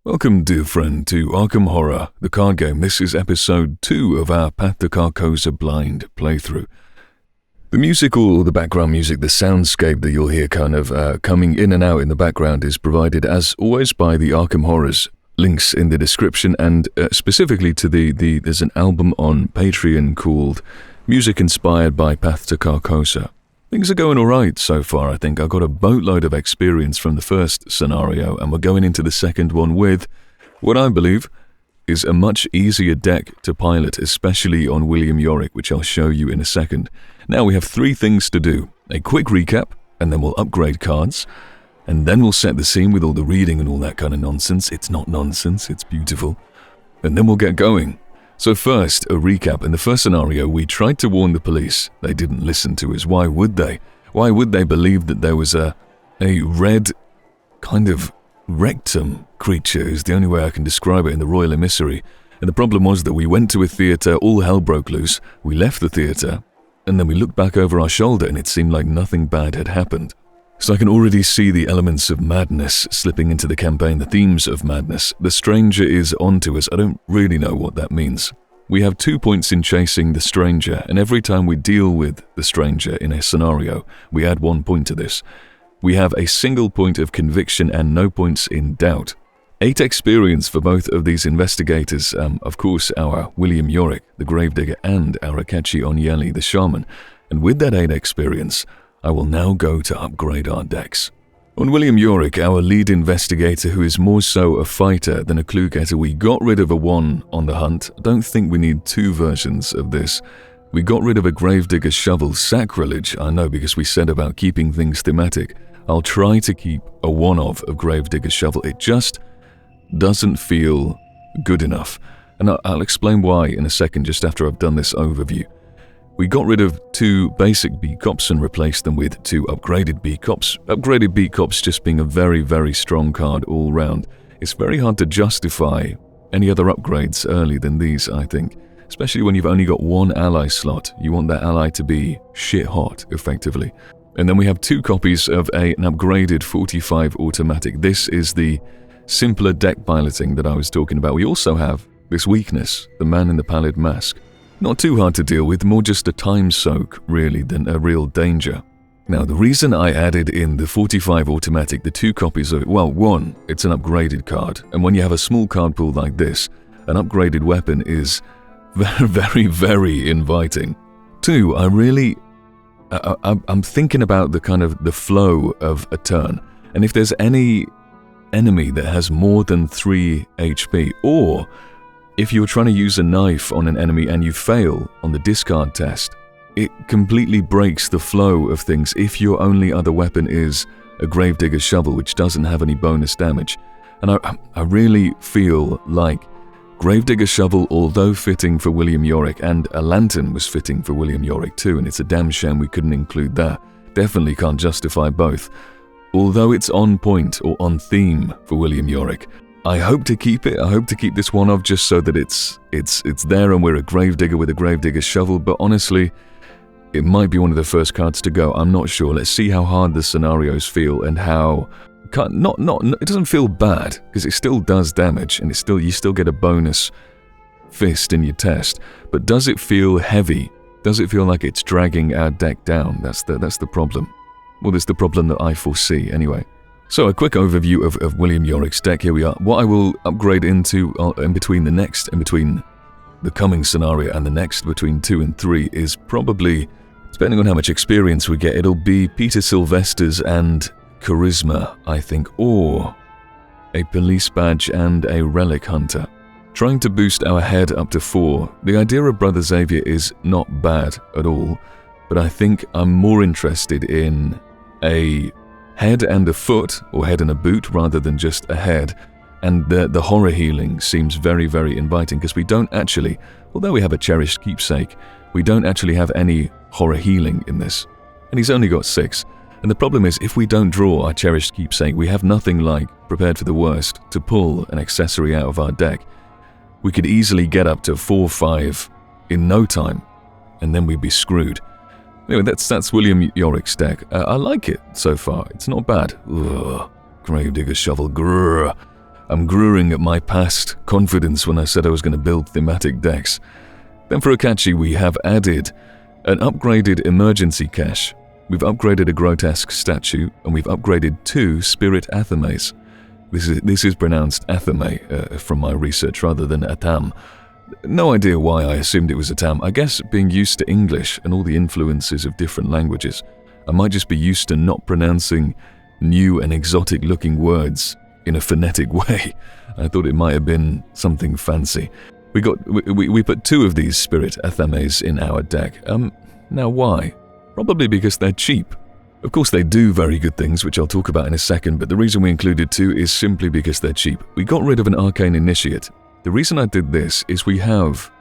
Welcome, dear friend, to Arkham Horror, the card game. This is episode 2 of our Path to Carcosa blind playthrough. The musical, or the background music, the soundscape that you'll hear kind of coming in and out in the background is provided, as always, by the Arkham Horrors. Links in the description, and specifically to there's an album on Patreon called Music Inspired by Path to Carcosa. Things are going alright so far, I think. I got a boatload of experience from the first scenario, and we're going into the second one with what I believe is a much easier deck to pilot, especially on William Yorick, which I'll show you in a second. Now we have 3 things to do. A quick recap, and then we'll upgrade cards, and then we'll set the scene with all the reading and all that kind of nonsense. It's not nonsense, it's beautiful. And then we'll get going. So first, a recap. In the first scenario, we tried to warn the police. They didn't listen to us. Why would they? Why would they believe that there was a red kind of rectum creature, is the only way I can describe it, in the Royal Emissary? And the problem was that we went to a theatre, all hell broke loose, we left the theatre, and then we looked back over our shoulder and it seemed like nothing bad had happened. So I can already see the elements of madness slipping into the campaign, the themes of madness. The stranger is onto us. I don't really know what that means. We have 2 points in chasing the stranger, and every time we deal with the stranger in a scenario, we add 1 point to this. We have a single point of conviction and no points in doubt. 8 experience for both of these investigators, of course our William Yorick, the gravedigger, and our Akechi Onyeli, the shaman. And with that 8 experience, I will now go to upgrade our decks. On William Yorick, our lead investigator, who is more so a fighter than a clue getter, we got rid of a 1 on the hunt. I don't think we need 2 versions of this. We got rid of a gravedigger shovel. Sacrilege, I know, because we said about keeping things thematic. I'll try to keep a 1 of gravedigger shovel. It just doesn't feel good enough. And I'll explain why in a second, just after I've done this overview. We got rid of 2 basic B-Cops and replaced them with 2 upgraded B-Cops. Upgraded B-Cops just being a very, very strong card all round. It's very hard to justify any other upgrades early than these, I think. Especially when you've only got 1 ally slot. You want that ally to be shit hot, effectively. And then we have 2 copies of an upgraded 45 automatic. This is the simpler deck piloting that I was talking about. We also have this weakness, the man in the pallid mask. Not too hard to deal with, more just a time soak, really, than a real danger. Now, the reason I added in the 45 automatic, the 2 copies of it, well, 1, it's an upgraded card, and when you have a small card pool like this, an upgraded weapon is very, very, very inviting. 2, I'm thinking about the kind of the flow of a turn, and if there's any enemy that has more than 3 HP, or if you're trying to use a knife on an enemy and you fail on the discard test, it completely breaks the flow of things if your only other weapon is a gravedigger shovel, which doesn't have any bonus damage. And I really feel like gravedigger shovel, although fitting for William Yorick, and a lantern was fitting for William Yorick too, and it's a damn shame we couldn't include that. Definitely can't justify both. Although it's on point or on theme for William Yorick, I hope to keep it. I hope to keep this 1 of just so that it's there and we're a gravedigger with a gravedigger shovel, but honestly, it might be one of the first cards to go. I'm not sure. Let's see how hard the scenarios feel and how it doesn't feel bad because it still does damage and you still get a bonus fist in your test, but does it feel heavy? Does it feel like it's dragging our deck down? That's the problem. Well, that's the problem that I foresee anyway. So a quick overview of William Yorick's deck. Here we are. What I will upgrade into in between the coming scenario and the next, between 2 and 3, is probably, depending on how much experience we get, it'll be Peter Sylvester's and Charisma, I think, or a police badge and a relic hunter. Trying to boost our head up to 4. The idea of Brother Xavier is not bad at all, but I think I'm more interested in a head and a foot, or head and a boot, rather than just a head. And the horror healing seems very, very inviting, because we don't actually, although we have a cherished keepsake, we don't actually have any horror healing in this. And he's only got 6. And the problem is, if we don't draw our cherished keepsake, we have nothing like prepared for the worst to pull an accessory out of our deck. We could easily get up to 4 or 5 in no time, and then we'd be screwed. Anyway, that's William Yorick's deck. I like it so far. It's not bad. Ugh, gravedigger shovel. Grrr. I'm growing at my past confidence when I said I was going to build thematic decks. Then for Akachi, we have added an upgraded emergency cache. We've upgraded a grotesque statue, and we've upgraded 2 spirit athames. This is pronounced athame from my research rather than atam. No idea why I assumed it was atam. I guess being used to English and all the influences of different languages, I might just be used to not pronouncing new and exotic looking words in a phonetic way. I thought it might have been something fancy. We put 2 of these spirit athames in our deck. Now why? Probably because they're cheap. Of course they do very good things, which I'll talk about in a second, but the reason we included 2 is simply because they're cheap. We got rid of an arcane initiate. The reason I did this is we have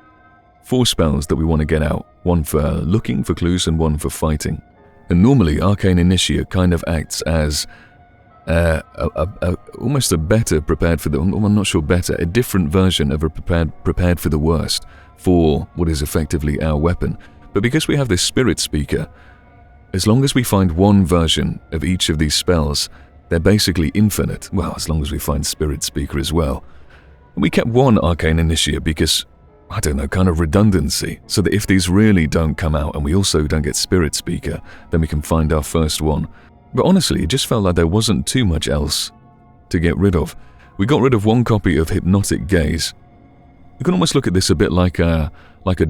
4 spells that we want to get out, 1 for looking for clues and 1 for fighting. And normally arcane initiate kind of acts as almost a better prepared for the, I'm not sure better, a different version of a prepared for the worst for what is effectively our weapon. But because we have this spirit speaker, as long as we find 1 version of each of these spells, they're basically infinite. Well, as long as we find spirit speaker as well. And we kept 1 arcane initiate because, I don't know, kind of redundancy, so that if these really don't come out and we also don't get spirit speaker, then we can find our first one. But honestly, it just felt like there wasn't too much else to get rid of. We got rid of 1 copy of Hypnotic Gaze. You can almost look at this a bit like a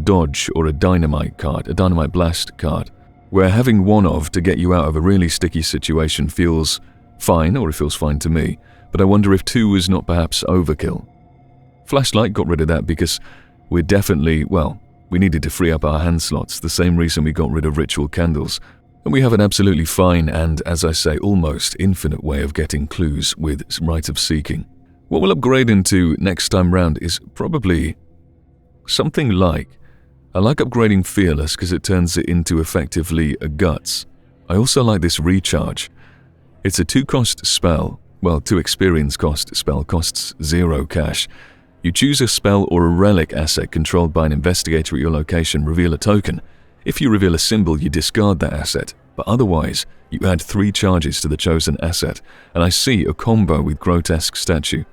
dodge or a dynamite card, a dynamite blast card, where having 1 of to get you out of a really sticky situation feels fine, or it feels fine to me, but I wonder if 2 is not perhaps overkill. Flashlight got rid of that because we're definitely, we needed to free up our hand slots, the same reason we got rid of ritual candles. And we have an absolutely fine and, as I say, almost infinite way of getting clues with Rite of Seeking. What we'll upgrade into next time round is probably something like, I like upgrading Fearless because it turns it into effectively a Guts. I also like this Recharge. It's a 2-cost spell, 2 experience cost spell, costs 0 cash. You choose a spell or a relic asset controlled by an investigator at your location, reveal a token. If you reveal a symbol, you discard that asset, but otherwise, you add 3 charges to the chosen asset, and I see a combo with Grotesque Statue.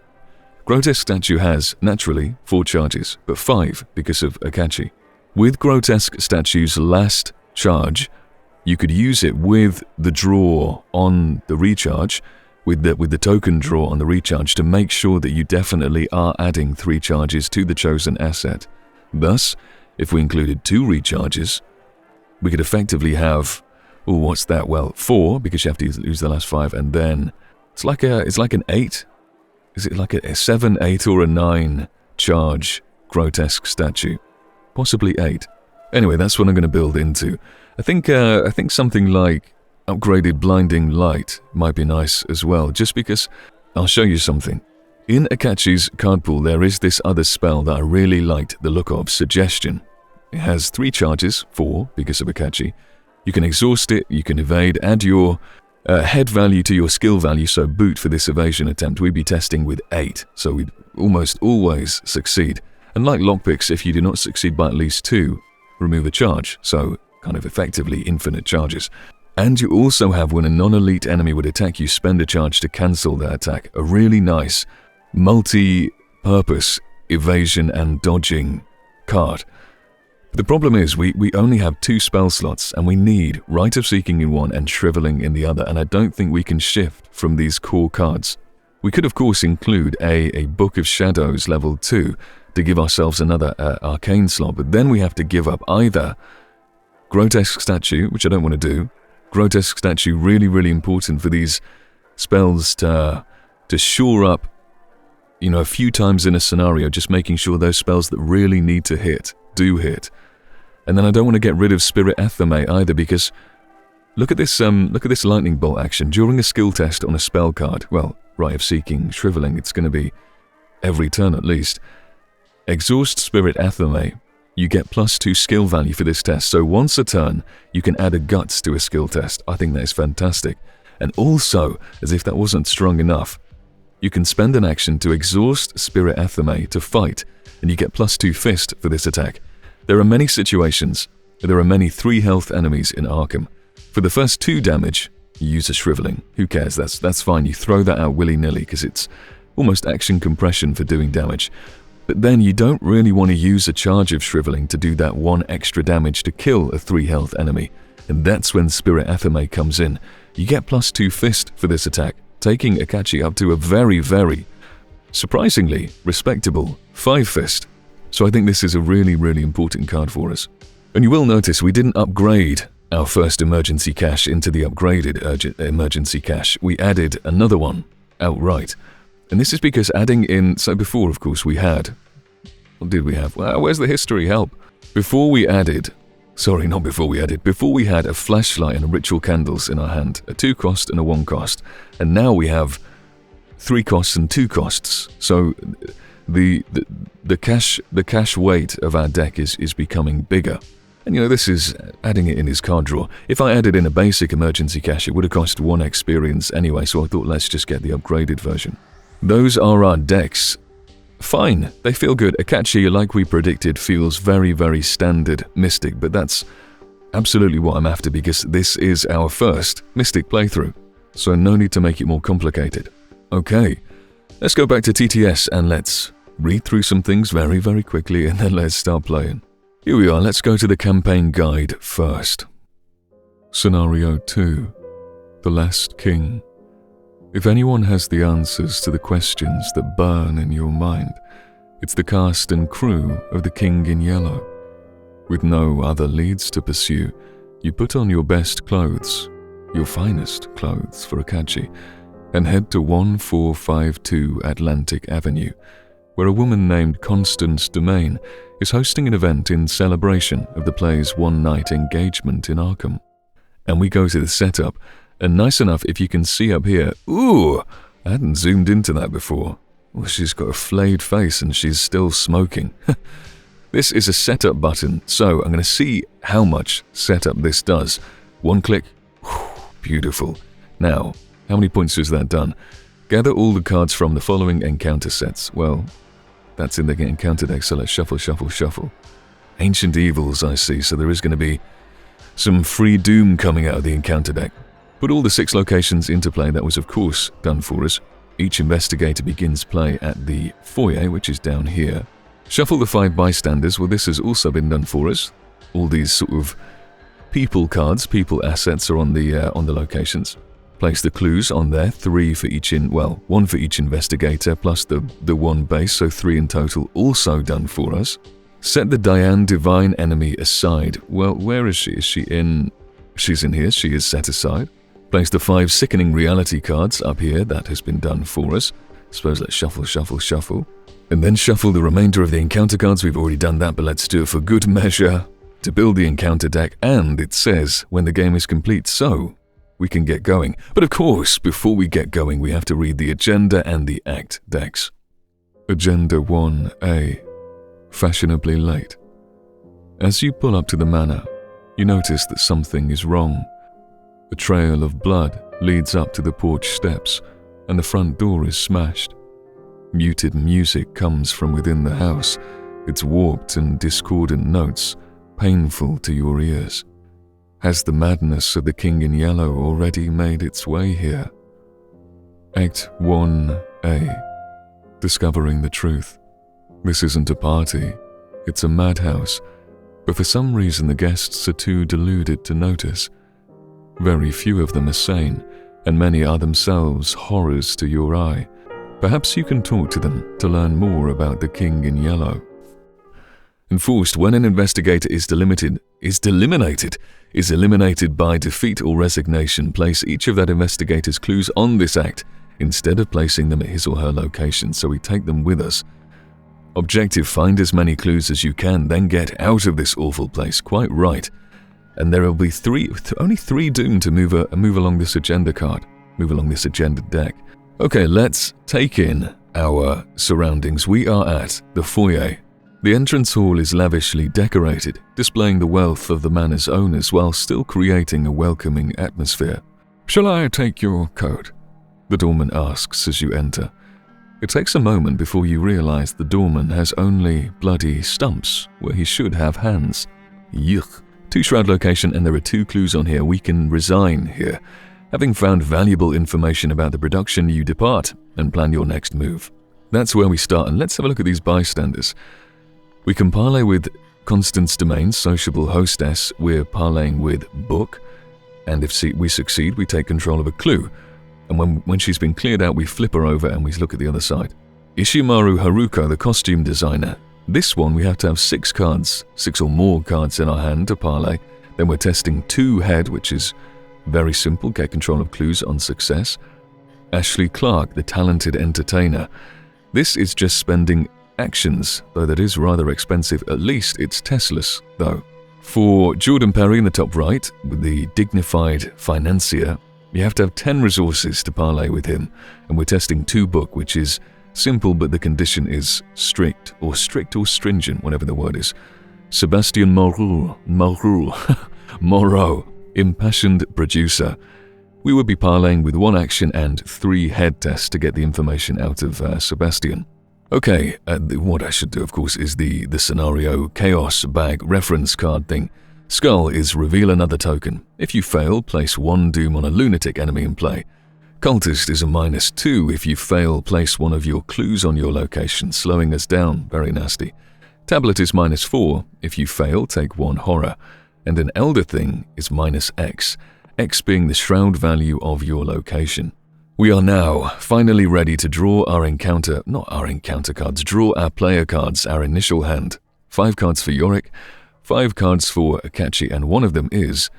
Grotesque Statue has, naturally, 4 charges, but 5 because of Akachi. With Grotesque Statue's last charge, you could use it with the draw on the recharge, with the token draw on the recharge to make sure that you definitely are adding 3 charges to the chosen asset. Thus, if we included 2 recharges, we could effectively have, 4, because you have to use the last 5, and then it's like an 8. Is it like a 7, 8, or a 9 charge Grotesque Statue? Possibly 8. Anyway, that's what I'm going to build into. I think something like upgraded Blinding Light might be nice as well, just because I'll show you something. In Akachi's card pool, there is this other spell that I really liked the look of, Suggestion. It has 3 charges, 4 because of Akachi. You can exhaust it, you can evade, add your head value to your skill value, so boot for this evasion attempt, we'd be testing with 8, so we'd almost always succeed. And like lockpicks, if you do not succeed by at least 2, remove a charge, so kind of effectively infinite charges. And you also have, when a non-elite enemy would attack you, spend a charge to cancel their attack, a really nice multi-purpose evasion and dodging card. The problem is we only have 2 spell slots, and we need Rite of Seeking in one and Shriveling in the other, and I don't think we can shift from these core cards. We could of course include a Book of Shadows level 2 to give ourselves another arcane slot, but then we have to give up either Grotesque Statue, which I don't want to do. Grotesque Statue, really, really important for these spells to shore up, a few times in a scenario, just making sure those spells that really need to hit, do hit. And then I don't want to get rid of Spirit Athame either, because look at this lightning bolt action. During a skill test on a spell card, Rite of Seeking, Shriveling, it's going to be every turn at least. Exhaust Spirit Athame. You get +2 skill value for this test, so once a turn, you can add a Guts to a skill test. I think that is fantastic. And also, as if that wasn't strong enough, you can spend an action to exhaust Spirit Athame to fight, and you get +2 Fist for this attack. There are many situations, there are many 3 health enemies in Arkham. For the first 2 damage, you use a Shriveling. Who cares? That's fine. You throw that out willy-nilly because it's almost action compression for doing damage. But then you don't really want to use a charge of Shriveling to do that 1 extra damage to kill a 3 health enemy. And that's when Spirit Athame comes in. You get +2 Fist for this attack, taking Akachi up to a very, very, surprisingly respectable 5 Fist. So I think this is a really, really important card for us. And you will notice we didn't upgrade our first emergency cache into the upgraded emergency cache. We added another one outright. And this is because adding in, so before of course we had, what did we have? Well, where's the history help? Before we had a flashlight and a ritual candles in our hand, a 2 cost and a 1 cost. And now we have 3 costs and 2 costs. So the cache weight of our deck is becoming bigger. And this is adding it in his card drawer. If I added in a basic emergency cache, it would have cost 1 experience anyway, so I thought let's just get the upgraded version. Those are our decks. Fine, they feel good. Akachi, like we predicted, feels very, very standard Mystic, but that's absolutely what I'm after because this is our first Mystic playthrough, so no need to make it more complicated. Okay, let's go back to TTS and let's read through some things very, very quickly and then let's start playing. Here we are, let's go to the campaign guide first. Scenario 2, The Last King. If anyone has the answers to the questions that burn in your mind, it's the cast and crew of The King in Yellow. With no other leads to pursue, you put on your best clothes, your finest clothes for Akachi, and head to 1452 Atlantic Avenue, where a woman named Constance Domain is hosting an event in celebration of the play's one-night engagement in Arkham. And we go to the setup, and nice enough if you can see up here, ooh, I hadn't zoomed into that before. Well, she's got a flayed face and she's still smoking. This is a setup button, so I'm going to see how much setup this does. 1 click, whew, beautiful. Now, how many points has that done? Gather all the cards from the following encounter sets. Well, that's in the encounter deck, so let's shuffle, shuffle, shuffle. Ancient Evils, I see, so there is going to be some free doom coming out of the encounter deck. Put all the 6 locations into play. That was, of course, done for us. Each investigator begins play at the foyer, which is down here. Shuffle the 5 bystanders. Well, this has also been done for us. All these sort of people cards, people assets are on the locations. Place the clues on there, 3 for each 1 for each investigator, plus the 1 base, so 3 in total, also done for us. Set the Diane Divine Enemy aside. Well, where is she? Is she in? She's in here, she is set aside. Place the 5 Sickening Reality cards up here, that has been done for us. Suppose let's shuffle, shuffle, shuffle. And then shuffle the remainder of the encounter cards. We've already done that, but let's do it for good measure to build the encounter deck, and it says when the game is complete, so we can get going. But of course, before we get going, we have to read the agenda and the act decks. Agenda 1A, Fashionably Late. As you pull up to the manor, you notice that something is wrong. A trail of blood leads up to the porch steps, and the front door is smashed. Muted music comes from within the house, its warped and discordant notes painful to your ears. Has the madness of the King in Yellow already made its way here? Act 1A, Discovering the Truth. This isn't a party, it's a madhouse, but for some reason the guests are too deluded to notice. Very few of them are sane, and many are themselves horrors to your eye. Perhaps you can talk to them to learn more about the King in Yellow. Enforced, when an investigator is eliminated by defeat or resignation, place each of that investigator's clues on this act instead of placing them at his or her location, so we take them with us. Objective, find as many clues as you can, then get out of this awful place. Quite right. And there will be only 3 doom to move along this agenda card, move along this agenda deck. Okay, let's take in our surroundings. We are at the foyer. The entrance hall is lavishly decorated, displaying the wealth of the manor's owners while still creating a welcoming atmosphere. "Shall I take your coat?" the doorman asks as you enter. It takes a moment before you realize the doorman has only bloody stumps where he should have hands. Yuck. 2 shroud location, and there are 2 clues on here. We can resign here. Having found valuable information about the production, you depart and plan your next move. That's where we start, and let's have a look at these bystanders. We can parlay with Constance Domain's sociable hostess. We're parlaying with Book, and if we succeed, we take control of a clue. And when she's been cleared out, we flip her over and we look at the other side. Ishimaru Haruko, the costume designer. This one we have to have 6 cards, 6 or more cards in our hand to parlay. Then we're testing 2 head, which is very simple, get control of clues on success. Ashley Clark, the talented entertainer. This is just spending actions, though that is rather expensive. At least it's Teslas, though. For Jordan Perry in the top right, with the dignified financier, you have to have 10 resources to parlay with him, and we're testing 2 book, which is simple, but the condition is strict or stringent, whatever the word is. Sebastian Moreau, impassioned producer. We would be parlaying with 1 action and 3 head tests to get the information out of Sebastian. Okay, what I should do, of course, is the scenario chaos bag reference card thing. Skull is reveal another token. If you fail, place 1 doom on a lunatic enemy in play. Cultist is a -2. If you fail, place 1 of your clues on your location, slowing us down. Very nasty. Tablet is -4. If you fail, take 1 horror. And an Elder Thing is -X. X being the shroud value of your location. We are now finally ready to draw our encounter cards, draw our player cards, our initial hand. 5 cards for Yorick, 5 cards for Akachi, and one of them is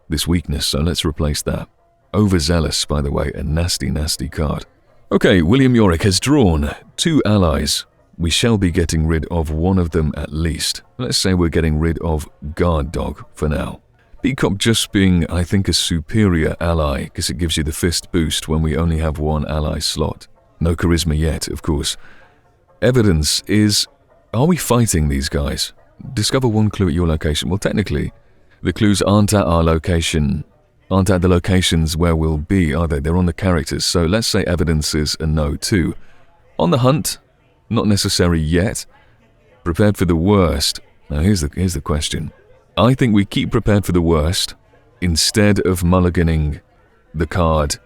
this weakness, so let's replace that. Overzealous, by the way, a nasty, nasty card. Okay, William Yorick has drawn 2 allies. We shall be getting rid of one of them at least. Let's say we're getting rid of Guard Dog for now. Beacop just being, I think, a superior ally, because it gives you the fist boost when we only have 1 ally slot. No charisma yet, of course. Evidence is, are we fighting these guys? Discover 1 clue at your location. Well, technically, the clues aren't at our location, aren't at the locations where we'll be, are they? They're on the characters, so let's say evidence is a no too. On the hunt, not necessary yet. Prepared for the worst. Now here's the question. I think we keep prepared for the worst instead of mulliganing the card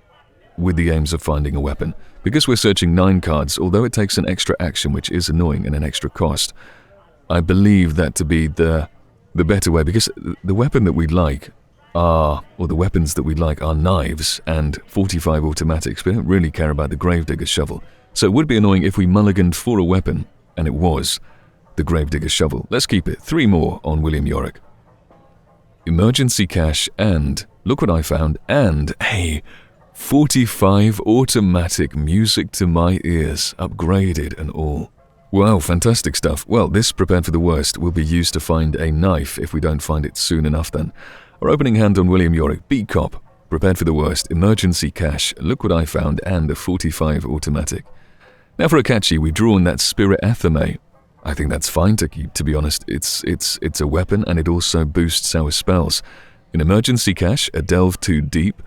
with the aims of finding a weapon. Because we're searching 9 cards, although it takes an extra action, which is annoying and an extra cost, I believe that to be the better way, because the weapon that we'd like the weapons that we'd like are knives and 45 automatics. We don't really care about the Gravedigger shovel. So it would be annoying if we mulliganed for a weapon, and it was the Gravedigger shovel. Let's keep it. 3 more on William Yorick. Emergency cash and, look what I found, and a 45 automatic, music to my ears, upgraded and all. Wow, fantastic stuff. Well, this prepared for the worst will be used to find a knife if we don't find it soon enough then. Our opening hand on William Yorick, Beat Cop, prepared for the worst, emergency cash, look what I found, and a 45 automatic. Now for Akachi, we've drawn that Spirit Athame. I think that's fine to keep, to be honest. It's a weapon and it also boosts our spells. An emergency cache, a delve too deep,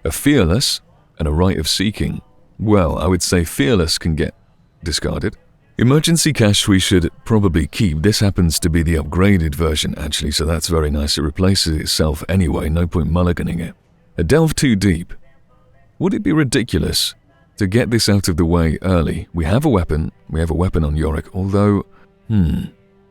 a fearless, and a rite of seeking. Well, I would say fearless can get discarded. Emergency cache we should probably keep. This happens to be the upgraded version actually, so that's very nice. It replaces itself anyway, no point mulliganing it. A delve too deep. Would it be ridiculous to get this out of the way early? We have a weapon on Yorick, although,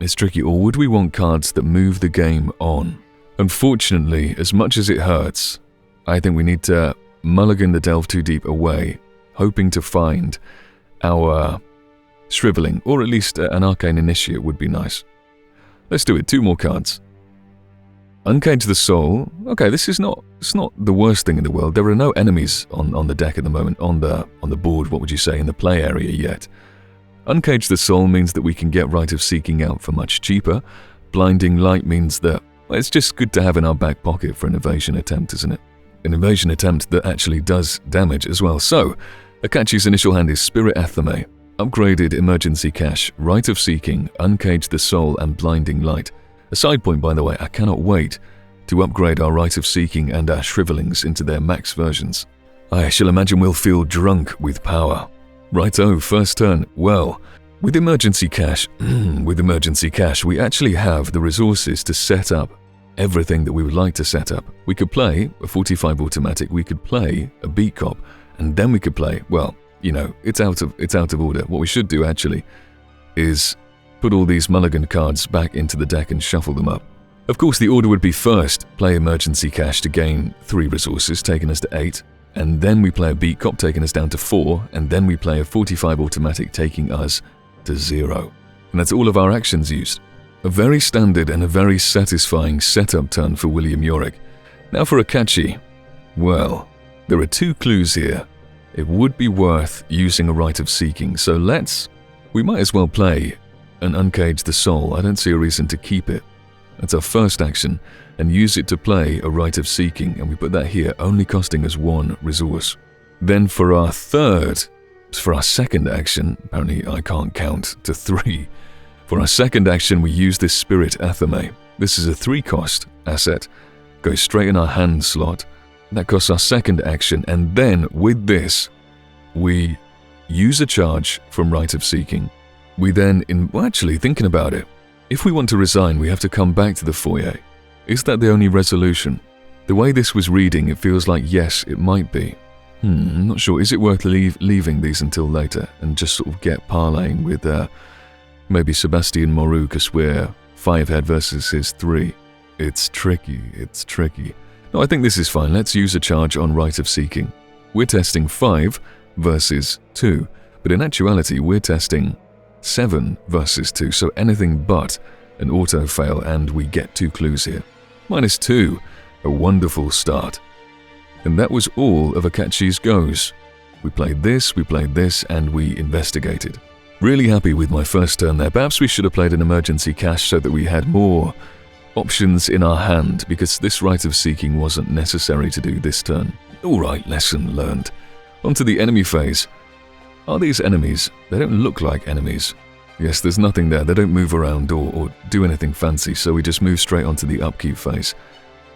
it's tricky. Or would we want cards that move the game on? Unfortunately, as much as it hurts, I think we need to mulligan the delve too deep away, hoping to find our shriveling, or at least an arcane initiate would be nice. Let's do it. 2 more cards. Uncage the Soul. Okay, it's not the worst thing in the world. There are no enemies on the deck at the moment, on the board, what would you say, in the play area yet. Uncage the Soul means that we can get Rite of Seeking out for much cheaper. Blinding Light means that, well, it's just good to have in our back pocket for an evasion attempt, isn't it? An evasion attempt that actually does damage as well. So, Akachi's initial hand is Spirit Athame, upgraded emergency cache, Rite of Seeking, Uncage the Soul, and Blinding Light. A side point, by the way, I cannot wait to upgrade our Rite of Seeking and our Shrivelings into their max versions. I shall imagine we'll feel drunk with power. Righto, first turn. Well, with emergency cache, we actually have the resources to set up everything that we would like to set up. We could play a 45 automatic, we could play a beat cop, and then we could play, well, you know, it's out of order. What we should do actually is put all these mulligan cards back into the deck and shuffle them up. Of course, the order would be first play emergency cash to gain 3 resources, taking us to 8, and then we play a beat cop taking us down to 4, and then we play a 45 automatic taking us to 0. And that's all of our actions used. A very standard and a very satisfying setup turn for William Yorick. Now for Akachi. Well, there are 2 clues here. It would be worth using a Rite of Seeking, so we might as well play and uncage the soul. I don't see a reason to keep it. That's our first action, and use it to play a Rite of Seeking, and we put that here, only costing us 1 resource. Then for our second action, apparently I can't count to 3. For our second action, we use this Spirit Athame. This is a 3-cost asset, goes straight in our hand slot. That costs our second action, and then with this, we use a charge from Rite of Seeking. We then, actually thinking about it, if we want to resign, we have to come back to the foyer. Is that the only resolution? The way this was reading, it feels like yes, it might be. I'm not sure. Is it worth leaving these until later and just sort of get parlaying with maybe Sebastian Moreau, because we're 5-head versus his 3? It's tricky. No, I think this is fine. Let's use a charge on Rite of Seeking. We're testing 5 versus 2, but in actuality, we're testing 7 versus 2, so anything but an auto fail, and we get 2 clues here. -2, a wonderful start. And that was all of Akachi's goes. We played this, and we investigated. Really happy with my first turn there. Perhaps we should have played an emergency cash so that we had more options in our hand, because this Rite of Seeking wasn't necessary to do this turn. Alright, lesson learned. Onto the enemy phase. Are these enemies? They don't look like enemies. Yes, there's nothing there. They don't move around or do anything fancy, so we just move straight onto the upkeep phase.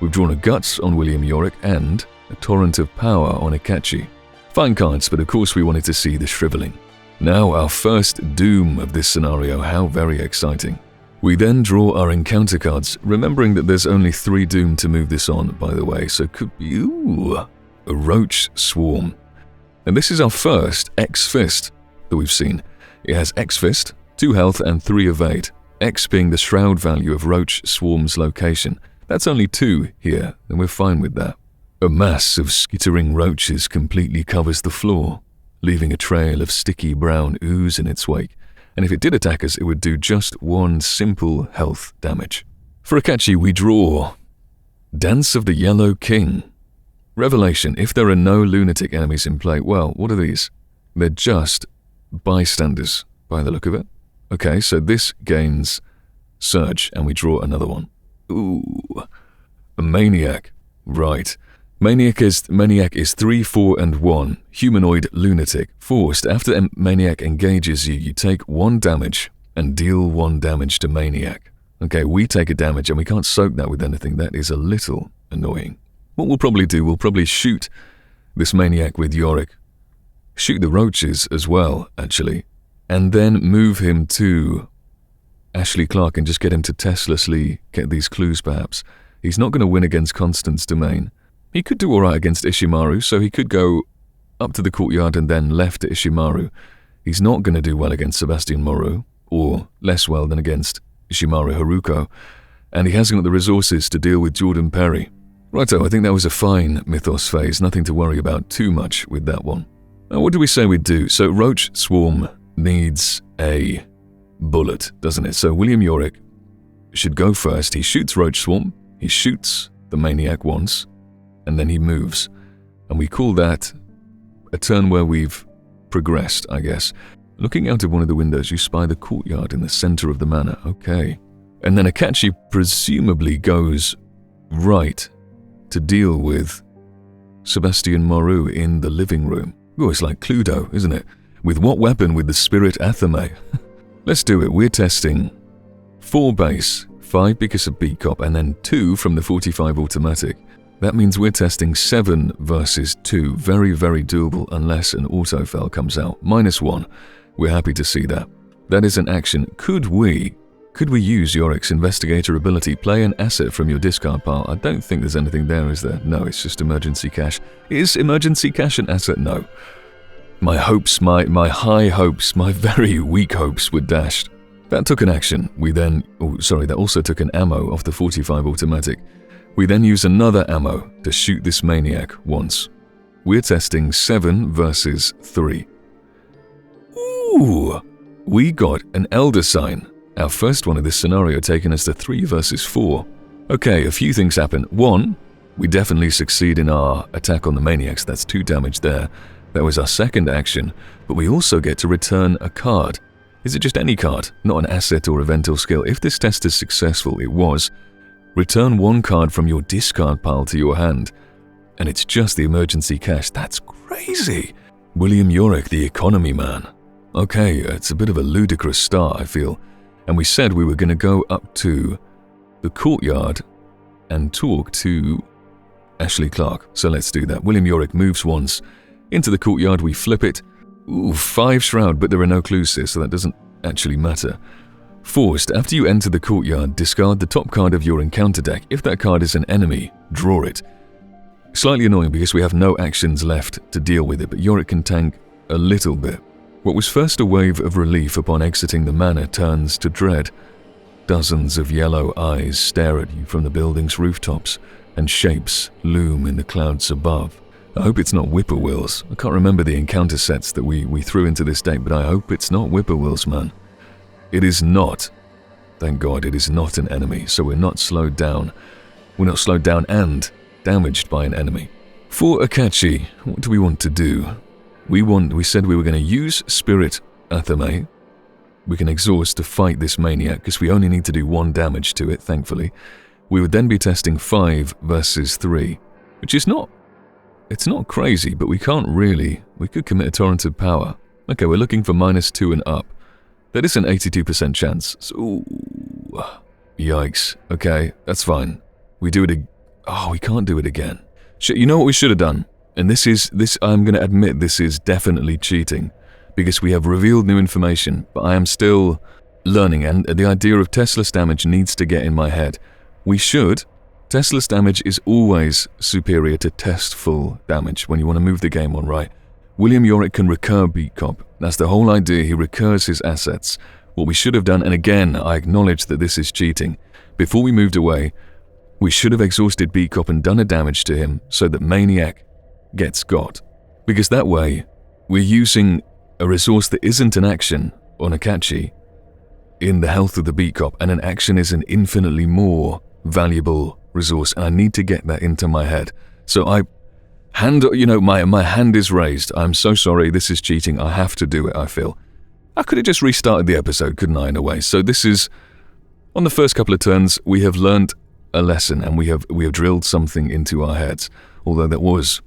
We've drawn a Guts on William Yorick and a Torrent of Power on Akachi. Fine cards, but of course we wanted to see the Shriveling. Now our first Doom of this scenario, how very exciting. We then draw our encounter cards, remembering that there's only 3 Doom to move this on, by the way, so it could be, a Roach Swarm. And this is our first X-Fist that we've seen. It has X-Fist, 2 health and 3 evade, X being the shroud value of Roach Swarm's location. That's only 2 here, and we're fine with that. A mass of skittering roaches completely covers the floor, leaving a trail of sticky brown ooze in its wake, and if it did attack us, it would do just 1 simple health damage. For Akachi, we draw Dance of the Yellow King. Revelation, if there are no lunatic enemies in play, well, what are these? They're just bystanders, by the look of it. Okay, so this gains Surge, and we draw another one. Ooh, a Maniac. Right. Maniac is 3, 4, and 1. Humanoid lunatic. Forced. After Maniac engages you, you take 1 damage and deal 1 damage to Maniac. Okay, we take a damage and we can't soak that with anything. That is a little annoying. What we'll probably do, we'll probably shoot this Maniac with Yorick. Shoot the roaches as well, actually. And then move him to Ashley Clark and just get him to testlessly get these clues, perhaps. He's not going to win against Constance Domain. He could do alright against Ishimaru, so he could go up to the courtyard and then left to Ishimaru. He's not going to do well against Sebastian Moreau, or less well than against Ishimaru Haruko, and he hasn't got the resources to deal with Jordan Perry. Righto, I think that was a fine Mythos phase, nothing to worry about too much with that one. Now, what do we say we do? So Roach Swarm needs a bullet, doesn't it? So William Yorick should go first. He shoots Roach Swarm, he shoots the Maniac once, and then he moves. And we call that a turn where we've progressed, I guess. Looking out of one of the windows, you spy the courtyard in the center of the manor. Okay. And then Akachi presumably goes right to deal with Sebastian Moreau in the living room. Oh, it's like Cluedo, isn't it? With what weapon? With the Spirit Athame. Let's do it. We're testing 4 base, 5 because of beat cop, and then 2 from the 45 automatic. That means we're testing 7 versus 2. Very, very doable unless an autofail comes out. -1. We're happy to see that. That is an action. Could we Could we use Yorick's investigator ability? Play an asset from your discard pile. I don't think there's anything there, is there? No, it's just emergency cash. Is emergency cash an asset? No. My hopes, my high hopes, my very weak hopes were dashed. That took an action. That also took an ammo off the 45 automatic. We then use another ammo to shoot this maniac once. We're testing 7 versus 3. Ooh! We got an Elder Sign. Our first one of this scenario taking us to 3 versus 4. Okay, a few things happen. 1, we definitely succeed in our attack on the maniacs. That's 2 damage there. That was our second action, but we also get to return a card. Is it just any card, not an asset or event or skill? If this test is successful, it was. Return 1 card from your discard pile to your hand, and it's just the emergency cash. That's crazy. William Yorick, the economy man. Okay, it's a bit of a ludicrous start, I feel. And we said we were going to go up to the courtyard and talk to Ashley Clark. So let's do that. William Yorick moves once into the courtyard. We flip it. Ooh, 5 shroud, but there are no clues here, so that doesn't actually matter. Forced, after you enter the courtyard, discard the top card of your encounter deck. If that card is an enemy, draw it. Slightly annoying because we have no actions left to deal with it, but Yorick can tank a little bit. What was first a wave of relief upon exiting the manor turns to dread. Dozens of yellow eyes stare at you from the building's rooftops, and shapes loom in the clouds above. I hope it's not whippoorwills. I can't remember the encounter sets that we threw into this deck, but I hope it's not whippoorwills, man. It is not. Thank God it is not an enemy, so we're not slowed down. We're not slowed down and damaged by an enemy. For Akachi, what do we want to do? We said we were going to use Spirit Athame. We can exhaust to fight this maniac because we only need to do 1 damage to it, thankfully. We would then be testing 5 versus 3, which is not... It's not crazy, but we can't really... We could commit a torrent of power. Okay, we're looking for -2 and up. That is an 82% chance. So, ooh, yikes. Okay, that's fine. We do it... Oh, we can't do it again. You know what we should have done? And I'm going to admit this is definitely cheating, because we have revealed new information, but I am still learning, and the idea of Tesla's damage needs to get in my head. Tesla's damage is always superior to testful damage when you want to move the game on, right? William Yorick can recur Beat Cop. That's the whole idea, he recurs his assets. What we should have done, and again, I acknowledge that this is cheating, before we moved away, we should have exhausted Beat Cop and done a damage to him so that Maniac gets got. Because that way, we're using a resource that isn't an action on Akachi in the health of the Beat Cop, and an action is an infinitely more valuable resource, and I need to get that into my head. So my hand is raised. I'm so sorry, this is cheating. I have to do it, I feel. I could have just restarted the episode, couldn't I, in a way? So this is, on the first couple of turns, we have learnt a lesson, and we have drilled something into our heads, although that was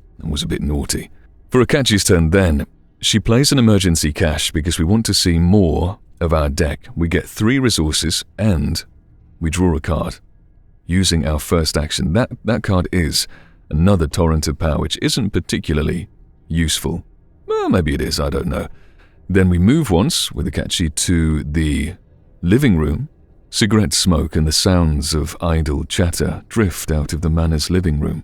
a bit naughty. For Akachi's turn then, she plays an emergency cash because we want to see more of our deck. We get 3 resources and we draw a card using our first action. That card is another torrent of power, which isn't particularly useful. Well, maybe it is, I don't know. Then we move once with Akachi to the living room. Cigarette smoke and the sounds of idle chatter drift out of the manor's living room.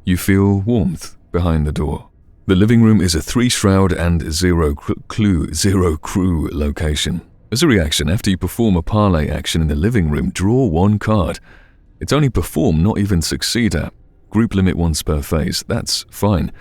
You feel warmth behind the door. The living room is a 3 shroud and 0 crew location. As a reaction, after you perform a parlay action in the living room, draw 1 card. It's only perform, not even succeed at. Group limit once per phase. That's fine.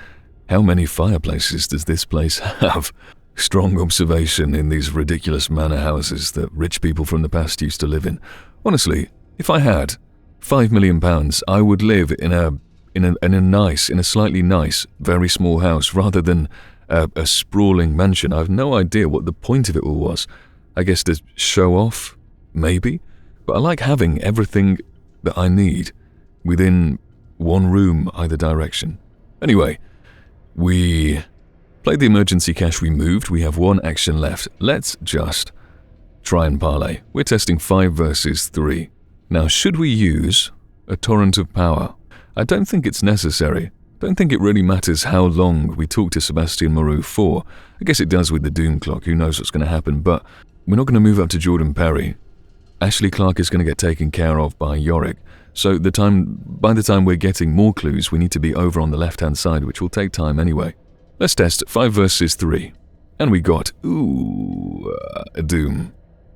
How many fireplaces does this place have? Strong observation in these ridiculous manor houses that rich people from the past used to live in. Honestly, if I had £5 million, I would live in a slightly nice, very small house rather than a sprawling mansion. I have no idea what the point of it all was. I guess to show off, maybe. But I like having everything that I need within 1 room either direction. Anyway, we played the emergency cash, we moved, we have 1 action left. Let's just try and parlay. We're testing 5 versus 3. Now, should we use a torrent of power? I don't think it's necessary. Don't think it really matters how long we talk to Sebastian Moreau for. I guess it does with the Doom Clock, who knows what's going to happen, but we're not going to move up to Jordan Perry Ashley Clark is going to get taken care of by Yorick. So by the time we're getting more clues, we need to be over on the left-hand side, which will take time anyway. Let's test 5 versus 3. And we got, a doom.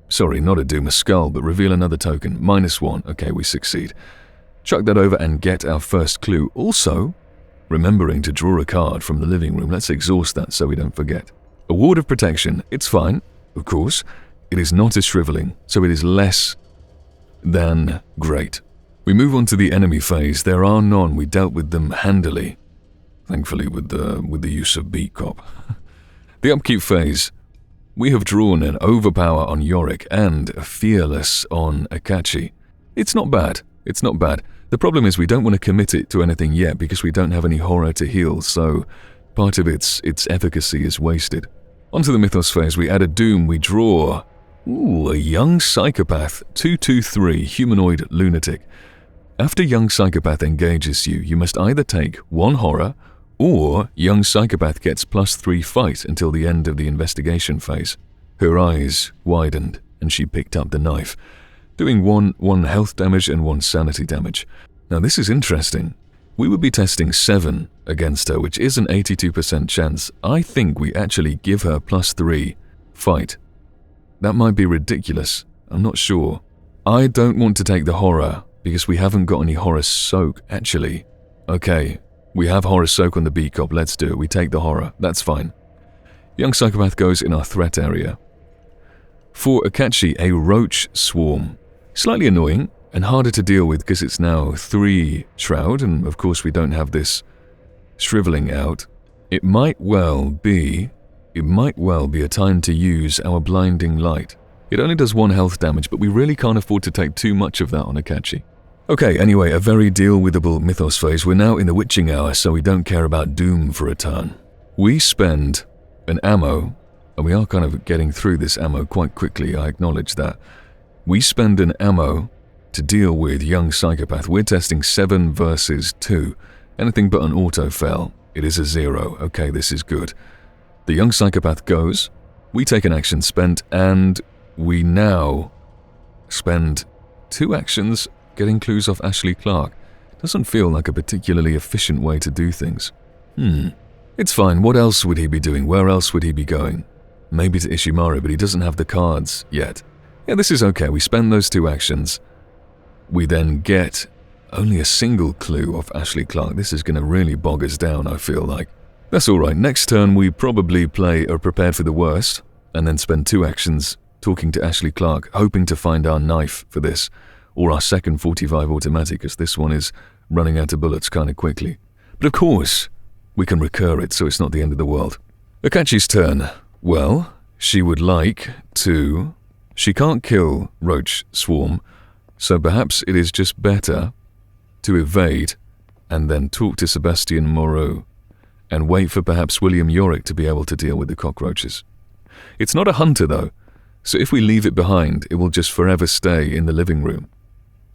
Sorry, not a doom, a skull, but reveal another token. -1. Okay, we succeed. Chuck that over and get our first clue. Also, remembering to draw a card from the living room. Let's exhaust that so we don't forget. A ward of protection. It's fine, of course. It is not a shriveling, so it is less than great. We move on to the enemy phase. There are none. We dealt with them handily. Thankfully, with the use of Beat Cop. The upkeep phase. We have drawn an Overpower on Yorick and a Fearless on Akachi. It's not bad. It's not bad. The problem is we don't want to commit it to anything yet because we don't have any horror to heal, so part of its efficacy is wasted. Onto the Mythos phase. We add a Doom. We draw a Young Psychopath, 2/2/3, Humanoid Lunatic. After Young Psychopath engages you, you must either take 1 horror, or Young Psychopath gets +3 fight until the end of the investigation phase. Her eyes widened, and she picked up the knife, doing one health damage and 1 sanity damage. Now this is interesting. We would be testing 7 against her, which is an 82% chance. I think we actually give her +3 fight. That might be ridiculous. I'm not sure. I don't want to take the horror, because we haven't got any horror soak, actually. Okay. We have horror soak on the Beat Cop, let's do it. We take the horror, that's fine. Young Psychopath goes in our threat area. For Akachi, a roach swarm. Slightly annoying and harder to deal with because it's now 3 shroud, and of course we don't have this shriveling out. It might well be a time to use our blinding light. It only does 1 health damage, but we really can't afford to take too much of that on Akachi. Okay, anyway, a very deal-withable Mythos phase. We're now in the Witching Hour, so we don't care about Doom for a turn. We spend an ammo, and we are kind of getting through this ammo quite quickly, I acknowledge that. We spend an ammo to deal with Young Psychopath. We're testing 7 versus 2. Anything but an auto-fail. It is a 0. Okay, this is good. The Young Psychopath goes, we take an action spent, and we now spend 2 actions getting clues off Ashley Clark. Doesn't feel like a particularly efficient way to do things. It's fine. What else would he be doing? Where else would he be going? Maybe to Ishimaru, but he doesn't have the cards yet. Yeah, this is okay. We spend those 2 actions. We then get only a single clue off Ashley Clark. This is going to really bog us down, I feel like. That's alright. Next turn, we probably play or prepared for the worst, and then spend 2 actions talking to Ashley Clark, hoping to find our knife for this. Or our second 45 automatic, because this one is running out of bullets kind of quickly. But of course, we can recur it, so it's not the end of the world. Akachi's turn. Well, she would like to... She can't kill Roach Swarm, so perhaps it is just better to evade and then talk to Sebastian Moreau and wait for perhaps William Yorick to be able to deal with the cockroaches. It's not a hunter, though, so if we leave it behind, it will just forever stay in the living room.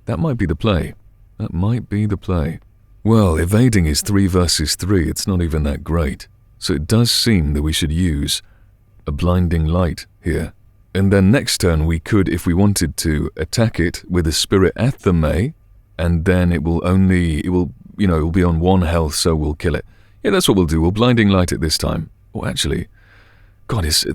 That might be the play. That might be the play. Well, evading is 3 versus 3. It's not even that great. So it does seem that we should use a blinding light here. And then next turn we could, if we wanted to, attack it with a Spirit Athame, and then it will be on 1 health, so we'll kill it. Yeah, that's what we'll do. We'll blinding light it this time. Or actually, God, this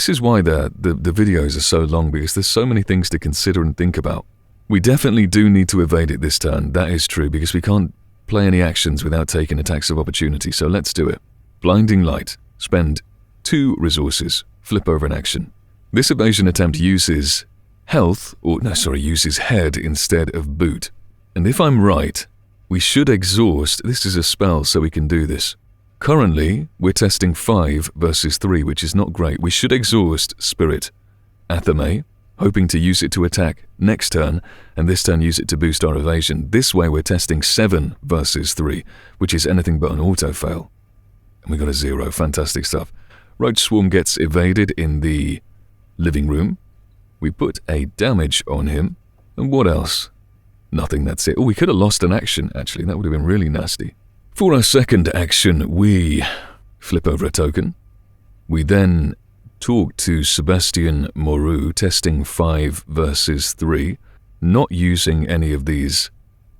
is why the videos are so long, because there's so many things to consider and think about. We definitely do need to evade it this turn, that is true, because we can't play any actions without taking attacks of opportunity, so let's do it. Blinding Light. Spend 2 resources. Flip over an action. This evasion attempt uses uses head instead of boot. And if I'm right, we should exhaust. This is a spell, so we can do this. Currently, we're testing 5 versus 3, which is not great. We should exhaust Spirit Athame, hoping to use it to attack next turn, and this turn use it to boost our evasion. This way we're testing 7 versus 3, which is anything but an auto-fail. And we got a 0, fantastic stuff. Roach Swarm gets evaded in the living room. We put a damage on him, and what else? Nothing, that's it. Oh, we could have lost an action, actually. That would have been really nasty. For our second action, we flip over a token. We then talk to Sebastian Moreau, testing 5 versus 3, not using any of these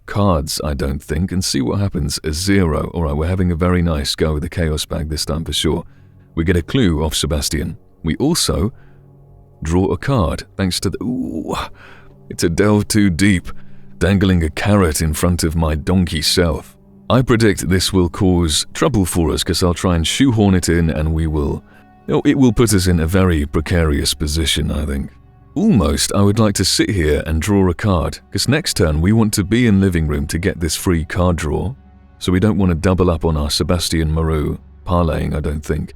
cards, I don't think, and see what happens. A 0. Alright, we're having a very nice go with the Chaos Bag this time for sure. We get a clue off Sebastian. We also draw a card, thanks to the... Ooh, it's a delve too deep, dangling a carrot in front of my donkey self. I predict this will cause trouble for us because I'll try and shoehorn it in and we will... it will put us in a very precarious position, I think. Almost, I would like to sit here and draw a card, because next turn we want to be in living room to get this free card draw, so we don't want to double up on our Sebastian Moreau parlaying, I don't think.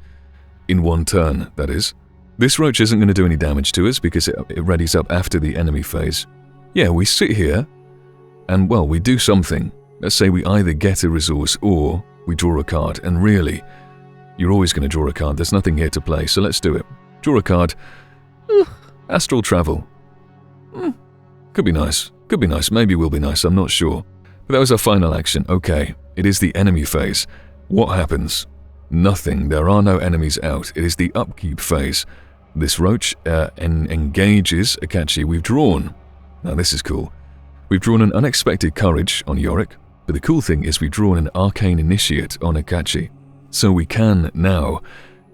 In one turn, that is. This roach isn't going to do any damage to us because it readies up after the enemy phase. Yeah, we sit here, and well, we do something. Let's say we either get a resource or we draw a card, and really, you're always going to draw a card, there's nothing here to play, so let's do it. Draw a card. Astral travel. Could be nice, maybe will be nice, I'm not sure. But that was our final action. Okay, it is the enemy phase. What happens? Nothing, there are no enemies out. It is the upkeep phase. This roach engages Akachi. We've drawn, now this is cool, we've drawn an unexpected courage on Yorick, but the cool thing is we've drawn an arcane initiate on Akachi. So we can now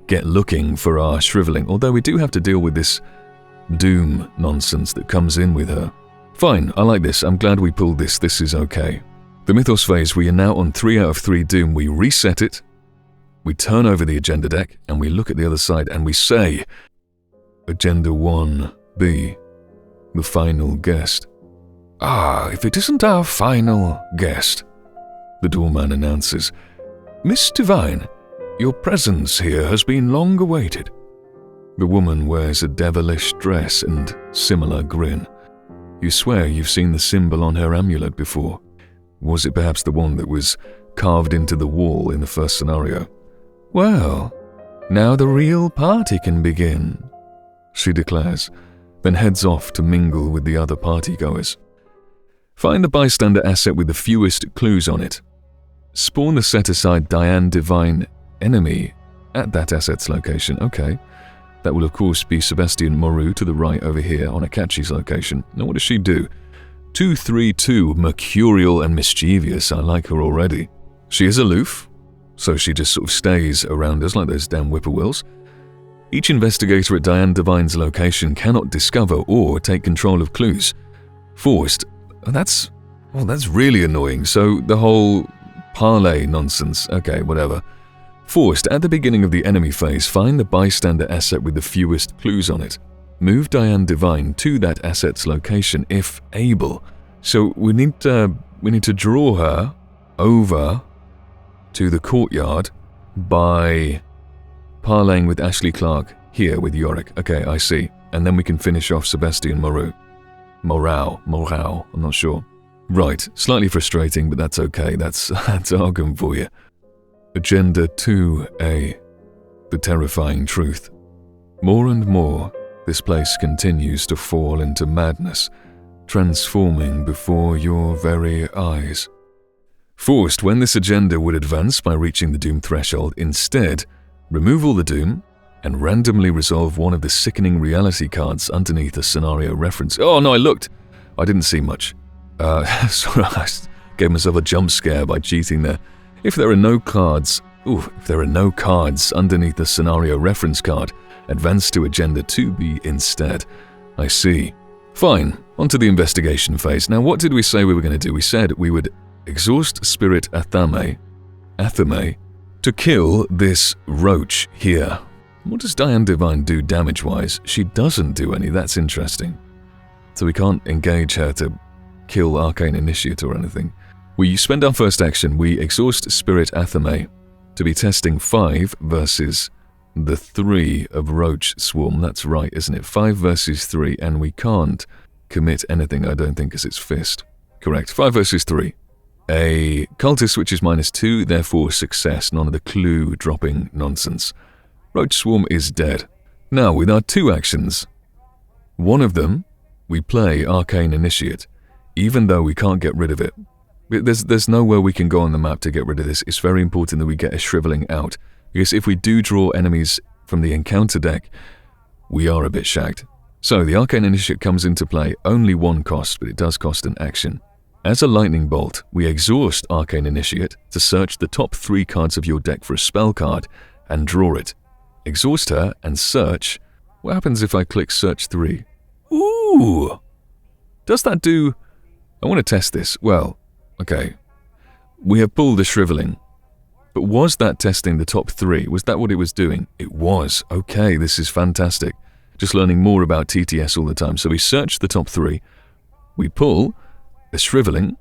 get looking for our shriveling, although we do have to deal with this doom nonsense that comes in with her. Fine, I like this, I'm glad we pulled this is okay. The Mythos phase, we are now on 3 out of 3 doom, we reset it, we turn over the agenda deck, and we look at the other side and we say, Agenda 1B, the final guest. If it isn't our final guest, the doorman announces, Miss Divine, your presence here has been long awaited. The woman wears a devilish dress and similar grin. You swear you've seen the symbol on her amulet before. Was it perhaps the one that was carved into the wall in the first scenario? Well, now the real party can begin, she declares, then heads off to mingle with the other partygoers. Find the bystander asset with the fewest clues on it. Spawn the set-aside Diane Divine enemy at that asset's location. Okay. That will of course be Sebastian Moreau to the right over here on Akachi's location. Now what does she do? 232, mercurial and mischievous. I like her already. She is aloof, so she just sort of stays around us like those damn whippoorwills. Each investigator at Diane Divine's location cannot discover or take control of clues. Forced. That's really annoying. So the whole parlay nonsense. Okay, whatever. Forced, at the beginning of the enemy phase, find the bystander asset with the fewest clues on it. Move Diane Divine to that asset's location if able. So we need to draw her over to the courtyard by parlaying with Ashley Clark here with Yorick. Okay, I see. And then we can finish off Sebastian Moreau. Morau, I'm not sure. Right, slightly frustrating, but that's okay. That's Arkham for you. Agenda 2A, the terrifying truth. More and more, this place continues to fall into madness, transforming before your very eyes. Forced, when this agenda would advance by reaching the doom threshold, instead, remove all the doom and randomly resolve one of the sickening reality cards underneath a scenario reference. Oh no, I looked! I didn't see much. Sorry, I gave myself a jump scare by cheating there. If there are no cards underneath the scenario reference card, advance to Agenda 2B instead. I see. Fine, onto the investigation phase. Now what did we say we were going to do? We said we would exhaust Spirit Athame, to kill this roach here. What does Diane Divine do damage-wise? She doesn't do any, that's interesting. So we can't engage her to kill Arcane Initiate or anything. We spend our first action, we exhaust Spirit Athame to be testing 5 versus the 3 of Roach Swarm. That's right, isn't it? 5 versus 3, and we can't commit anything, I don't think, as its fist. Correct, 5 versus 3. A cultist which is -2, therefore success, none of the clue dropping nonsense. Roach Swarm is dead. Now, with our 2 actions, one of them, we play Arcane Initiate, even though we can't get rid of it. There's nowhere we can go on the map to get rid of this. It's very important that we get a shriveling out, because if we do draw enemies from the encounter deck, we are a bit shagged. So the Arcane Initiate comes into play, only one cost, but it does cost an action. As a lightning bolt, we exhaust Arcane Initiate to search the top 3 cards of your deck for a spell card and draw it. Exhaust her and search. What happens if I click search 3? Ooh! Does that do... I want to test this. Well, okay. We have pulled a Shriveling. But was that testing the top 3? Was that what it was doing? It was. Okay, this is fantastic. Just learning more about TTS all the time. So we search the top 3. We pull a Shriveling,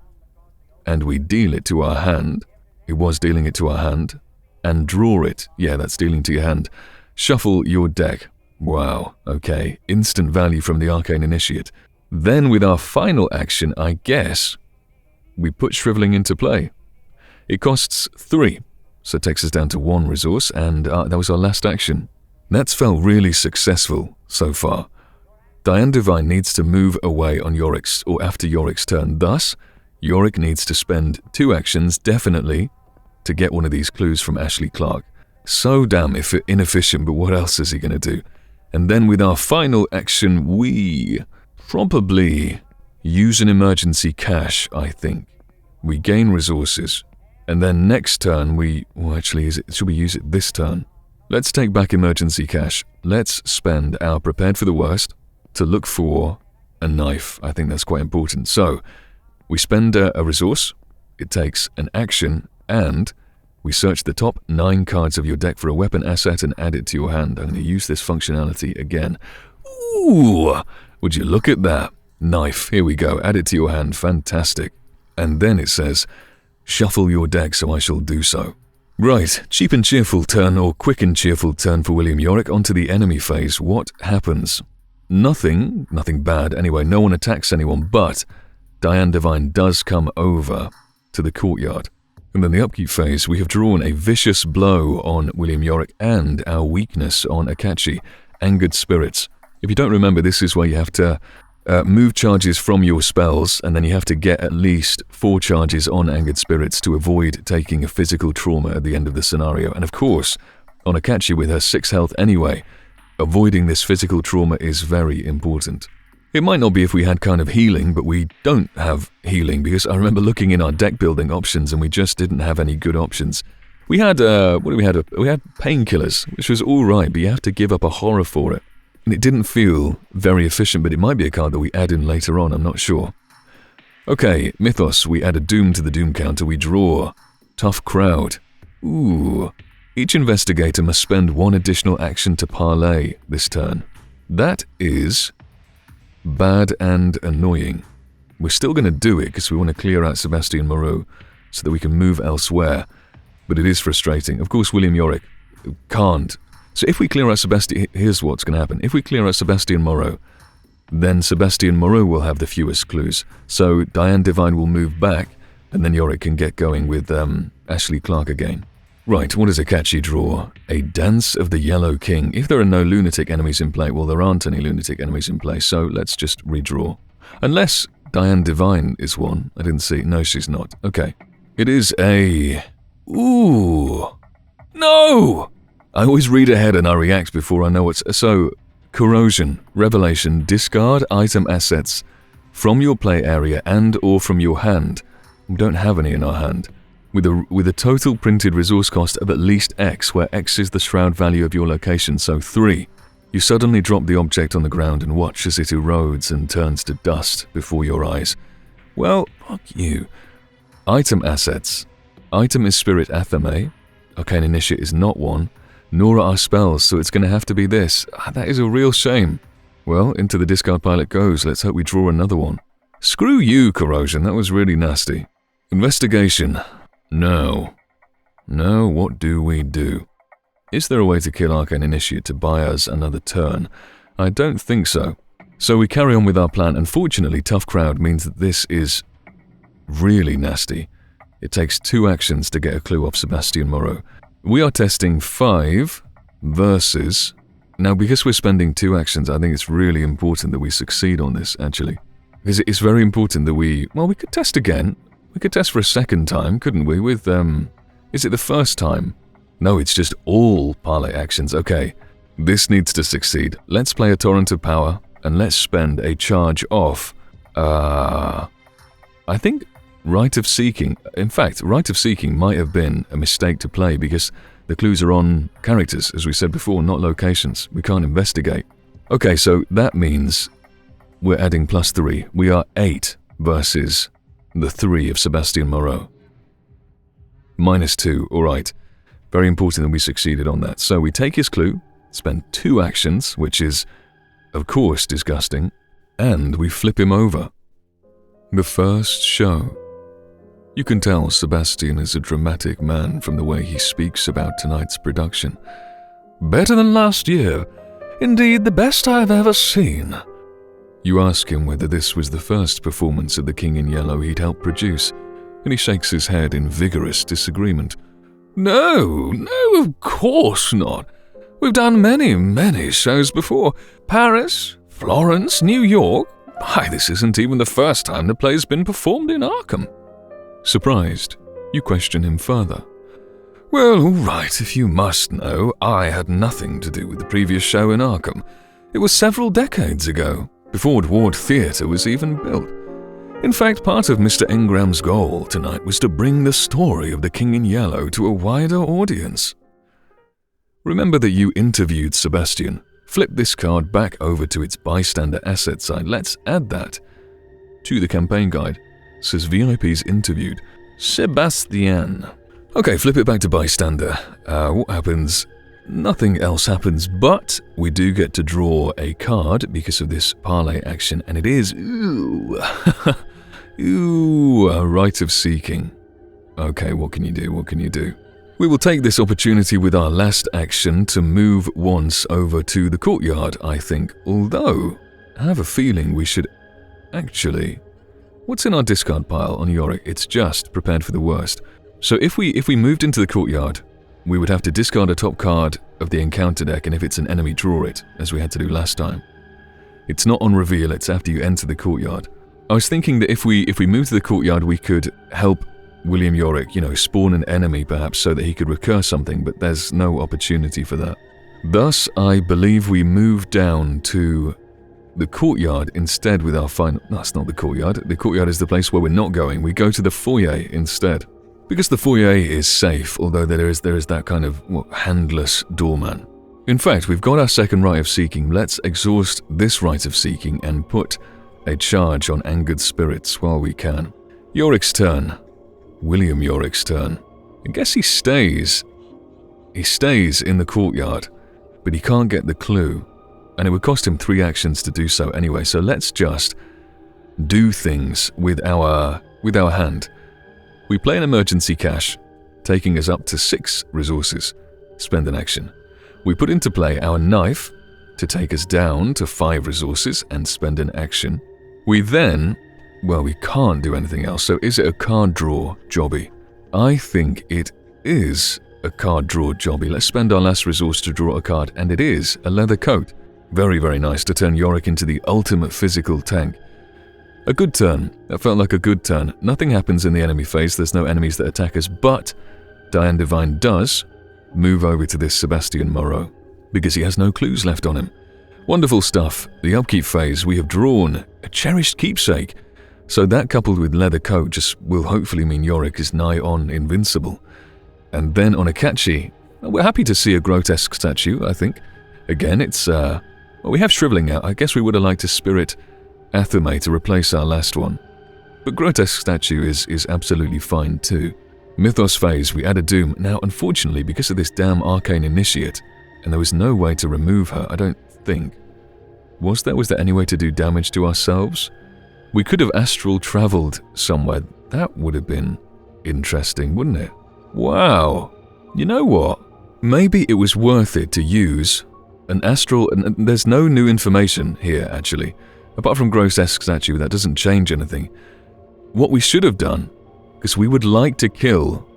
and we deal it to our hand. It was dealing it to our hand. And draw it. Yeah, that's dealing to your hand. Shuffle your deck. Wow, okay. Instant value from the Arcane Initiate. Then with our final action, I guess, we put Shriveling into play. It costs 3, so it takes us down to 1 resource, and that was our last action. That's felt really successful so far. Diane Divine needs to move away on Yorick's, or after Yorick's turn. Thus, Yorick needs to spend 2 actions, definitely, to get one of these clues from Ashley Clark. So damn inefficient, but what else is he going to do? And then with our final action, we probably use an emergency cache, I think. We gain resources. And then next turn should we use it this turn? Let's take back emergency cache. Let's spend our prepared for the worst to look for a knife. I think that's quite important. So, we spend a resource, it takes an action, and we search the top 9 cards of your deck for a weapon asset and add it to your hand. I'm going to use this functionality again. Ooh! Would you look at that? Knife, here we go, add it to your hand, fantastic. And then it says, shuffle your deck, so I shall do so. Right, cheap and cheerful turn, or quick and cheerful turn for William Yorick onto the enemy phase. What happens? Nothing bad, anyway, no one attacks anyone, but Diane Divine does come over to the courtyard. And then the upkeep phase, we have drawn a vicious blow on William Yorick and our weakness on Akachi, Angered Spirits. If you don't remember, this is where you have to move charges from your spells, and then you have to get at least 4 charges on Angered Spirits to avoid taking a physical trauma at the end of the scenario. And of course, on Akachi with her 6 health anyway, avoiding this physical trauma is very important. It might not be if we had kind of healing, but we don't have healing, because I remember looking in our deck building options and we just didn't have any good options. We had, we had painkillers, which was alright, but you have to give up a horror for it. And it didn't feel very efficient, but it might be a card that we add in later on, I'm not sure. Okay, Mythos, we add a Doom to the Doom counter, we draw Tough Crowd. Ooh. Each investigator must spend 1 additional action to parlay this turn. That is bad and annoying. We're still going to do it because we want to clear out Sebastian Moreau so that we can move elsewhere, but it is frustrating. Of course, William Yorick can't. So if we clear out Sebastian, here's what's going to happen. If we clear out Sebastian Moreau, then Sebastian Moreau will have the fewest clues. So Diane Divine will move back, and then Yorick can get going with Ashley Clark again. Right, what does Akachi draw? A Dance of the Yellow King. If there are no lunatic enemies in play, well, there aren't any lunatic enemies in play, so let's just redraw. Unless Diane Divine is one. I didn't see. No, she's not. Okay. It is a... Ooh. No! I always read ahead and I react before I know what's... So, Corrosion, Revelation, discard item assets from your play area and or from your hand. We don't have any in our hand. With a total printed resource cost of at least X, where X is the shroud value of your location, so 3. You suddenly drop the object on the ground and watch as it erodes and turns to dust before your eyes. Well, fuck you. Item assets. Item is Spirit Athame. Arcane Initiate is not one. Nor are our spells, so it's going to have to be this. That is a real shame. Well, into the discard pile it goes. Let's hope we draw another one. Screw you, Corrosion. That was really nasty. Investigation. No. No, what do we do? Is there a way to kill Arcane Initiate to buy us another turn? I don't think so. So we carry on with our plan. Unfortunately, Tough Crowd means that this is really nasty. It takes 2 actions to get a clue off Sebastian Moreau. We are testing 5 versus... Now, because we're spending 2 actions, I think it's really important that we succeed on this, actually. Because it's very important that we... Well, we could test again. We could test for a second time, couldn't we, with, Is it the first time? No, it's just all parlay actions. Okay. This needs to succeed. Let's play a Torrent of Power, and let's spend a charge off, I think Rite of Seeking. In fact, Rite of Seeking might have been a mistake to play because the clues are on characters, as we said before, not locations. We can't investigate. Okay, so that means we're adding +3. We are 8 versus the 3 of Sebastian Moreau. -2, alright. Very important that we succeeded on that. So we take his clue, spend 2 actions, which is, of course, disgusting, and we flip him over. The first show. You can tell Sebastian is a dramatic man from the way he speaks about tonight's production. Better than last year. Indeed, the best I've ever seen. You ask him whether this was the first performance of The King in Yellow he'd helped produce, and he shakes his head in vigorous disagreement. No, of course not. We've done many shows before. Paris, Florence, New York. Why, this isn't even the first time the play's been performed in Arkham. Surprised, you question him further. Well, all right, if you must know, I had nothing to do with the previous show in Arkham. It was several decades ago, before Ward Theatre was even built. In fact, part of Mr. Engram's goal tonight was to bring the story of The King in Yellow to a wider audience. Remember that you interviewed Sebastian. Flip this card back over to its bystander asset side. Let's add that to the campaign guide. It says VIPs interviewed. Sebastian. Okay, flip it back to bystander. What happens? Nothing else happens, but we do get to draw a card because of this parlay action, and it is, a Rite of Seeking. Okay, what can you do? We will take this opportunity with our last action to move once over to the courtyard, I think, although I have a feeling we should actually... What's in our discard pile on Yorick? It's just prepared for the worst. So if we moved into the courtyard, we would have to discard a top card of the encounter deck, and if it's an enemy, draw it, as we had to do last time. It's not on reveal, it's after you enter the courtyard. I was thinking that if we move to the courtyard, we could help William Yorick, spawn an enemy perhaps so that he could recur something, but there's no opportunity for that. Thus, I believe we move down to the courtyard instead with our final... No, it's not the courtyard. The courtyard is the place where we're not going. We go to the foyer instead. Because the foyer is safe, although there is that kind of handless doorman. In fact, we've got our second Rite of Seeking. Let's exhaust this Rite of Seeking and put a charge on Angered Spirits while we can. Yorick's turn. William Yorick's turn. I guess he stays. He stays in the courtyard, but he can't get the clue, and it would cost him 3 actions to do so anyway, so let's just do things with our hand. We play an emergency cash, taking us up to 6 resources. Spend an action. We put into play our knife to take us down to 5 resources and spend an action. We then, we can't do anything else, so is it a card draw jobby? I think it is a card draw jobby. Let's spend our last resource to draw a card, and it is a leather coat. Very, very nice to turn Yorick into the ultimate physical tank. A good turn. That felt like a good turn. Nothing happens in the enemy phase, there's no enemies that attack us, but Diane Divine does move over to this Sebastian Moreau, because he has no clues left on him. Wonderful stuff. The upkeep phase, we have drawn a cherished keepsake, so that coupled with leather coat just will hopefully mean Yorick is nigh on invincible. And then on Akachi, we're happy to see a grotesque statue, I think. Again, it's, we have Shriveling out. I guess we would have liked to spirit Athame to replace our last one. But grotesque statue is absolutely fine too. Mythos phase, we add a Doom. Now, unfortunately, because of this damn Arcane Initiate, and there was no way to remove her, I don't think. Was there any way to do damage to ourselves? We could have astral traveled somewhere. That would have been interesting, wouldn't it? Wow. You know what? Maybe it was worth it to use an astral... And there's no new information here, actually. Apart from grotesque statue, that doesn't change anything. What we should have done, because we would like to kill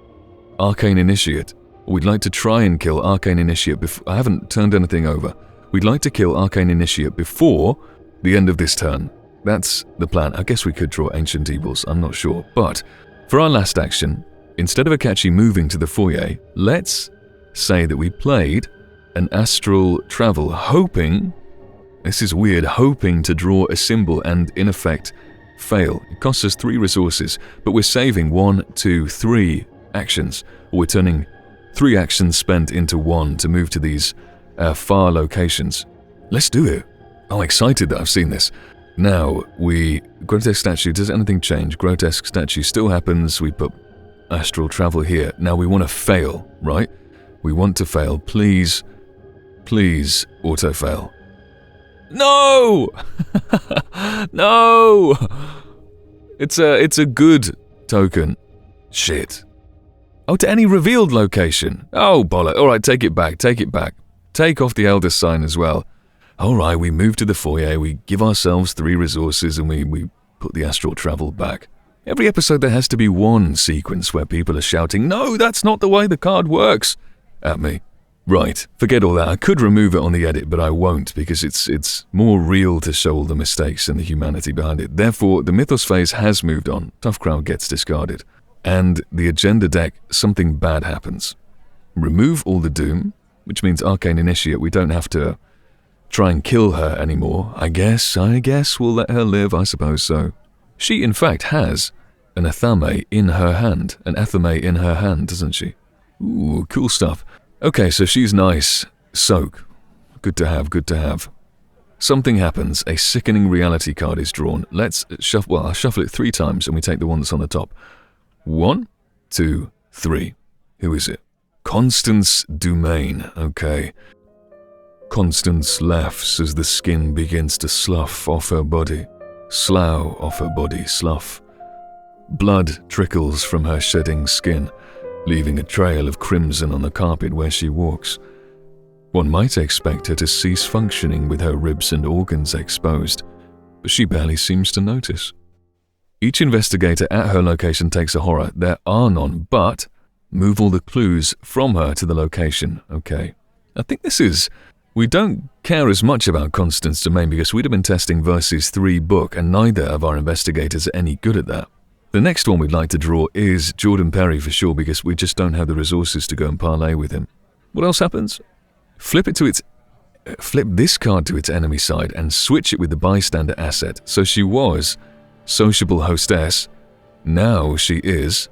Arcane Initiate, or we'd like to try and kill Arcane Initiate before... I haven't turned anything over. We'd like to kill Arcane Initiate before the end of this turn. That's the plan. I guess we could draw Ancient Evils, I'm not sure. But for our last action, instead of Akachi moving to the foyer, let's say that we played an astral travel, hoping, this is weird, hoping to draw a symbol and, in effect, fail. It costs us 3 resources, but we're saving 1, 2, 3 actions, or we're turning 3 actions spent into 1 to move to these far locations. Let's do it. I'm excited that I've seen this. Now, grotesque statue, does anything change? Grotesque statue still happens, we put astral travel here. Now we want to fail, right? We want to fail. Please, please auto-fail. No! No! It's a good token. Shit. Oh, to any revealed location. Oh, bollock. Alright, take it back. Take off the Elder sign as well. Alright, we move to the foyer, we give ourselves 3 resources, and we put the astral travel back. Every episode there has to be one sequence where people are shouting, "No, that's not the way the card works!" at me. Right, forget all that. I could remove it on the edit, but I won't, because it's more real to show all the mistakes and the humanity behind it. Therefore, the Mythos phase has moved on. Tough Crowd gets discarded. And the agenda deck, something bad happens. Remove all the doom, which means Arcane Initiate, we don't have to try and kill her anymore. I guess we'll let her live, I suppose so. She, in fact, has an Athame in her hand, doesn't she? Ooh, cool stuff. Okay, so she's nice. Soak. Good to have. Something happens. A sickening reality card is drawn. Let's shuffle, I'll shuffle it 3 times and we take the one that's on the top. 1, 2, 3. Who is it? Constance Dumaine. Okay. Constance laughs as the skin begins to slough off her body. Slough off her body, slough. Blood trickles from her shedding skin, leaving a trail of crimson on the carpet where she walks. One might expect her to cease functioning with her ribs and organs exposed, but she barely seems to notice. Each investigator at her location takes a horror. There are none, but move all the clues from her to the location. Okay. I think this is... We don't care as much about Constance Dumaine because we'd have been testing Versus 3 book, and neither of our investigators are any good at that. The next one we'd like to draw is Jordan Perry for sure, because we just don't have the resources to go and parlay with him. What else happens? Flip this card to its enemy side and switch it with the bystander asset. So she was sociable hostess. Now she is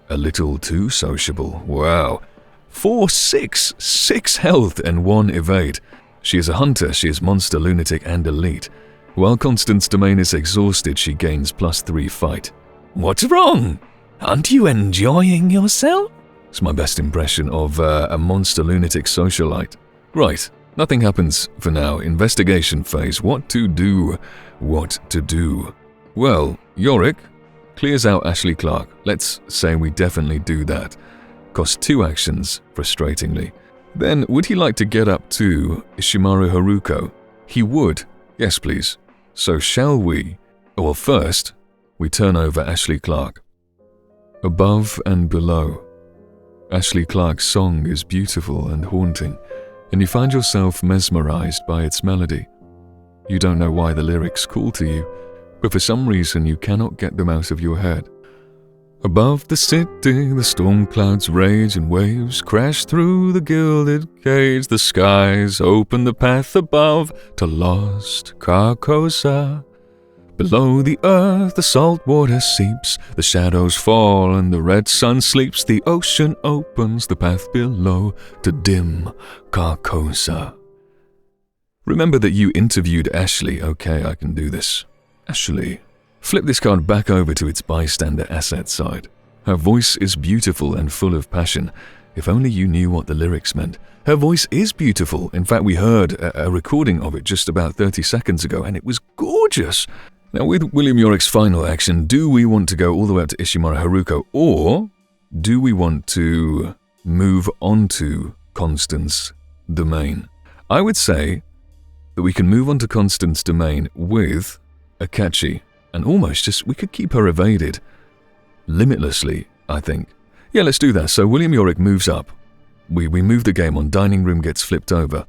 a little too sociable. Wow. 4, 6 health and 1 evade. She is a hunter, she is monster, lunatic, and elite. While Constance Dumaine is exhausted, she gains +3 fight. What's wrong? Aren't you enjoying yourself? It's my best impression of a monster, lunatic socialite. Right, nothing happens for now. Investigation phase. What to do? Well, Yorick clears out Ashley Clark. Let's say we definitely do that. Cost 2 actions, frustratingly. Then, would he like to get up to Ishimaru Haruko? He would. Yes, please. So shall we? Well, first, we turn over Ashley Clark. Above and below. Ashley Clark's song is beautiful and haunting, and you find yourself mesmerized by its melody. You don't know why the lyrics call to you, but for some reason you cannot get them out of your head. Above the city, the storm clouds rage and waves crash through the gilded cage. The skies open the path above to lost Carcosa. Below the earth, the salt water seeps, the shadows fall and the red sun sleeps. The ocean opens the path below to dim Carcosa. Remember that you interviewed Ashley. Okay, I can do this. Ashley. Flip this card back over to its bystander asset side. Her voice is beautiful and full of passion. If only you knew what the lyrics meant. Her voice is beautiful. In fact, we heard a recording of it just about 30 seconds ago, and it was gorgeous. Now, with William Yorick's final action, do we want to go all the way up to Ishimaru Haruko, or do we want to move on to Constance Dumaine? I would say that we can move on to Constance Dumaine with Akachi. And almost just, we could keep her evaded limitlessly, I think. Yeah, let's do that. So William Yorick moves up. We move the game on. Dining room gets flipped over.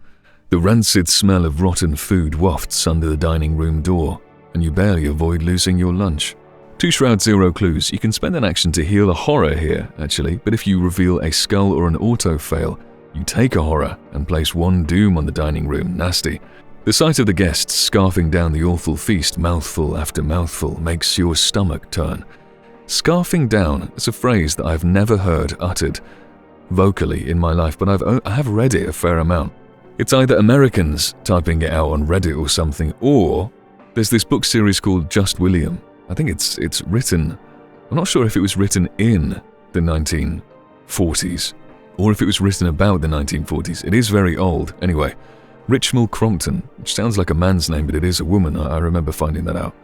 The rancid smell of rotten food wafts under the dining room door, and you barely avoid losing your lunch. 2 shrouds, 0 clues. You can spend an action to heal a horror here, actually, but if you reveal a skull or an auto-fail, You take a horror and place one doom on the dining room. Nasty. The sight of the guests scarfing down the awful feast, mouthful after mouthful, makes your stomach turn. Scarfing down is a phrase that I've never heard uttered vocally in my life, but I have read it a fair amount. It's either Americans typing it out on Reddit or something, or there's this book series called Just William. I think it's written, I'm not sure if it was written in the 1940s or if it was written about the 1940s. It is very old. Anyway, Richmal Crompton, which sounds like a man's name, but it is a woman. I remember finding that out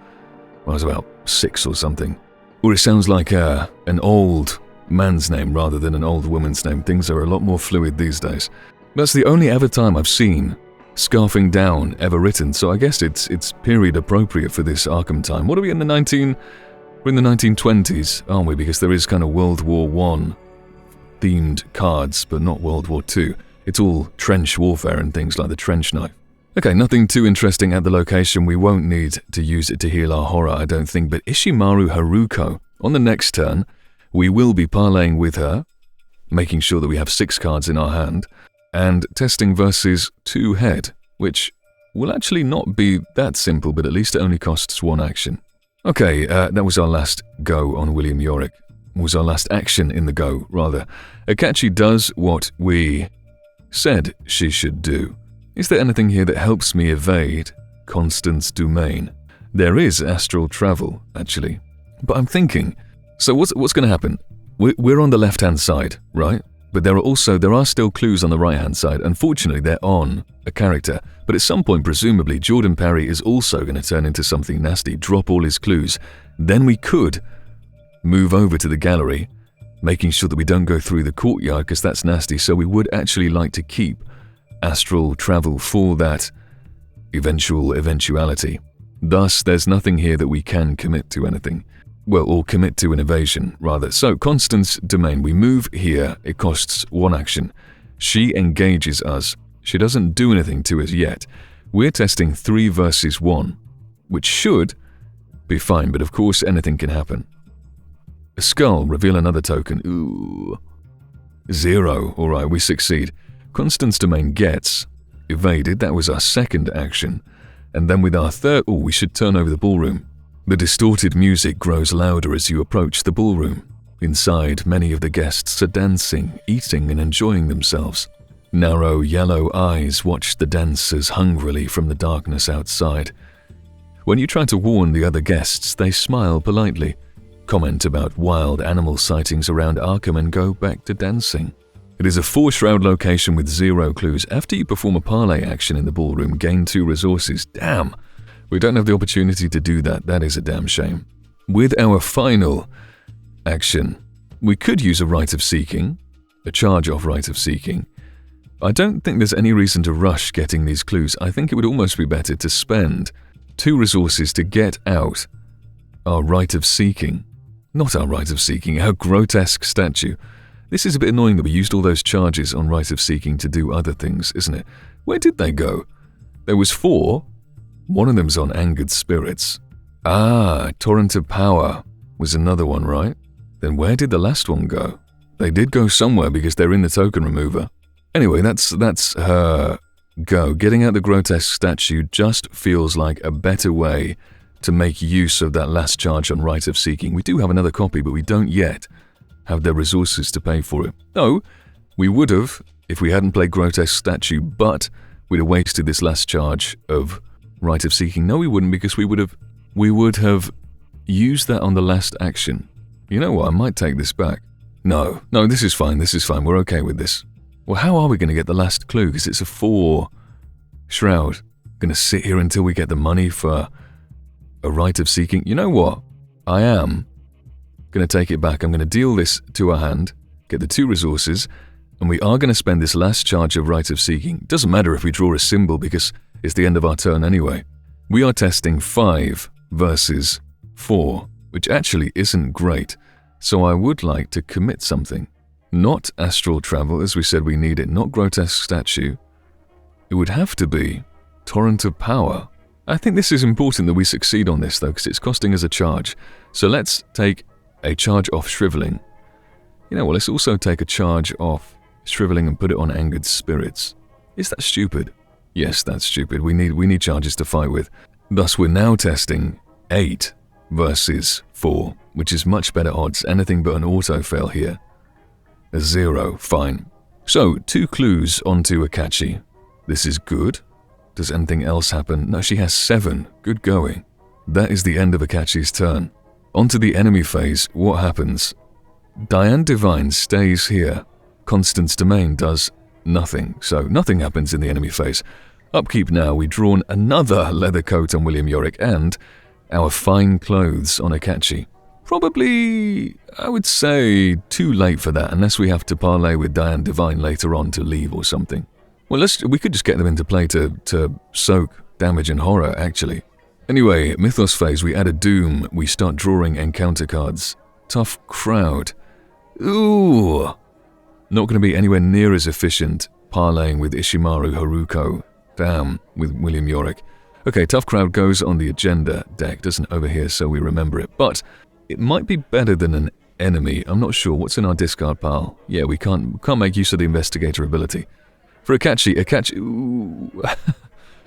when I was about 6 or something. Or it sounds like an old man's name rather than an old woman's name. Things are a lot more fluid these days. That's the only ever time I've seen scarfing down ever written, so I guess it's period appropriate for this Arkham time. What are we in the we're in the 1920s, aren't we? Because there is kind of World War I themed cards, but not World War II. It's all trench warfare and things like the trench knife. Okay, nothing too interesting at the location. We won't need to use it to heal our horror, I don't think, but Ishimaru Haruko, on the next turn, we will be parlaying with her, making sure that we have 6 cards in our hand, and testing versus 2 head, which will actually not be that simple, but at least it only costs 1 action. Okay, that was our last go on William Yorick. Was our last action in the go, rather. Akachi does what we said she should do. Is there anything here that helps me evade Constance domain? There is astral travel, actually. But I'm thinking, so what's going to happen? We're on the left-hand side, right? But there are still clues on the right-hand side. Unfortunately, they're on a character. But at some point, presumably, Jordan Perry is also going to turn into something nasty, drop all his clues. Then we could move over to the gallery, making sure that we don't go through the courtyard because that's nasty. So we would actually like to keep astral travel for that eventuality. Thus, there's nothing here that we can commit to anything. Well, or commit to an evasion, rather. So, Constance domain, we move here, it costs 1 action. She engages us. She doesn't do anything to us yet. We're testing 3 versus 1, which should be fine, but of course anything can happen. A skull, reveal another token. Ooh. 0, alright, we succeed. Constance domain gets evaded, that was our second action. And then with our third, we should turn over the ballroom. The distorted music grows louder as you approach the ballroom. Inside, many of the guests are dancing, eating and enjoying themselves. Narrow yellow eyes watch the dancers hungrily from the darkness outside. When you try to warn the other guests, they smile politely, comment about wild animal sightings around Arkham and go back to dancing. It is a 4-shroud location with 0 clues. After you perform a parlay action in the ballroom, gain 2 resources. Damn! We don't have the opportunity to do that. That is a damn shame. With our final action, we could use a Rite of Seeking, a charge-off Rite of Seeking. I don't think there's any reason to rush getting these clues. I think it would almost be better to spend 2 resources to get out our Rite of Seeking. Not our Rite of Seeking, our grotesque statue. This is a bit annoying that we used all those charges on Rite of Seeking to do other things, isn't it? Where did they go? There was 4. One of them's on Angered Spirits. Torrent of Power was another one, right? Then where did the last one go? They did go somewhere because they're in the token remover. Anyway, that's her go. Getting out the grotesque statue just feels like a better way to make use of that last charge on Rite of Seeking. We do have another copy, but we don't yet have the resources to pay for it. No, we would have if we hadn't played grotesque statue, but we'd have wasted this last charge of Rite of Seeking. No, we wouldn't, because we would have used that on the last action. You know what? I might take this back. No, this is fine. We're okay with this. Well, how are we going to get the last clue? Because it's a 4 shroud. Going to sit here until we get the money for a Rite of Seeking. You know what? I am going to take it back. I'm going to deal this to our hand, get the 2 resources, and we are going to spend this last charge of Rite of Seeking. Doesn't matter if we draw a symbol because it's the end of our turn anyway. We are testing 5 versus 4, which actually isn't great, so I would like to commit something. Not astral travel, as we said we need it, not grotesque statue. It would have to be Torrent of Power. I think this is important that we succeed on this though, because it's costing us a charge. So let's take a charge off Shriveling. You know what, let's also take a charge off shriveling and put it on angered spirits. Is that stupid? Yes, that's stupid. We need charges to fight with. Thus, we're now testing 8 versus 4, which is much better odds. Anything but an auto-fail here. A 0, fine. So, 2 clues onto Akachi. This is good. Does anything else happen? No, she has 7. Good going. That is the end of Akachi's turn. Onto the enemy phase, what happens? Diane Divine stays here. Constance Domain does nothing, so nothing happens in the enemy phase. Upkeep now, we've drawn another leather coat on William Yorick and our fine clothes on Akachi. Probably, I would say, too late for that, unless we have to parlay with Diane Divine later on to leave or something. Well, we could just get them into play to soak damage and horror, actually. Anyway, Mythos phase, we add a Doom, we start drawing encounter cards. Tough crowd. Ooh! Not going to be anywhere near as efficient parlaying with Ishimaru Haruko. Damn, with William Yorick. Okay, Tough Crowd goes on the agenda deck, doesn't overhear so we remember it, but it might be better than an enemy. I'm not sure. What's in our discard pile? Yeah, we can't make use of the investigator ability. For Akachi, ooh.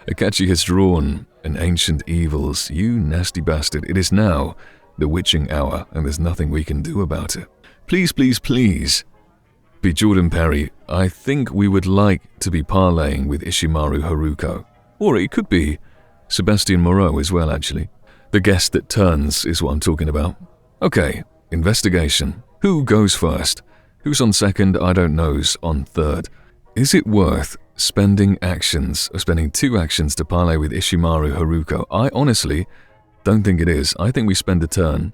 Akachi has drawn an Ancient Evils. You nasty bastard. It is now the witching hour, and there's nothing we can do about it. Please, please, please be Jordan Perry. I think we would like to be parlaying with Ishimaru Haruko. Or it could be Sebastian Moreau as well, actually. The guest that turns is what I'm talking about. Okay, investigation. Who goes first? Who's on second? I don't know's on third. Is it worth spending 2 actions to parlay with Ishimaru Haruko? I honestly don't think it is. I think we spend a turn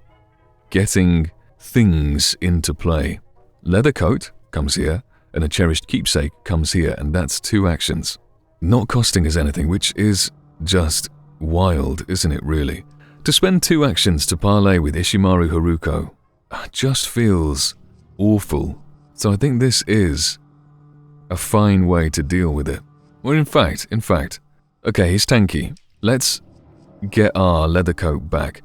getting things into play. Leather coat comes here, and a cherished keepsake comes here, and that's 2 actions. Not costing us anything, which is just wild, isn't it, really? To spend 2 actions to parlay with Ishimaru Haruko just feels awful. So I think this is a fine way to deal with it. Well, in fact, okay, he's tanky. Let's get our leather coat back.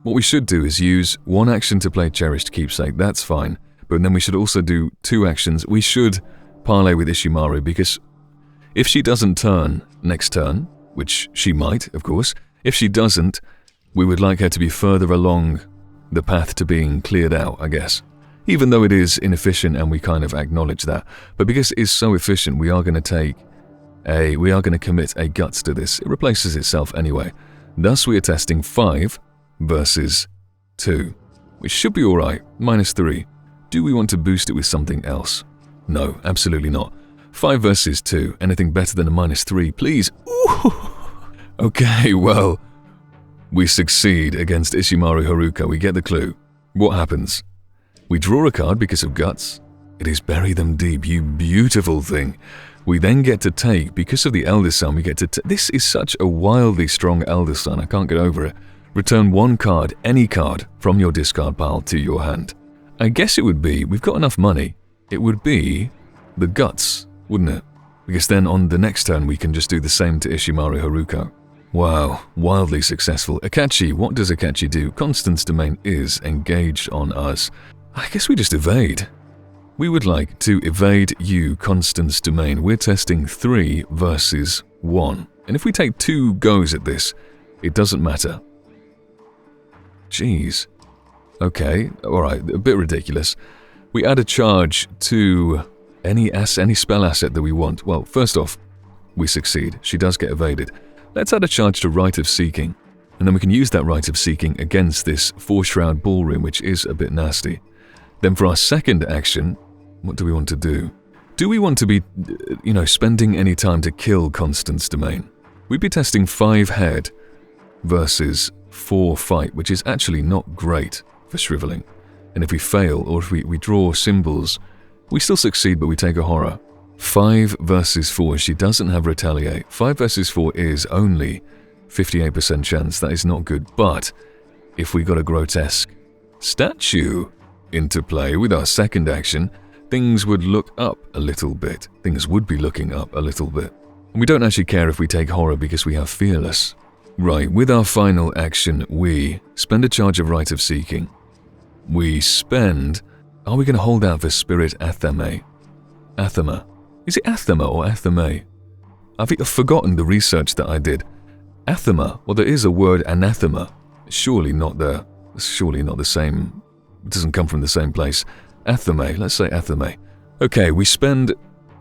What we should do is use 1 action to play cherished keepsake, that's fine. But then we should also do 2 actions. We should parlay with Ishimaru, because if she doesn't turn next turn, which she might, of course, if she doesn't, we would like her to be further along the path to being cleared out, I guess. Even though it is inefficient and we kind of acknowledge that. But because it is so efficient, we are going to commit a guts to this. It replaces itself anyway. Thus we are testing 5 versus 2, which should be alright, -3. Do we want to boost it with something else? No, absolutely not. 5 versus 2, anything better than a -3, please. Ooh. Okay, well, we succeed against Ishimaru Haruko. We get the clue. What happens? We draw a card because of guts. It is bury them deep, you beautiful thing. We then get to take, because of the Elder Son, we get to this is such a wildly strong Elder Son, I can't get over it. Return 1 card, any card, from your discard pile to your hand. I guess it would be, we've got enough money, it would be the guts, wouldn't it? Because then on the next turn we can just do the same to Ishimaru Haruko. Wow, wildly successful. Akachi, what does Akachi do? Constance Domain is engaged on us. I guess we just evade. We would like to evade you, Constance Domain. We're testing 3 versus 1. And if we take 2 goes at this, it doesn't matter. Jeez. Okay, alright, a bit ridiculous. We add a charge to any spell asset that we want. Well, first off, we succeed. She does get evaded. Let's add a charge to Rite of Seeking. And then we can use that Rite of Seeking against this 4-shroud ballroom, which is a bit nasty. Then for our second action, what do we want to do? Do we want to be, spending any time to kill Constance Domain? We'd be testing 5 head versus 4 fight, which is actually not great for shriveling. And if we fail, or if we draw symbols, we still succeed, but we take a horror. 5 versus 4, she doesn't have retaliate. 5 versus 4 is only 58% chance, that is not good. But if we got a grotesque statue into play with our second action, things would look up a little bit. Things would be looking up a little bit. And we don't actually care if we take horror because we have fearless. Right, with our final action, we spend a charge of Rite of Seeking. We spend... Are we going to hold out for Spirit Athame? Athema. Is it Athema or Athame? I've forgotten the research that I did. Athema, well, there is a word anathema. Surely not the same. It doesn't come from the same place. Athame, let's say Athame. Okay, we spend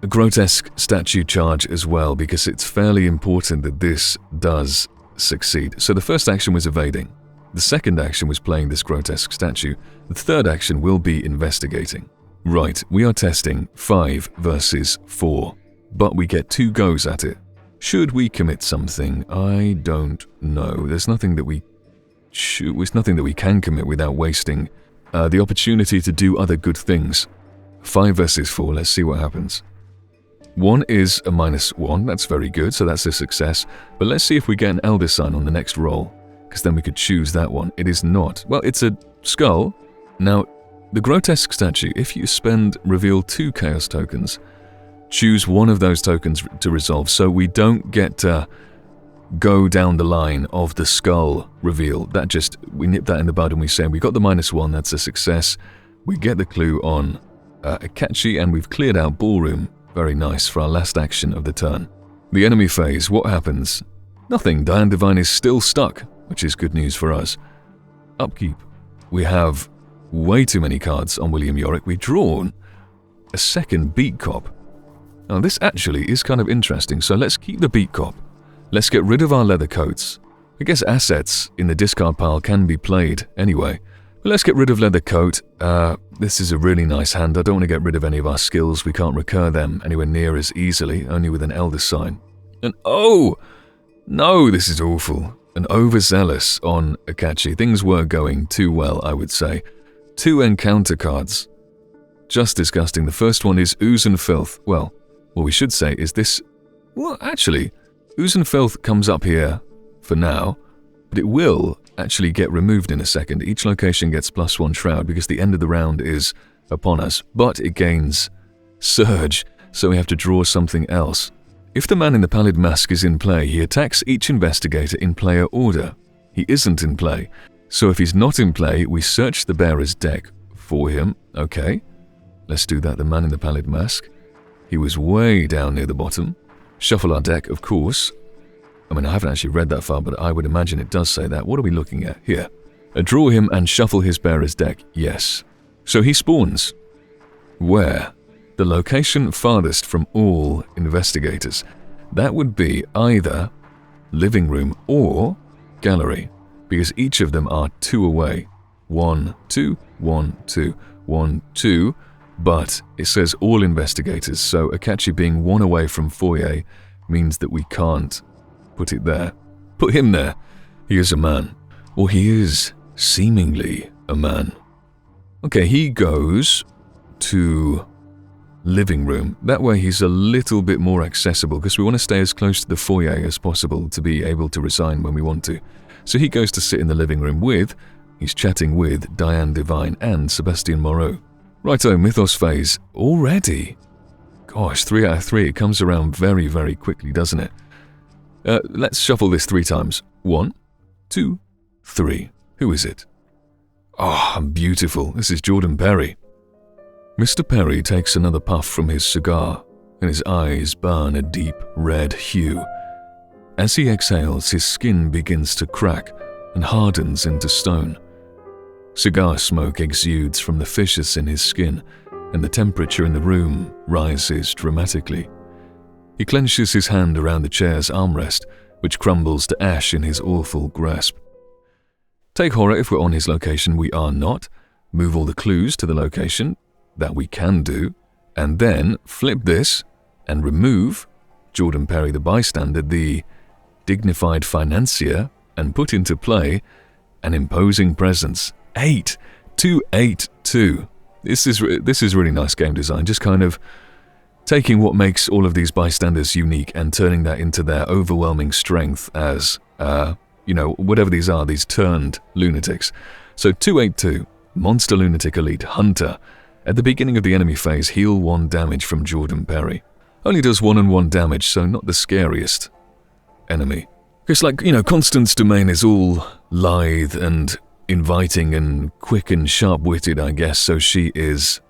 a grotesque statue charge as well because it's fairly important that this does succeed. So the first action was evading. The second action was playing this grotesque statue. The third action will be investigating. Right, we are testing 5 versus 4, but we get 2 goes at it. Should we commit something? I don't know. There's nothing that we can commit without wasting the opportunity to do other good things. 5 versus 4, let's see what happens. 1 is a -1, that's very good, so that's a success. But let's see if we get an Elder Sign on the next roll, because then we could choose that one. It is not. Well, it's a skull. Now, the grotesque statue, if you reveal 2 chaos tokens, choose one of those tokens to resolve, so we don't get to go down the line of the skull reveal. We nip that in the bud and we say we got the -1, that's a success. We get the clue on Akachi and we've cleared out Ballroom. Very nice for our last action of the turn. The enemy phase, what happens? Nothing, Diane Divine is still stuck, which is good news for us. Upkeep, we have way too many cards on William Yorick. We've drawn a second Beat Cop. Now this actually is kind of interesting, so let's keep the Beat Cop. Let's get rid of our leather coats. I guess assets in the discard pile can be played anyway. But let's get rid of leather coat. This is a really nice hand. I don't want to get rid of any of our skills. We can't recur them anywhere near as easily, only with an Elder Sign. And oh! No, this is awful. An overzealous on Akachi. Things were going too well, I would say. 2 encounter cards. Just disgusting. The first one is Ooze and Filth. Well, what we should say is this... Well, actually, Ooze and Filth comes up here for now, but it will actually get removed in a second. Each location gets +1 Shroud because the end of the round is upon us, but it gains Surge, so we have to draw something else. If the man in the pallid mask is in play, he attacks each investigator in player order. He isn't in play, so if he's not in play, we search the bearer's deck for him. Okay, let's do that. The man in the pallid mask. He was way down near the bottom. Shuffle our deck, of course. I mean, I haven't actually read that far, but I would imagine it does say that. What are we looking at here? Draw him and shuffle his bearer's deck. Yes. So he spawns. Where? The location farthest from all investigators. That would be either living room or gallery, because each of them are 2 away. 1, 2, 1, 2, 1, 2. But it says all investigators, so Akachi being 1 away from foyer means that we can't put it there. Put him there. He is a man. Or he is seemingly a man. Okay, he goes to living room. That way he's a little bit more accessible because we want to stay as close to the foyer as possible to be able to resign when we want to. So he goes to sit in the living room he's chatting with Diane Divine and Sebastian Moreau. Righto, Mythos phase. Already? Gosh, 3 out of 3. It comes around very, very quickly, doesn't it? Let's shuffle this 3 times. 1, 2, 3. Who is it? Oh, beautiful. This is Jordan Perry. Mr. Perry takes another puff from his cigar, and his eyes burn a deep red hue. As he exhales, his skin begins to crack and hardens into stone. Cigar smoke exudes from the fissures in his skin, and the temperature in the room rises dramatically. He clenches his hand around the chair's armrest, which crumbles to ash in his awful grasp. Take horror if we're on his location. We are not. Move all the clues to the location. That we can do. And then flip this and remove Jordan Perry the bystander, the dignified financier, and put into play an imposing presence. 8, 2, 8, 2. This is really nice game design. Just kind of taking what makes all of these bystanders unique and turning that into their overwhelming strength as, whatever these are, these turned lunatics. So 282, Monster Lunatic Elite Hunter. At the beginning of the enemy phase, heal 1 damage from Jordan Perry. Only does 1 and 1 damage, so not the scariest enemy. Because Constance Domain is all lithe and inviting and quick and sharp-witted, I guess, so she is...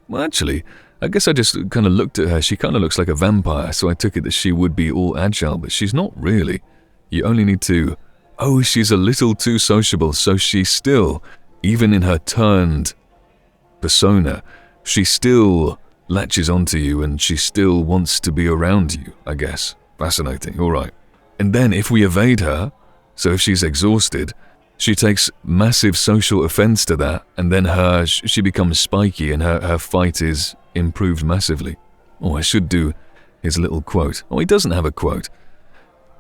Well, actually, I guess I just kind of looked at her. She kind of looks like a vampire, so I took it that she would be all agile, but she's not really. You only need to... Oh, she's a little too sociable, so she still, even in her turned persona, she still latches onto you and she still wants to be around you, I guess. Fascinating, all right. And then if we evade her, so if she's exhausted, she takes massive social offense to that, and then she becomes spiky and her fight is improved massively. Oh, I should do his little quote. Oh, he doesn't have a quote.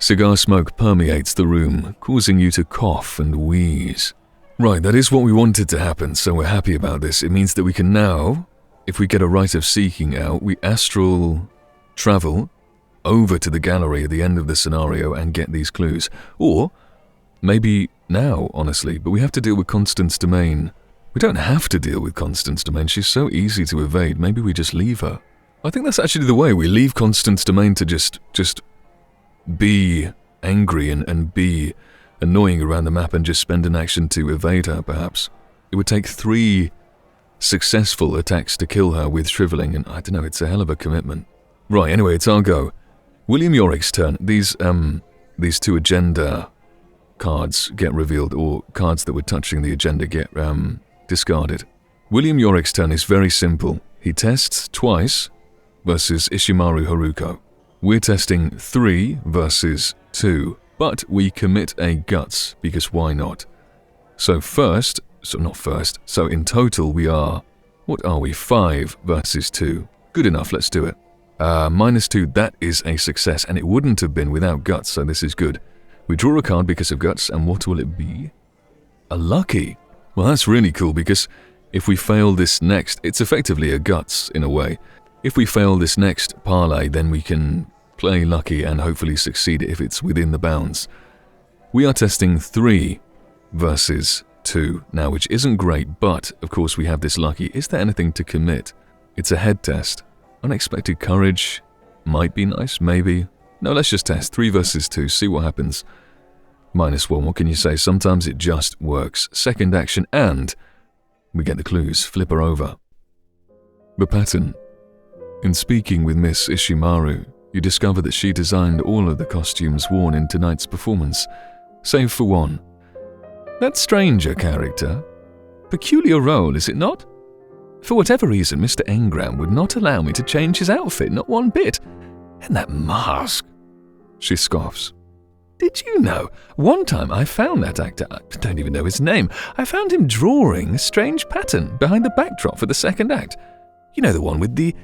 Cigar smoke permeates the room, causing you to cough and wheeze. Right, that is what we wanted to happen, so we're happy about this. It means that we can now, if we get a rite of seeking out, we astral travel over to the gallery at the end of the scenario and get these clues. Or, maybe now, honestly, but we have to deal with Constance Domain. We don't have to deal with Constance Domain. She's so easy to evade. Maybe we just leave her. I think that's actually the way. We leave Constance Domain to just be angry and be annoying around the map and just spend an action to evade her, perhaps. It would take 3 successful attacks to kill her with shriveling, and I don't know, it's a hell of a commitment. Right, anyway, it's our go. William Yorick's turn. These 2 agenda cards get revealed, or cards that were touching the agenda get discarded. William Yorick's turn is very simple. He tests twice versus Ishimaru Haruko. We're testing 3 versus 2, but we commit a guts, because why not? So in total we are, what are we, 5 versus 2. Good enough, let's do it. -2, that is a success, and it wouldn't have been without guts, so this is good. We draw a card because of guts, and what will it be? A lucky. Well, that's really cool, because if we fail this next, it's effectively a guts in a way. If we fail this next parlay, then we can play lucky and hopefully succeed if it's within the bounds. We are testing 3 versus 2 now, which isn't great, but of course we have this lucky. Is there anything to commit? It's a head test. Unexpected courage might be nice, maybe. No, let's just test 3 versus 2, see what happens. -1, what can you say? Sometimes it just works. Second action, and we get the clues. Flip her over. The pattern. In speaking with Miss Ishimaru, you discover that she designed all of the costumes worn in tonight's performance, save for one. That stranger character. Peculiar role, is it not? For whatever reason, Mr. Engram would not allow me to change his outfit, not one bit. And that mask. She scoffs. Did you know? One time I found that actor, I don't even know his name, I found him drawing a strange pattern behind the backdrop for the second act. You know, the one with the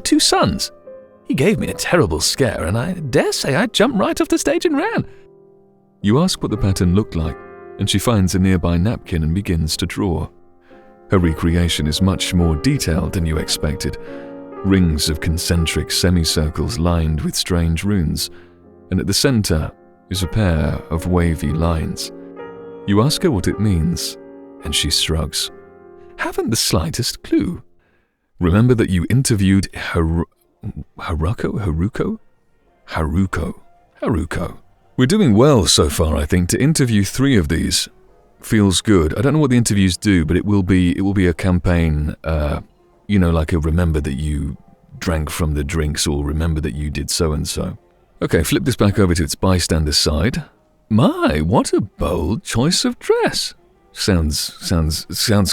2 sons. He gave me a terrible scare, and I dare say I jumped right off the stage and ran. You ask what the pattern looked like, and she finds a nearby napkin and begins to draw. Her recreation is much more detailed than you expected. Rings of concentric semicircles lined with strange runes, and at the center is a pair of wavy lines. You ask her what it means, and she shrugs. Haven't the slightest clue. Remember that you interviewed Haruko? We're doing well so far, I think. To interview 3 of these feels good. I don't know what the interviews do, but it will be a campaign, like a remember that you drank from the drinks, or remember that you did so-and-so. Okay, flip this back over to its bystander side. My, what a bold choice of dress. Sounds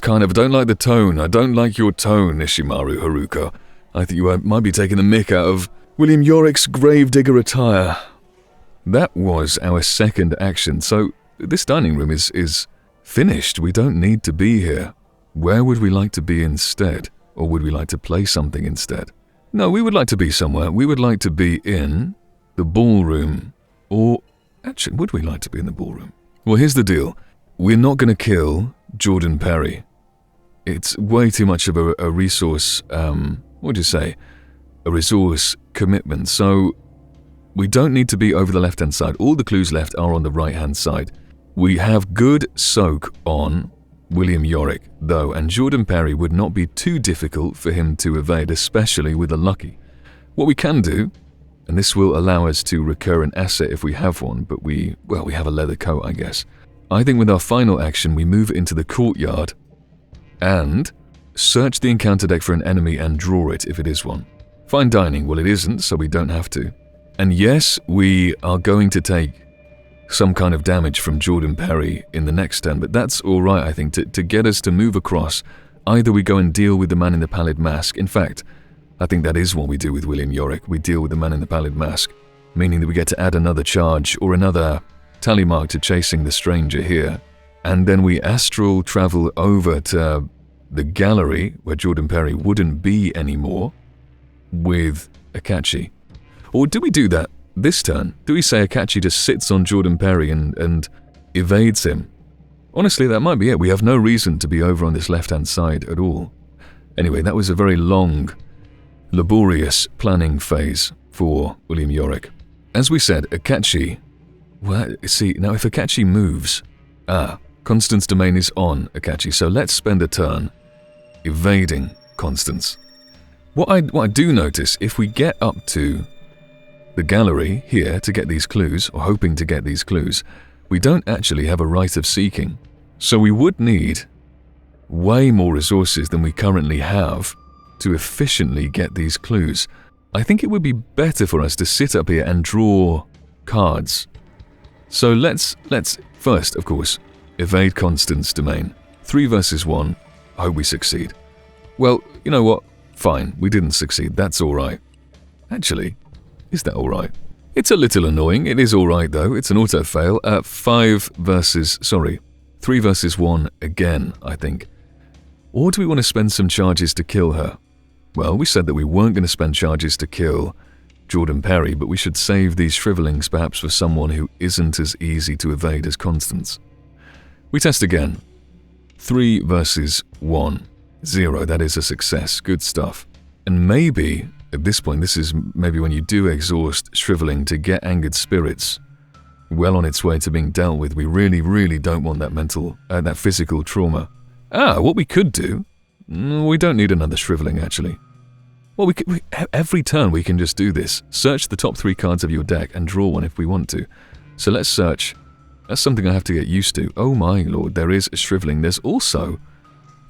kind of, I don't like the tone. I don't like your tone, Ishimaru Haruko. I think you might be taking the mick out of William Yorick's gravedigger attire. That was our second action, so this dining room is finished. We don't need to be here. Where would we like to be instead? Or would we like to play something instead? No, we would like to be somewhere. We would like to be in the ballroom. Or, actually, would we like to be in the ballroom? Well, here's the deal. We're not going to kill Jordan Perry. It's way too much of a resource, a resource commitment. So we don't need to be over the left-hand side. All the clues left are on the right-hand side. We have good soak on William Yorick, though, and Jordan Perry would not be too difficult for him to evade, especially with a lucky. What we can do, and this will allow us to recur an asset if we have one, but we have a leather coat, I guess. I think with our final action, we move into the courtyard, and Search the encounter deck for an enemy and draw it if it is one. Fine dining, well it isn't, so we don't have to. And yes, we are going to take some kind of damage from Jordan Perry in the next turn, but that's alright I think, to get us to move across. Either we go and deal with the man in the pallid mask. In fact, I think that is what we do with William Yorick. We deal with the man in the pallid mask, meaning that we get to add another charge or another tally mark to chasing the stranger here. And then we astral travel over to the gallery where Jordan Perry wouldn't be anymore with Akachi. Or do we do that this turn? Do we say Akachi just sits on Jordan Perry and evades him? Honestly, that might be it. We have no reason to be over on this left-hand side at all. Anyway, that was a very long, laborious planning phase for William Yorick. As we said, Akachi... Well, see, now if Akachi moves... Constance domain is on Akachi, so let's spend a turn evading Constance. What I do notice, if we get up to the gallery here to get these clues, or hoping to get these clues, we don't actually have a right of seeking. So we would need way more resources than we currently have to efficiently get these clues. I think it would be better for us to sit up here and draw cards. So let's first, of course, evade Constance domain. 3 versus 1. I hope we succeed. Well, you know what? Fine, we didn't succeed. That's alright. Actually, is that alright? It's a little annoying. It is alright though. It's an auto-fail. 3 versus 1 again, I think. Or do we want to spend some charges to kill her? Well, we said that we weren't going to spend charges to kill Jordan Perry, but we should save these shrivelings perhaps for someone who isn't as easy to evade as Constance. We test again. 3 versus 1. 0, that is a success. Good stuff. And maybe, at this point, this is maybe when you do exhaust shriveling to get angered spirits well on its way to being dealt with. We really, really don't want that physical trauma. What we could do, we don't need another shriveling actually. Well, every turn we can just do this. Search the top 3 cards of your deck and draw one if we want to. So let's search. That's something I have to get used to. Oh my lord, there is a shriveling. There's also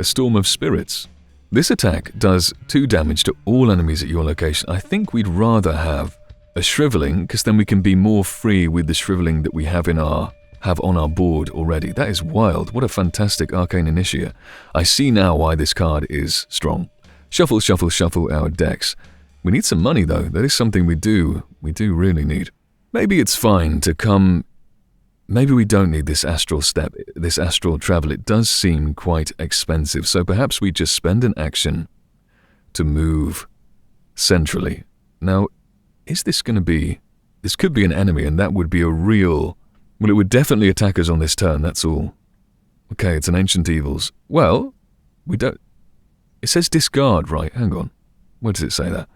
a storm of spirits. This attack does 2 damage to all enemies at your location. I think we'd rather have a shriveling, because then we can be more free with the shriveling that we have on our board already. That is wild. What a fantastic arcane initiate. I see now why this card is strong. Shuffle, shuffle, shuffle our decks. We need some money though. That is something we do really need. Maybe it's fine to come... Maybe we don't need this astral step, this astral travel. It does seem quite expensive, so perhaps we just spend an action to move centrally. Now, is this going to be... This could be an enemy, and that would be a real... Well, it would definitely attack us on this turn, that's all. Okay, it's an Ancient Evils. Well, we don't... It says discard, right? Hang on. Where does it say that?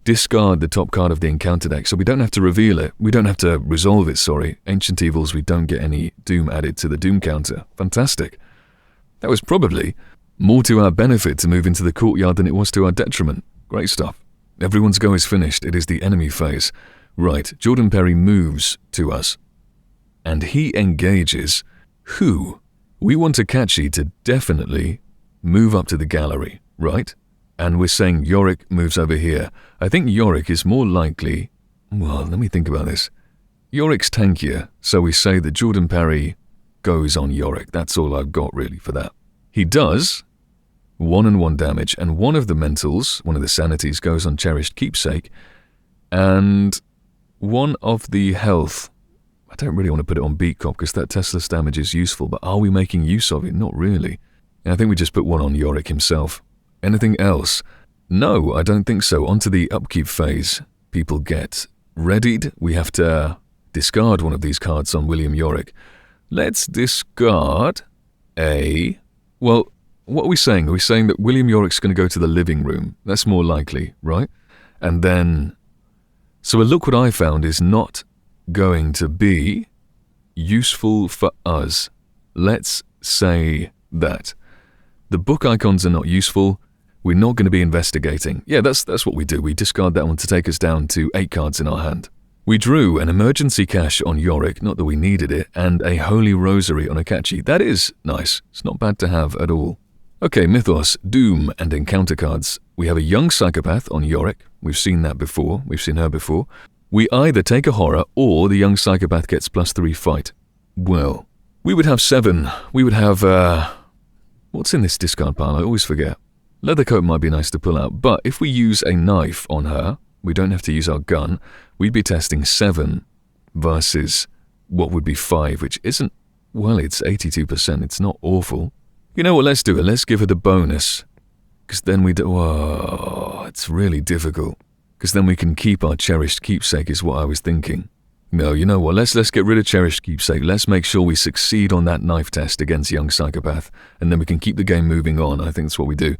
Discard the top card of the encounter deck, so we don't have to reveal it. We don't have to resolve it, sorry. Ancient Evils, we don't get any doom added to the doom counter. Fantastic. That was probably more to our benefit to move into the courtyard than it was to our detriment. Great stuff. Everyone's go is finished. It is the enemy phase. Right, Jordan Perry moves to us. And he engages who? We want Akachi to definitely move up to the gallery, right? And we're saying Yorick moves over here. I think Yorick is more likely... Well, let me think about this. Yorick's tankier, so we say that Jordan Perry goes on Yorick. That's all I've got really for that. He does 1/1 damage, and one of the mentals, one of the sanities, goes on Cherished Keepsake, and one of the health... I don't really want to put it on Beat Cop because that Tesla's damage is useful, but are we making use of it? Not really. And I think we just put one on Yorick himself. Anything else? No, I don't think so. On to the upkeep phase. People get readied. We have to discard one of these cards on William Yorick. Let's discard a... Well, what are we saying? Are we saying that William Yorick's going to go to the living room? That's more likely, right? And then... So a look what I found is not going to be useful for us. Let's say that. The book icons are not useful. We're not going to be investigating. Yeah, that's what we do. We discard that one to take us down to 8 cards in our hand. We drew an emergency cache on Yorick, not that we needed it, and a Holy Rosary on Akachi. That is nice. It's not bad to have at all. Okay, Mythos, Doom, and Encounter cards. We have a young psychopath on Yorick. We've seen that before. We've seen her before. We either take a horror or the young psychopath gets +3 fight. Well, we would have 7. We would have, what's in this discard pile? I always forget. Leathercoat might be nice to pull out, but if we use a knife on her, we don't have to use our gun. We'd be testing 7 versus what would be 5, which isn't, well, it's 82%. It's not awful. You know what, let's do it. Let's give her the bonus. Because then we do, whoa, it's really difficult. Because then we can keep our cherished keepsake is what I was thinking. No, you know what, let's get rid of cherished keepsake. Let's make sure we succeed on that knife test against young psychopath. And then we can keep the game moving on. I think that's what we do.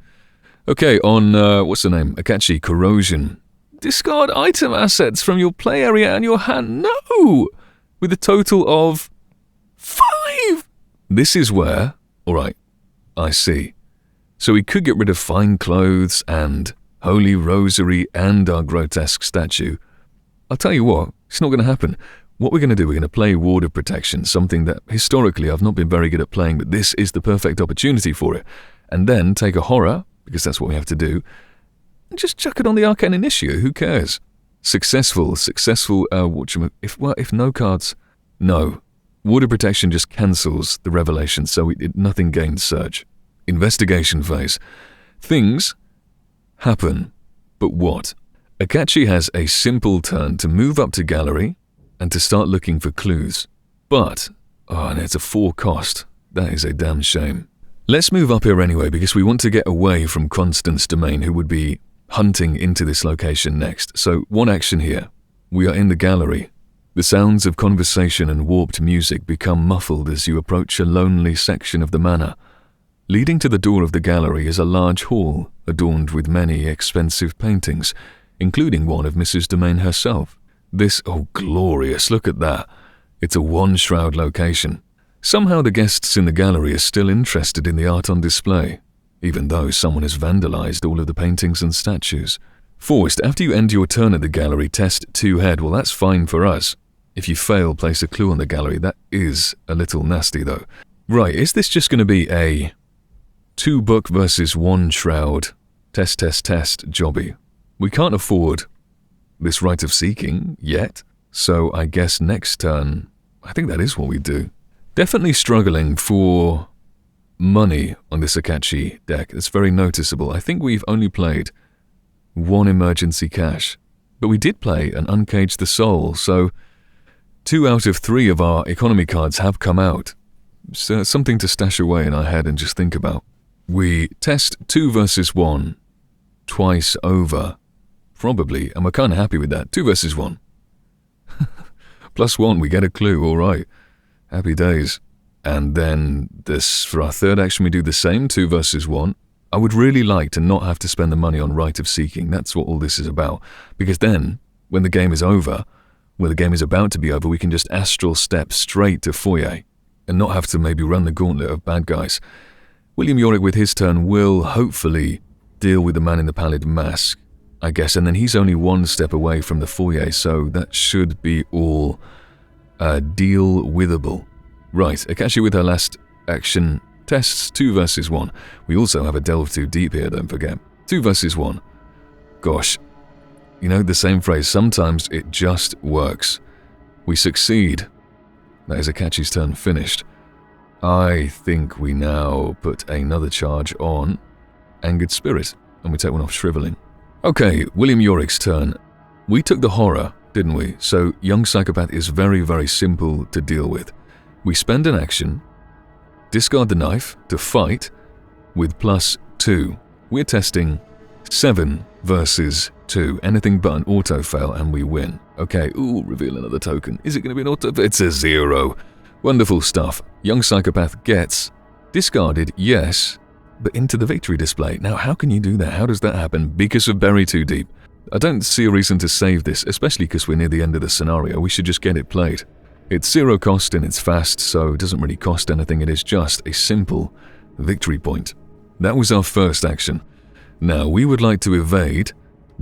Okay, on, what's the name? Akachi, Corrosion. Discard item assets from your play area and your hand. No! With a total of 5! This is where, alright, I see. So we could get rid of fine clothes and holy rosary and our grotesque statue. I'll tell you what, it's not going to happen. What we're going to do, we're going to play Ward of Protection, something that historically I've not been very good at playing, but this is the perfect opportunity for it. And then take a horror, because that's what we have to do, and just chuck it on the Arcane Initiate, who cares? Successful, if no cards, no. Ward of Protection just cancels the revelation, so nothing gains surge. Investigation phase. Things happen, but what? Akachi has a simple turn to move up to gallery and to start looking for clues. But, and it's a 4 cost. That is a damn shame. Let's move up here anyway because we want to get away from Constance Domain, who would be hunting into this location next. So, one action here. We are in the gallery. The sounds of conversation and warped music become muffled as you approach a lonely section of the manor. Leading to the door of the gallery is a large hall adorned with many expensive paintings, including one of Mrs. Domain herself. This, oh glorious, look at that. It's a one-shroud location. Somehow the guests in the gallery are still interested in the art on display, even though someone has vandalized all of the paintings and statues. Forced, after you end your turn at the gallery, test 2 head. Well, that's fine for us. If you fail, place a clue on the gallery. That is a little nasty, though. Right, is this just going to be a 2 book versus 1 shroud test jobby? We can't afford this right of seeking yet, so I guess next turn, I think that is what we do. Definitely struggling for money on this Akachi deck. It's very noticeable. I think we've only played 1 emergency cash, but we did play an Uncage the Soul, so 2 out of 3 of our economy cards have come out. So something to stash away in our head and just think about. We test 2 versus 1 twice over, probably, and we're kind of happy with that. 2 versus 1. +1, we get a clue, all right. Happy days. And then this, for our 3rd action, we do the same, 2 versus 1. I would really like to not have to spend the money on right of seeking. That's what all this is about. Because then, when the game is over, when the game is about to be over, we can just astral step straight to Foyer and not have to maybe run the gauntlet of bad guys. William Yorick with his turn will hopefully deal with the man in the pallid mask, I guess, and then he's only 1 step away from the Foyer, so that should be all deal withable. Right, Akashi with her last action tests 2 versus 1. We also have a delve too deep here, don't forget. 2 versus 1. Gosh, you know the same phrase, sometimes it just works. We succeed. That is Akachi's turn finished. I think we now put another charge on Angered Spirit, and we take 1 off Shriveling. Okay, William Yorick's turn. We took the horror, didn't we? So young psychopath is very, very simple to deal with. We spend an action, discard the knife to fight with +2. We're testing 7 versus 2. Anything but an auto fail and we win. Okay, ooh, reveal another token. Is it going to be an auto? It's a 0. Wonderful stuff. Young psychopath gets discarded, yes, but into the victory display. Now, how can you do that? How does that happen? Because of Bury Too Deep. I don't see a reason to save this, especially because we're near the end of the scenario. We should just get it played. It's 0 cost and it's fast, so it doesn't really cost anything. It is just a simple victory point. That was our first action. Now, we would like to evade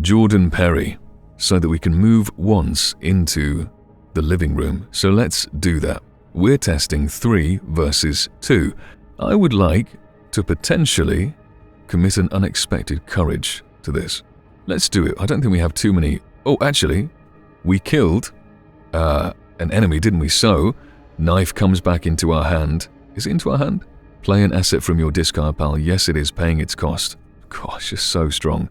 Jordan Perry so that we can move once into the living room. So let's do that. We're testing 3 versus 2. I would like to potentially commit an unexpected courage to this. Let's do it. I don't think we have too many. Oh, actually, we killed an enemy, didn't we? So, knife comes back into our hand. Is it into our hand? Play an asset from your discard pile. Yes, it is paying its cost. Gosh, it's so strong.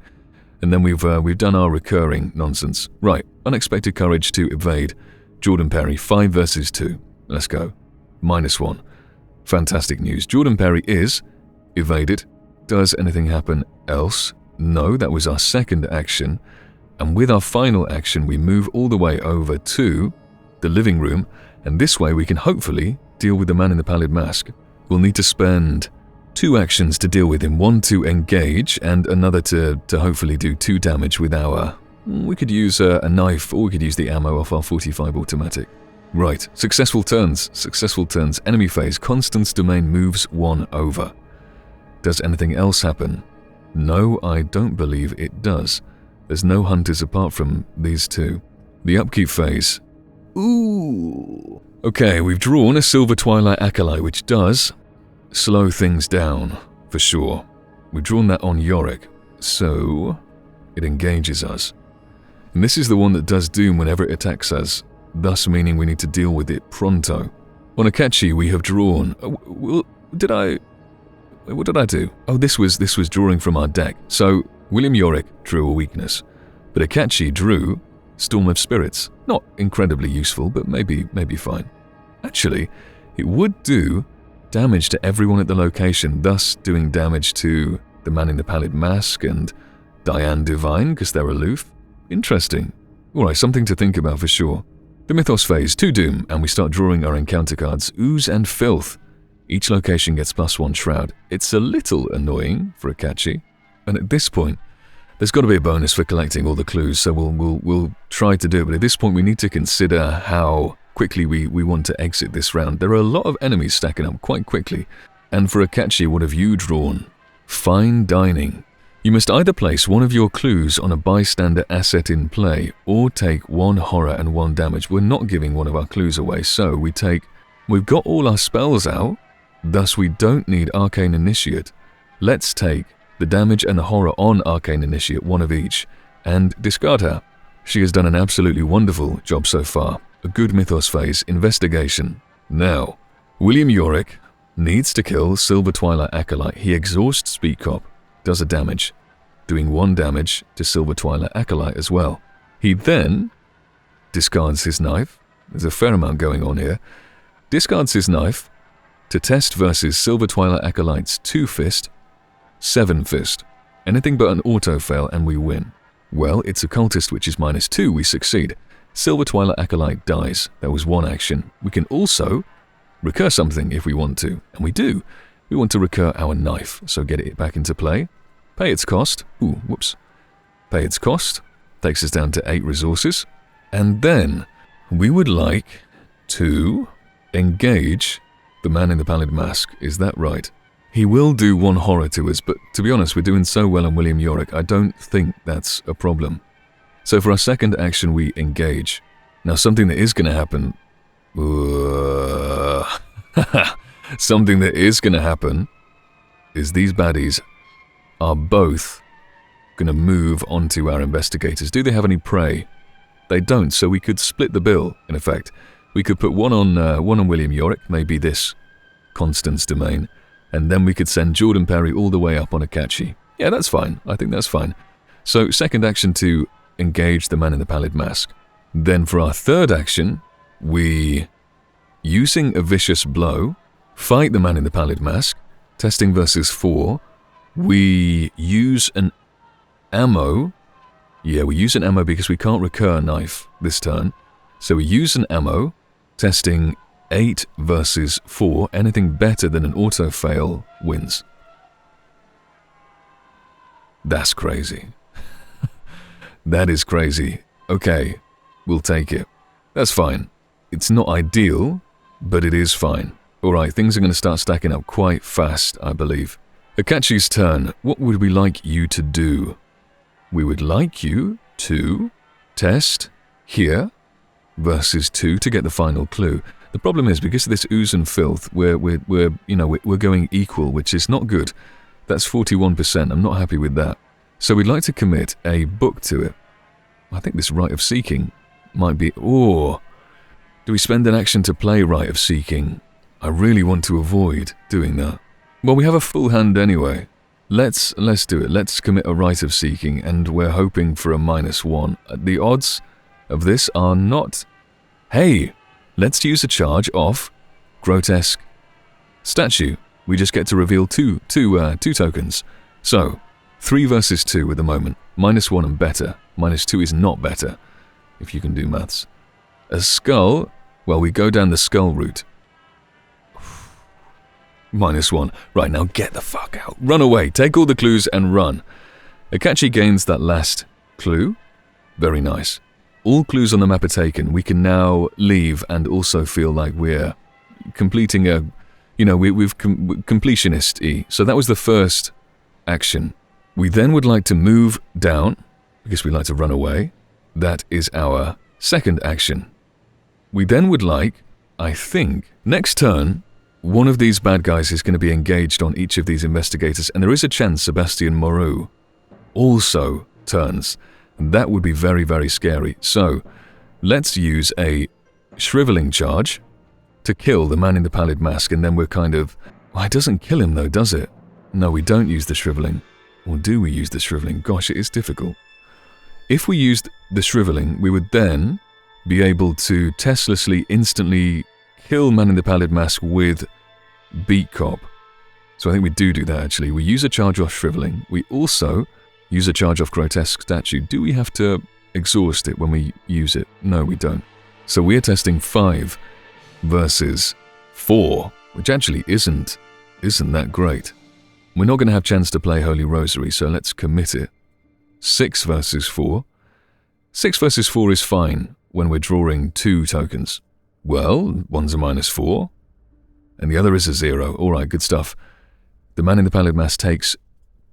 And then we've done our recurring nonsense. Right, unexpected courage to evade. Jordan Perry, 5 versus 2. Let's go. -1. Fantastic news. Jordan Perry is evaded. Does anything happen else? No, that was our second action. And with our final action, we move all the way over to the living room, and this way we can hopefully deal with the man in the pallid mask. We'll need to spend 2 actions to deal with him, 1 to engage and another to hopefully do 2 damage with our... We could use a knife, or we could use the ammo off our 45 automatic. Right, successful turns. Enemy phase, Constance domain moves 1 over. Does anything else happen? No, I don't believe it does. There's no hunters apart from these 2. The upkeep phase. Ooh. Okay, we've drawn a Silver Twilight Acolyte, which does slow things down, for sure. We've drawn that on Yorick, so it engages us. And this is the one that does doom whenever it attacks us, thus meaning we need to deal with it pronto. On Akachi, we have drawn... What did I do? Oh, this was drawing from our deck. So, William Yorick drew a weakness, but Akachi drew Storm of Spirits. Not incredibly useful, but maybe fine. Actually, it would do damage to everyone at the location, thus doing damage to the man in the pallid mask and Diane Divine, because they're aloof. Interesting. Alright, something to think about for sure. The Mythos phase, 2 doom, and we start drawing our encounter cards, Ooze and Filth. Each location gets +1 shroud. It's a little annoying for Akachi, and at this point, there's got to be a bonus for collecting all the clues, so we'll try to do it, but at this point we need to consider how quickly we want to exit this round. There are a lot of enemies stacking up quite quickly, and for Akachi, what have you drawn? Fine Dining. You must either place one of your clues on a bystander asset in play, or take 1 horror and 1 damage. We're not giving one of our clues away, so we've got all our spells out, thus we don't need Arcane Initiate. Let's take the damage and the horror on Arcane Initiate, 1 of each, and discard her. She has done an absolutely wonderful job so far. A good Mythos phase, investigation. Now, William Yorick needs to kill Silver Twilight Acolyte. He exhausts Speedcop, does a damage, doing 1 damage to Silver Twilight Acolyte as well. He then discards his knife. There's a fair amount going on here. Discards his knife to test versus Silver Twilight Acolyte's 2-fist, 7-fist. Anything but an auto-fail and we win. Well, it's Occultist, which is -2, we succeed. Silver Twilight Acolyte dies. That was 1 action. We can also recur something if we want to, and we do. We want to recur our knife, so get it back into play. Pay its cost. Ooh, whoops. Pay its cost. Takes us down to 8 resources. And then we would like to engage the man in the pallid mask. Is that right? He will do 1 horror to us, but to be honest, we're doing so well on William Yorick, I don't think that's a problem. So for our second action, we engage. Now something that is going to happen... something that is going to happen is these baddies are both going to move onto our investigators. Do they have any prey? They don't, so we could split the bill, in effect. We could put one on William Yorick, maybe this Constance domain, and then we could send Jordan Perry all the way up on Akachi. Yeah, that's fine. I think that's fine. So, second action to engage the man in the pallid mask. Then for our third action, we, using a vicious blow, fight the man in the pallid mask, testing versus 4. We use an ammo. Yeah, we use an ammo because we can't recur a knife this turn. So we use an ammo, testing 8 versus 4. Anything better than an auto-fail wins. That's crazy. That is crazy. Okay, we'll take it. That's fine. It's not ideal, but it is fine. Alright, things are going to start stacking up quite fast, I believe. Akachi's turn. What would we like you to do? We would like you to test here versus 2 to get the final clue. The problem is, because of this ooze and filth, we're going equal, which is not good. That's 41%. I'm not happy with that. So we'd like to commit a book to it. I think this Rite of Seeking might be... do we spend an action to play Rite of Seeking? I really want to avoid doing that. Well, we have a full hand anyway. Let's do it. Let's commit a Rite of Seeking, and we're hoping for a -1. The odds of this are not... Hey! Let's use a charge of Grotesque Statue. We just get to reveal two tokens. So, 3 versus 2 at the moment. -1 and better. -2 is not better, if you can do maths. A skull, well, we go down the skull route. -1. Right, now get the fuck out. Run away. Take all the clues and run. Akachi gains that last clue. Very nice. All clues on the map are taken. We can now leave and also feel like we're completing a... we've completionist-y. So that was the first action. We then would like to move down, because we like to run away. That is our second action. We then would like, I think, next turn, one of these bad guys is going to be engaged on each of these investigators, and there is a chance Sebastian Moreau also turns. That would be very, very scary. So, let's use a shriveling charge to kill the man in the pallid mask, and then we're kind of... Well, it doesn't kill him though, does it? No, we don't use the shriveling. Or do we use the shriveling? Gosh, it is difficult. If we used the shriveling, we would then be able to testlessly, instantly kill man in the pallid mask with Beat Cop. So I think we do that actually. We use a charge off shriveling. We also use a charge off Grotesque Statue. Do we have to exhaust it when we use it? No, we don't. So we're testing 5 versus 4, which actually isn't that great. We're not going to have chance to play Holy Rosary, so let's commit it. 6 versus 4. 6 versus 4 is fine when we're drawing 2 tokens. Well, one's a -4, and the other is a 0. Alright, good stuff. The man in the pallid mask takes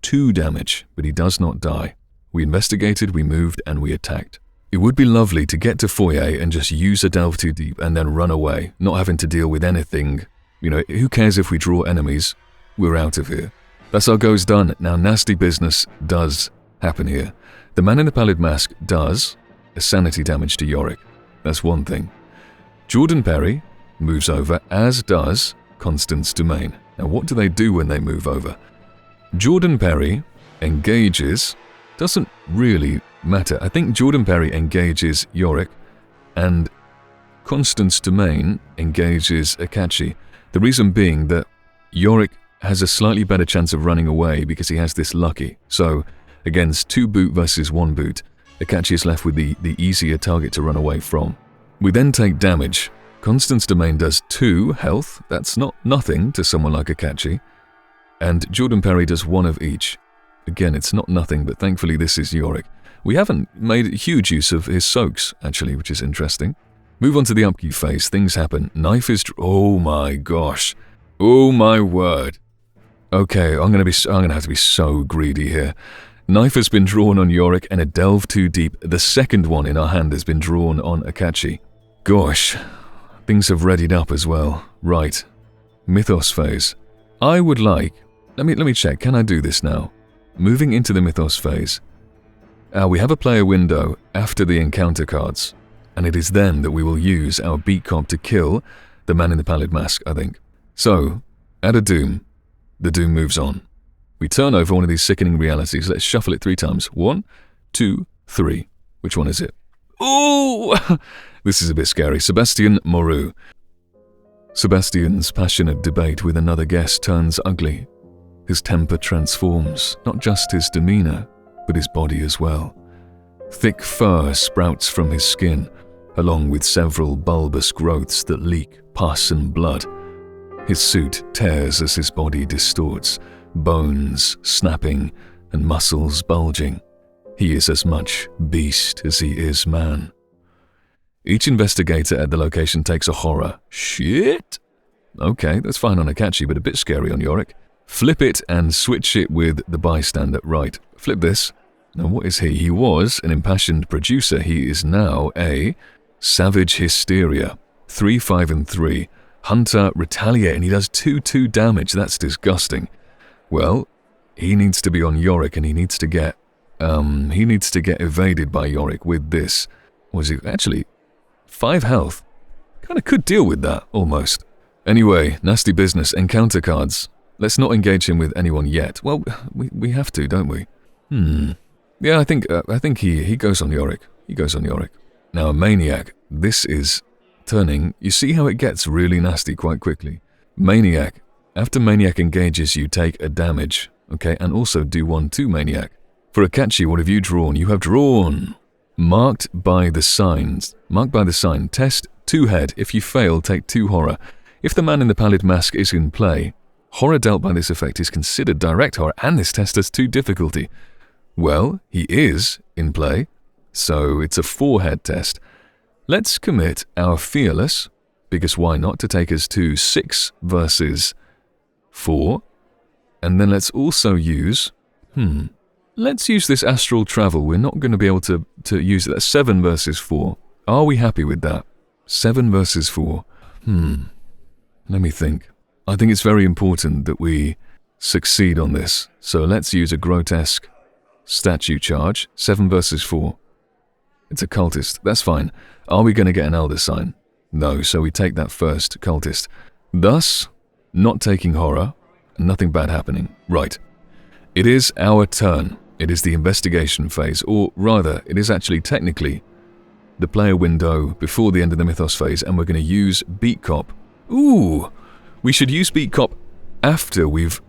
2 damage, but he does not die. We investigated, we moved, and we attacked. It would be lovely to get to Foyer and just use a Delve Too Deep and then run away, not having to deal with anything. Who cares if we draw enemies? We're out of here. That's our goes done. Now, nasty business does happen here. The man in the pallid mask does a sanity damage to Yorick. That's one thing. Jordan Perry moves over, as does Constance Domain. Now, what do they do when they move over? Jordan Perry engages, doesn't really matter. I think Jordan Perry engages Yorick, and Constance Domain engages Akachi. The reason being that Yorick has a slightly better chance of running away because he has this lucky. So, against 2 boot versus 1 boot, Akachi is left with the easier target to run away from. We then take damage. Constance Domain does 2 health. That's not nothing to someone like Akachi. And Jordan Perry does 1 of each. Again, it's not nothing, but thankfully this is Yorick. We haven't made huge use of his soaks, actually, which is interesting. Move on to the upkeep phase. Things happen. Knife is... Oh my gosh. Oh my word. Okay, I'm gonna have to be so greedy here. Knife has been drawn on Yorick, and a Delve Too Deep, the second one in our hand, has been drawn on Akachi. Gosh, things have readied up as well. Right, Mythos phase. I would like... Let me check, can I do this now? Moving into the Mythos phase. We have a player window after the encounter cards, and it is then that we will use our Beat Cop to kill the man in the pallid mask, I think. So, add a Doom. The Doom moves on. We turn over one of these sickening realities. Let's shuffle it 3 times. 1, 2, 3. Which one is it? Ooh! This is a bit scary. Sebastian Moreau. Sebastian's passionate debate with another guest turns ugly. His temper transforms, not just his demeanor, but his body as well. Thick fur sprouts from his skin, along with several bulbous growths that leak pus and blood. His suit tears as his body distorts, bones snapping and muscles bulging. He is as much beast as he is man. Each investigator at the location takes a horror. Shit! Okay, that's fine on Akachi, but a bit scary on Yorick. Flip it and switch it with the bystander. Right, flip this. Now what is he? He was an impassioned producer. He is now a savage hysteria. 3, 5, and 3. Hunter, retaliate, and he does 2 damage. That's disgusting. Well, he needs to be on Yorick, and he needs to get evaded by Yorick with this. Was it actually 5 health? Kind of could deal with that, almost. Anyway, nasty business, encounter cards. Let's not engage him with anyone yet. Well, we have to, don't we? Yeah, I think he goes on Yorick. He goes on Yorick. Now, a Maniac. This is turning. You see how it gets really nasty quite quickly. Maniac. After Maniac engages, you take a damage, okay? And also do 1/2 Maniac. For Akachi, what have you drawn? You have drawn Marked by the signs. Marked by the sign. Test 2 head. If you fail, take 2 horror. If the man in the pallid mask is in play, horror dealt by this effect is considered direct horror, and this test has 2 difficulty. Well, he is in play, so it's a 4-head test. Let's commit our Fearless, because why not, to take us to 6 versus 4. And then let's also use, let's use this Astral Travel. We're not going to be able to use it. That's 7 versus 4. Are we happy with that? 7 versus 4. Let me think. I think it's very important that we succeed on this. So let's use a grotesque statue charge. 7 versus 4. It's a cultist. That's fine. Are we going to get an Elder Sign? No, so we take that first cultist. Thus, not taking horror, nothing bad happening. Right. It is our turn. It is the investigation phase, or rather, it is actually technically the player window before the end of the Mythos phase, and we're going to use Beat Cop. Ooh! We should use Beat Cop after we've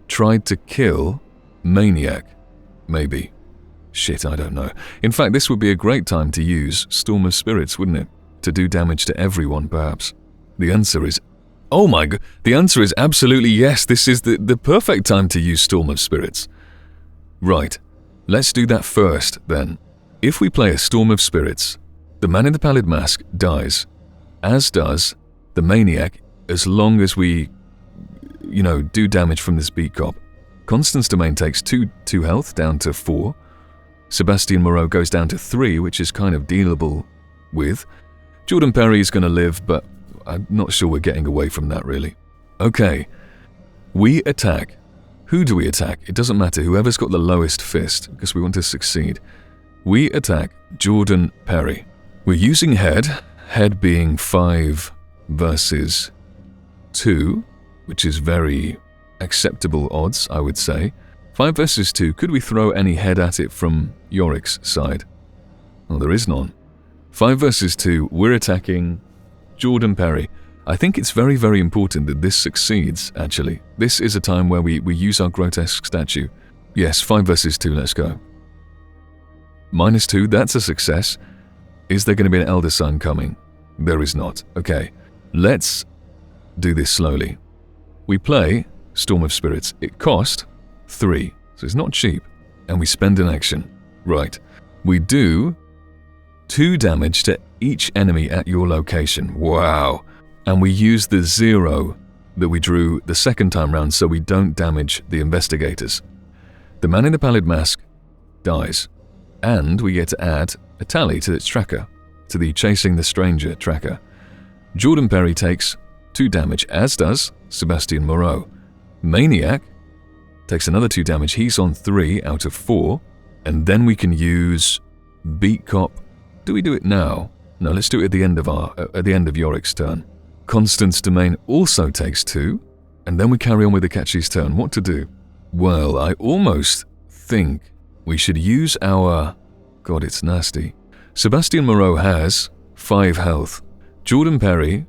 tried to kill Maniac. Maybe. Shit, I don't know. In fact, this would be a great time to use Storm of Spirits, wouldn't it? To do damage to everyone, perhaps. The answer is... Oh my god! The answer is absolutely yes. This is the perfect time to use Storm of Spirits. Right. Let's do that first, then. If we play a Storm of Spirits, the man in the pallid mask dies, as does the Maniac, as long as we, do damage from this Beat Cop. Constance Domain takes 2 health, down to 4. Sebastian Moreau goes down to 3, which is kind of dealable with. Jordan Perry is going to live, but I'm not sure we're getting away from that, really. Okay. We attack. Who do we attack? It doesn't matter. Whoever's got the lowest fist, because we want to succeed. We attack Jordan Perry. We're using head. Head being 5 versus 2, which is very acceptable odds, I would say. 5 versus 2. Could we throw any head at it from Yorick's side? Oh, there is none. 5 versus 2. We're attacking Jordan Perry. I think it's very, very important that this succeeds, actually. This is a time where we use our grotesque statue. Yes, 5 versus 2, let's go. -2, that's a success. Is there going to be an Elder Sign coming? There is not. Okay, let's do this slowly. We play Storm of Spirits. It cost 3, so it's not cheap. And we spend an action. Right. We do 2 damage to each enemy at your location. Wow. And we use the 0 that we drew the second time round so we don't damage the investigators. The man in the pallid mask dies. And we get to add a tally to its tracker, to the Chasing the Stranger tracker. Jordan Perry takes 2 damage, as does Sebastian Moreau. Maniac takes another 2 damage. He's on 3 out of 4. And then we can use Beat Cop. Do we do it now? No, let's do it at the end of Yorick's turn. Constance Domain also takes 2, and then we carry on with Akachi's turn. What to do? Well, I almost think we should use our... God, it's nasty. Sebastian Moreau has 5 health. Jordan Perry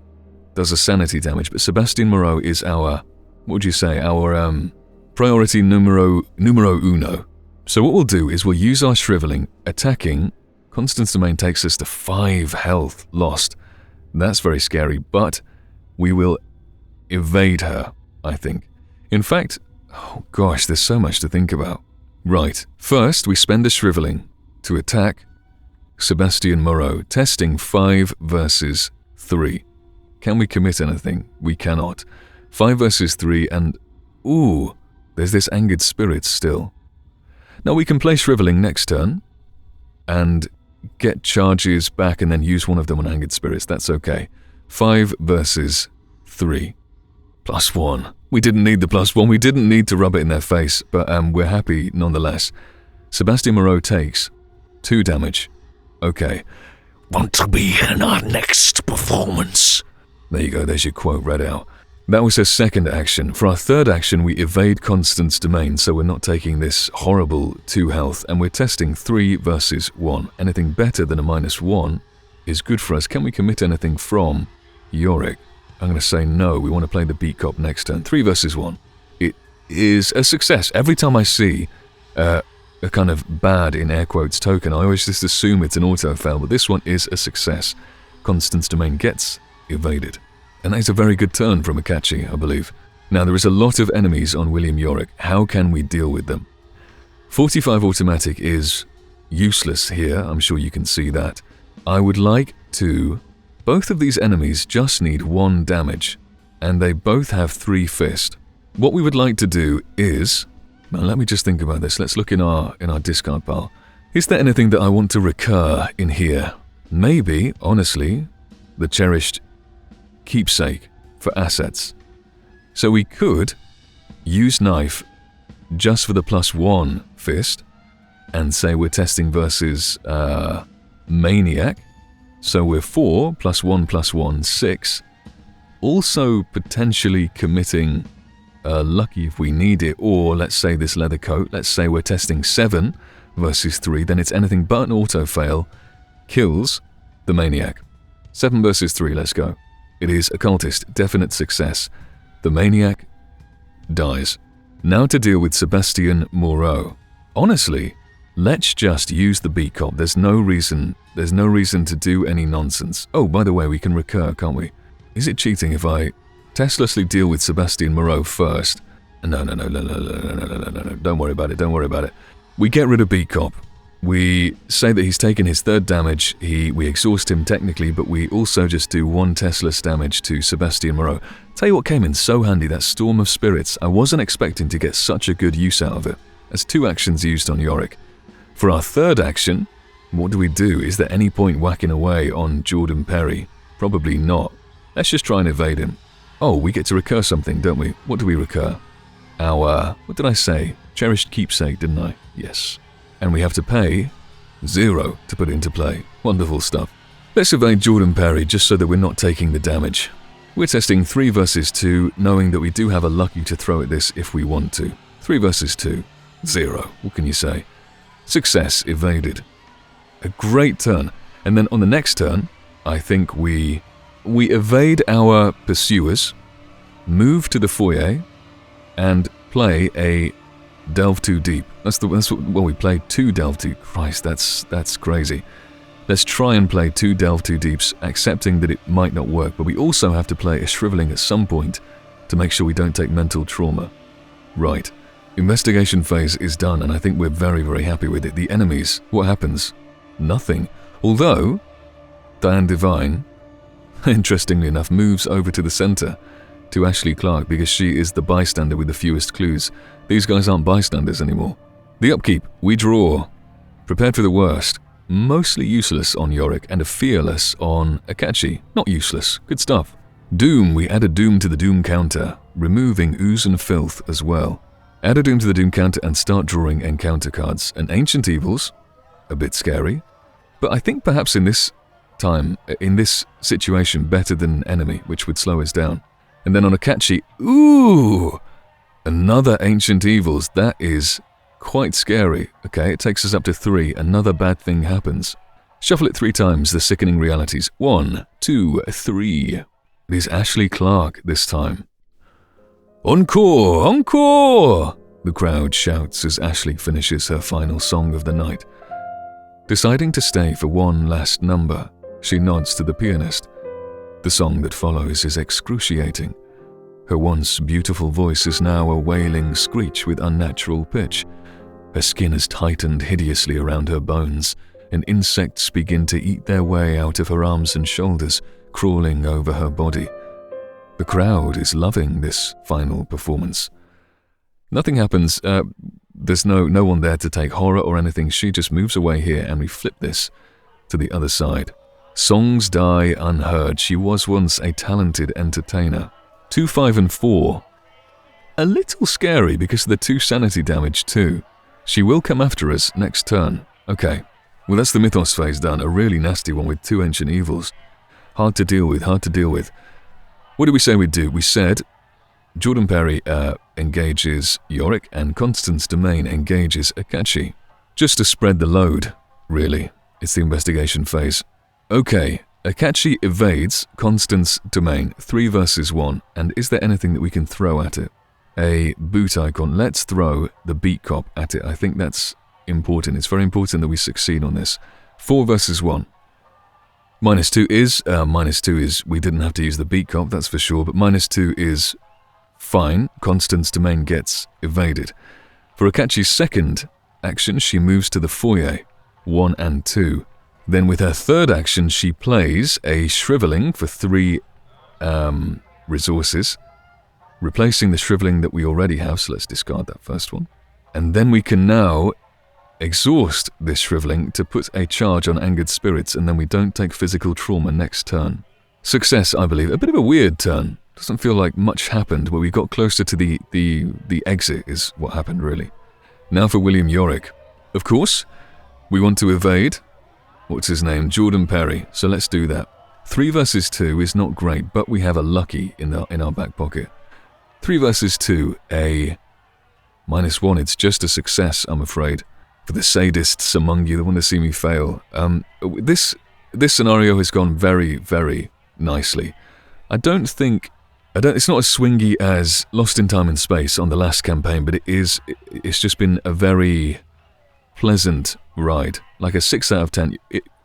does a sanity damage, but Sebastian Moreau is our... What would you say? Our priority numero uno. So what we'll do is we'll use our shriveling, attacking. Constance Domain takes us to 5 health lost. That's very scary, but we will evade her, I think. In fact, oh gosh, there's so much to think about. Right, first we spend a shriveling to attack Sebastian Moreau, testing 5 versus 3. Can we commit anything? We cannot. 5 versus 3 and... Ooh, there's this Angered Spirits still. Now we can play shriveling next turn and get charges back and then use one of them on Angered Spirits. That's okay. 5 versus 3. +1. We didn't need the +1. We didn't need to rub it in their face, but we're happy nonetheless. Sebastian Moreau takes 2 damage. Okay. Want to be in our next performance? There you go, there's your quote read out. That was her second action. For our third action, we evade Constant's domain, so we're not taking this horrible 2 health, and we're testing 3 versus 1. Anything better than a -1 is good for us. Can we commit anything from Yorick? I'm going to say no. We want to play the beat cop next turn. 3 versus 1. It is a success. Every time I see a kind of bad, in air quotes, token, I always just assume it's an auto-fail, but this one is a success. Constant's domain gets evaded. And that is a very good turn from Akachi, I believe. Now, there is a lot of enemies on William Yorick. How can we deal with them? 45 automatic is useless here. I'm sure you can see that. I would like to... Both of these enemies just need 1 damage, and they both have 3 fist. What we would like to do is... Now, let me just think about this. Let's look in our discard pile. Is there anything that I want to recur in here? Maybe, honestly, the cherished keepsake for assets. So we could use knife just for the +1 fist and say we're testing versus maniac. So we're 4 +1 +1, 6. Also potentially committing lucky if we need it, or let's say this leather coat. Let's say we're testing 7 versus 3, then it's anything but an auto fail. Kills the maniac. 7 versus 3, let's go. It is occultist, definite success. The maniac dies. Now to deal with Sebastian Moreau. Honestly, let's just use the beat cop. There's no reason to do any nonsense. Oh, by the way, we can recur, can't we? Is it cheating if I testlessly deal with Sebastian Moreau first? No. Don't worry about it. We get rid of beat cop. We say that he's taken his 3rd damage, we exhaust him technically, but we also just do 1 testless damage to Sebastian Moreau. Tell you what came in so handy, that Storm of Spirits. I wasn't expecting to get such a good use out of it. That's 2 actions used on Yorick. For our 3rd action, what do we do? Is there any point whacking away on Jordan Perry? Probably not. Let's just try and evade him. Oh, we get to recur something, don't we? What do we recur? Our, what did I say? Cherished keepsake, didn't I? Yes. And we have to pay 0 to put into play. Wonderful stuff. Let's evade Jordan Perry just so that we're not taking the damage. We're testing 3 versus 2, knowing that we do have a lucky to throw at this if we want to. 3 versus 2. 0. What can you say? Success evaded. A great turn. And then on the next turn, I think we evade our pursuers, move to the foyer, and play a Delve Too Deep. That's what we played 2 Delve Too. Christ, that's crazy. Let's try and play 2 Delve Too Deeps, accepting that it might not work, but we also have to play a Shriveling at some point to make sure we don't take mental trauma. Right. Investigation phase is done, and I think we're very, very happy with it. The enemies, what happens? Nothing. Although, Diane Devine, interestingly enough, moves over to the center to Ashley Clark because she is the bystander with the fewest clues. These guys aren't bystanders anymore. The upkeep, we draw. Prepared for the worst. Mostly useless on Yorick and a fearless on Akachi. Not useless. Good stuff. Doom, we add a Doom to the Doom counter, removing Ooze and Filth as well. Add a Doom to the Doom counter and start drawing encounter cards. And Ancient Evils, a bit scary, but I think perhaps in this time, in this situation, better than Enemy, which would slow us down. And then on Akachi, ooh! Another Ancient Evils, that is quite scary. Okay, it takes us up to 3. Another bad thing happens. Shuffle it 3 times, the sickening realities. 1, 2, 3. It is Ashley Clark this time. Encore! Encore! The crowd shouts as Ashley finishes her final song of the night. Deciding to stay for one last number, she nods to the pianist. The song that follows is excruciating. Her once beautiful voice is now a wailing screech with unnatural pitch. Her skin has tightened hideously around her bones, and insects begin to eat their way out of her arms and shoulders, crawling over her body. The crowd is loving this final performance. Nothing happens. There's no one there to take horror or anything. She just moves away here, and we flip this to the other side. Songs die unheard. She was once a talented entertainer. 2, 5, and 4. A little scary because of the 2 sanity damage too. She will come after us next turn. Okay. Well, that's the Mythos phase done. A really nasty one with 2 ancient evils. Hard to deal with. What did we say we'd do? We said Jordan Perry engages Yorick and Constance Domain engages Akachi. Just to spread the load, really. It's the investigation phase. Okay, Akachi evades Constance Domain, 3 versus 1, and is there anything that we can throw at it? A boot icon. Let's throw the beat cop at it. I think that's important. It's very important that we succeed on this. 4 versus 1. -2 is, we didn't have to use the beat cop, that's for sure, but -2 is fine. Constance Domain gets evaded. For Akachi's second action, she moves to the foyer, 1 and 2. Then with her third action, she plays a shriveling for 3 resources, replacing the shriveling that we already have, so let's discard that first one. And then we can now exhaust this shriveling to put a charge on Angered Spirits, and then we don't take physical trauma next turn. Success, I believe. A bit of a weird turn. Doesn't feel like much happened, but we got closer to the exit is what happened, really. Now for William Yorick. Of course, we want to evade, what's his name, Jordan Perry, so let's do that. 3 versus 2 is not great, but we have a lucky in our back pocket. 3 versus 2, a -1, it's just a success, I'm afraid. For the sadists among you that want to see me fail. This scenario has gone very, very nicely. It's not as swingy as Lost in Time and Space on the last campaign, but it's just been a very pleasant ride. Like a 6 out of 10.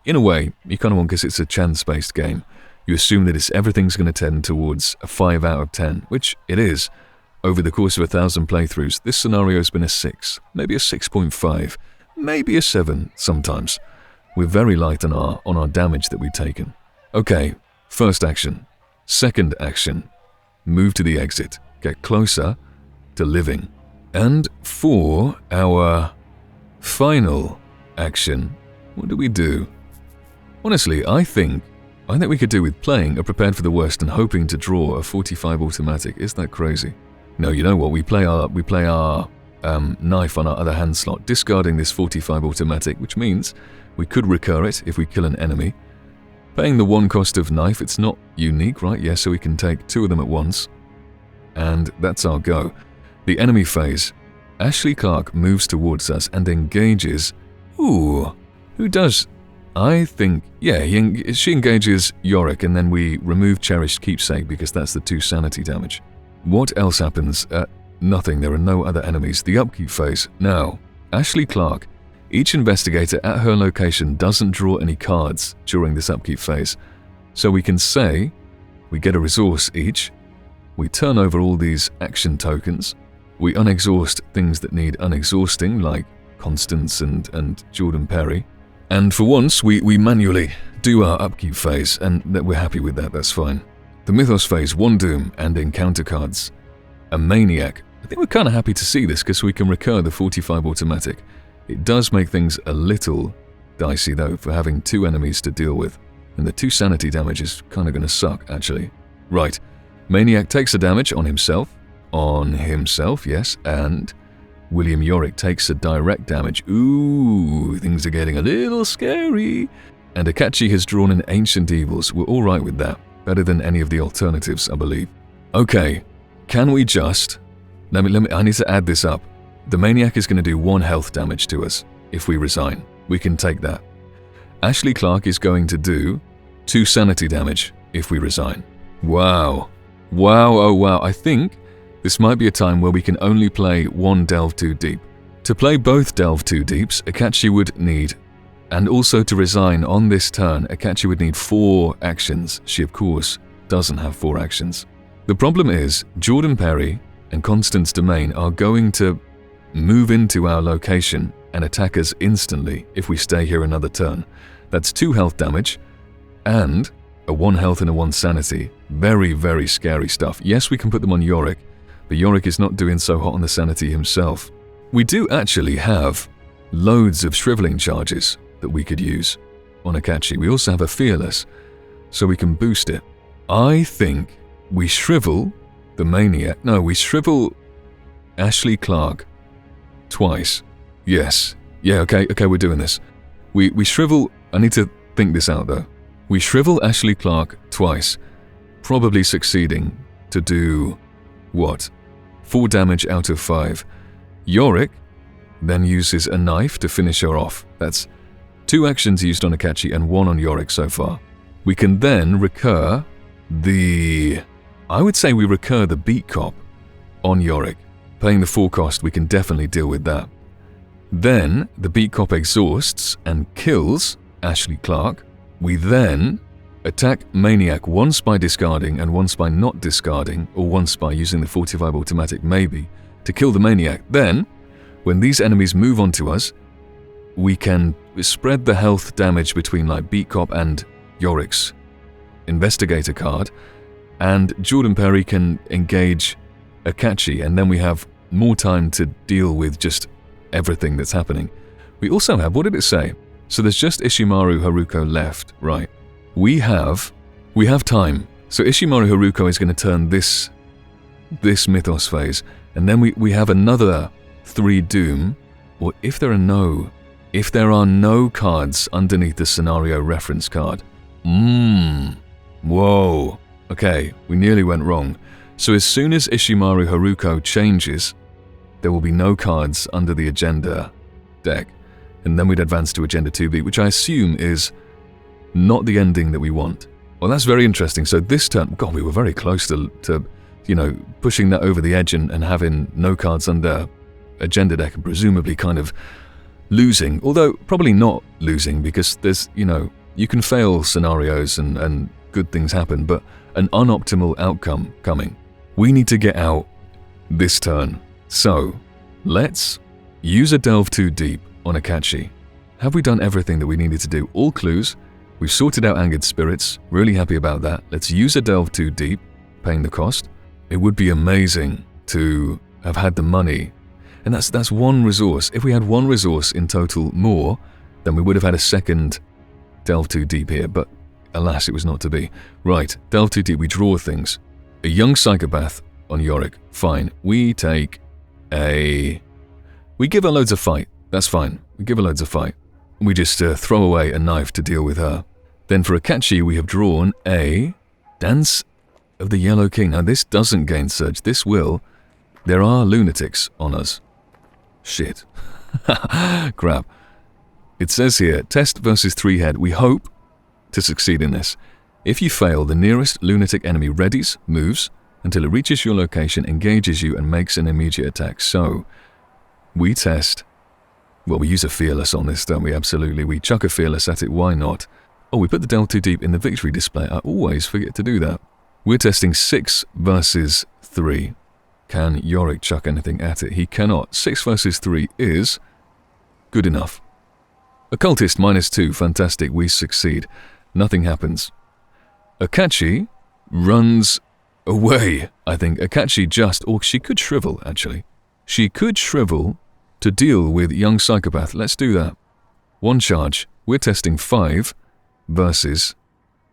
In a way, you kind of want, because it's a chance-based game. You assume that everything's going to tend towards a 5 out of 10, which it is. Over the course of 1,000 playthroughs, this scenario has been a 6, maybe a 6.5, maybe a 7 sometimes. We're very light on our damage that we've taken. Okay, first action. Second action. Move to the exit. Get closer to living. And for our final action, what do we do? Honestly, I think we could do with playing a Prepared for the Worst and hoping to draw a 45 automatic. Is that crazy? No, you know what? We play our knife on our other hand slot, discarding this 45 automatic, which means we could recur it if we kill an enemy. Paying the 1 cost of knife, it's not unique, right? Yeah, so we can take 2 of them at once. And that's our go. The enemy phase. Ashley Clark moves towards us and engages... Ooh, who does... I think... Yeah, she engages Yorick, and then we remove Cherished Keepsake because that's the 2 sanity damage. What else happens? Nothing. There are no other enemies. The upkeep phase. Now, Ashley Clark. Each investigator at her location doesn't draw any cards during this upkeep phase. So we can say we get a resource each, we turn over all these action tokens, we unexhaust things that need unexhausting like Constance and Jordan Perry, and for once we manually do our upkeep phase, and that we're happy with that, that's fine. The Mythos phase, 1 Doom and encounter cards. A Maniac. I think we're kind of happy to see this because we can recur the 45 automatic. It does make things a little dicey though for having 2 enemies to deal with, and the 2 sanity damage is kind of going to suck actually. Right, Maniac takes a damage on himself, yes, and William Yorick takes a direct damage. Ooh, things are getting a little scary. And Akachi has drawn in Ancient Evils. We're alright with that, better than any of the alternatives, I believe. Okay, can we just... I need to add this up. The Maniac is going to do 1 health damage to us if we resign. We can take that. Ashley Clark is going to do 2 sanity damage if we resign. Wow. Wow, oh wow. I think this might be a time where we can only play 1 Delve 2 Deep. To play both Delve 2 Deeps, Akachi would need, and also to resign on this turn, Akachi would need 4 actions. She, of course, doesn't have 4 actions. The problem is, Jordan Perry and Constance Domain are going to move into our location and attack us instantly if we stay here another turn. That's 2 health damage and a 1 health and a 1 sanity. Very, very scary stuff. Yes, we can put them on Yorick, but Yorick is not doing so hot on the sanity himself. We do actually have loads of shriveling charges that we could use. on Akachi. We also have a Fearless, so we can boost it. I think we shrivel the Maniac. No, we shrivel Ashley Clark twice. Yes. Yeah, okay, we're doing this. We shrivel... I need to think this out, though. We shrivel Ashley Clark twice, probably succeeding to do... what? 4 damage out of 5. Yorick then uses a knife to finish her off. That's 2 actions used on Akachi and 1 on Yorick so far. We can then recur the... I would say we recur the Beat Cop on Yorick. Paying the full cost, we can definitely deal with that. Then, the Beat Cop exhausts and kills Ashley Clark. We then attack Maniac once by discarding and once by not discarding, or once by using the 45 automatic maybe, to kill the Maniac. Then, when these enemies move onto us, we can spread the health damage between like Beat Cop and Yorick's Investigator card, and Jordan Perry can engage Akachi, and then we have more time to deal with just everything that's happening. We also have, what did it say? So there's just Ishimaru Haruko left, right? We have time. So Ishimaru Haruko is going to turn this Mythos phase, and then we have another 3 Doom, or if there are no cards underneath the scenario reference card. Whoa. Okay, we nearly went wrong. So as soon as Ishimaru Haruko changes, there will be no cards under the agenda deck, and then we'd advance to Agenda 2B, which I assume is not the ending that we want. Well, that's very interesting. So this turn, God, we were very close to pushing that over the edge and having no cards under agenda deck, and presumably kind of losing, although probably not losing, because there's, you can fail scenarios and good things happen, but an unoptimal outcome coming. We need to get out this turn. So, let's use a Delve Too Deep on Akachi. Have we done everything that we needed to do? All clues. We've sorted out Angered Spirits. Really happy about that. Let's use a Delve Too Deep, paying the cost. It would be amazing to have had the money. And that's 1 resource. If we had 1 resource in total more, then we would have had a second Delve Too Deep here, but alas, it was not to be. Right, Delve Too Deep, we draw things. A Young Psychopath on Yorick, fine. We take we give her loads of fight, that's fine. We give her loads of fight. We just throw away a knife to deal with her. Then for Akachi, we have drawn a Dance of the Yellow King. Now this doesn't gain Surge, this will. There are lunatics on us. Shit. Crap. It says here, test versus 3 head. We hope to succeed in this. If you fail, the nearest lunatic enemy readies, moves, until it reaches your location, engages you, and makes an immediate attack. So, we test... Well, we use a Fearless on this, don't we? Absolutely. We chuck a Fearless at it, why not? Oh, we put the Delve Too Deep in the victory display. I always forget to do that. We're testing 6 versus 3. Can Yorick chuck anything at it? He cannot. 6 versus 3 is good enough. Occultist -2, fantastic, we succeed. Nothing happens. Akachi runs away, I think. Akachi or she could shrivel, actually. She could shrivel to deal with Young Psychopath. Let's do that. 1 charge. We're testing 5 versus...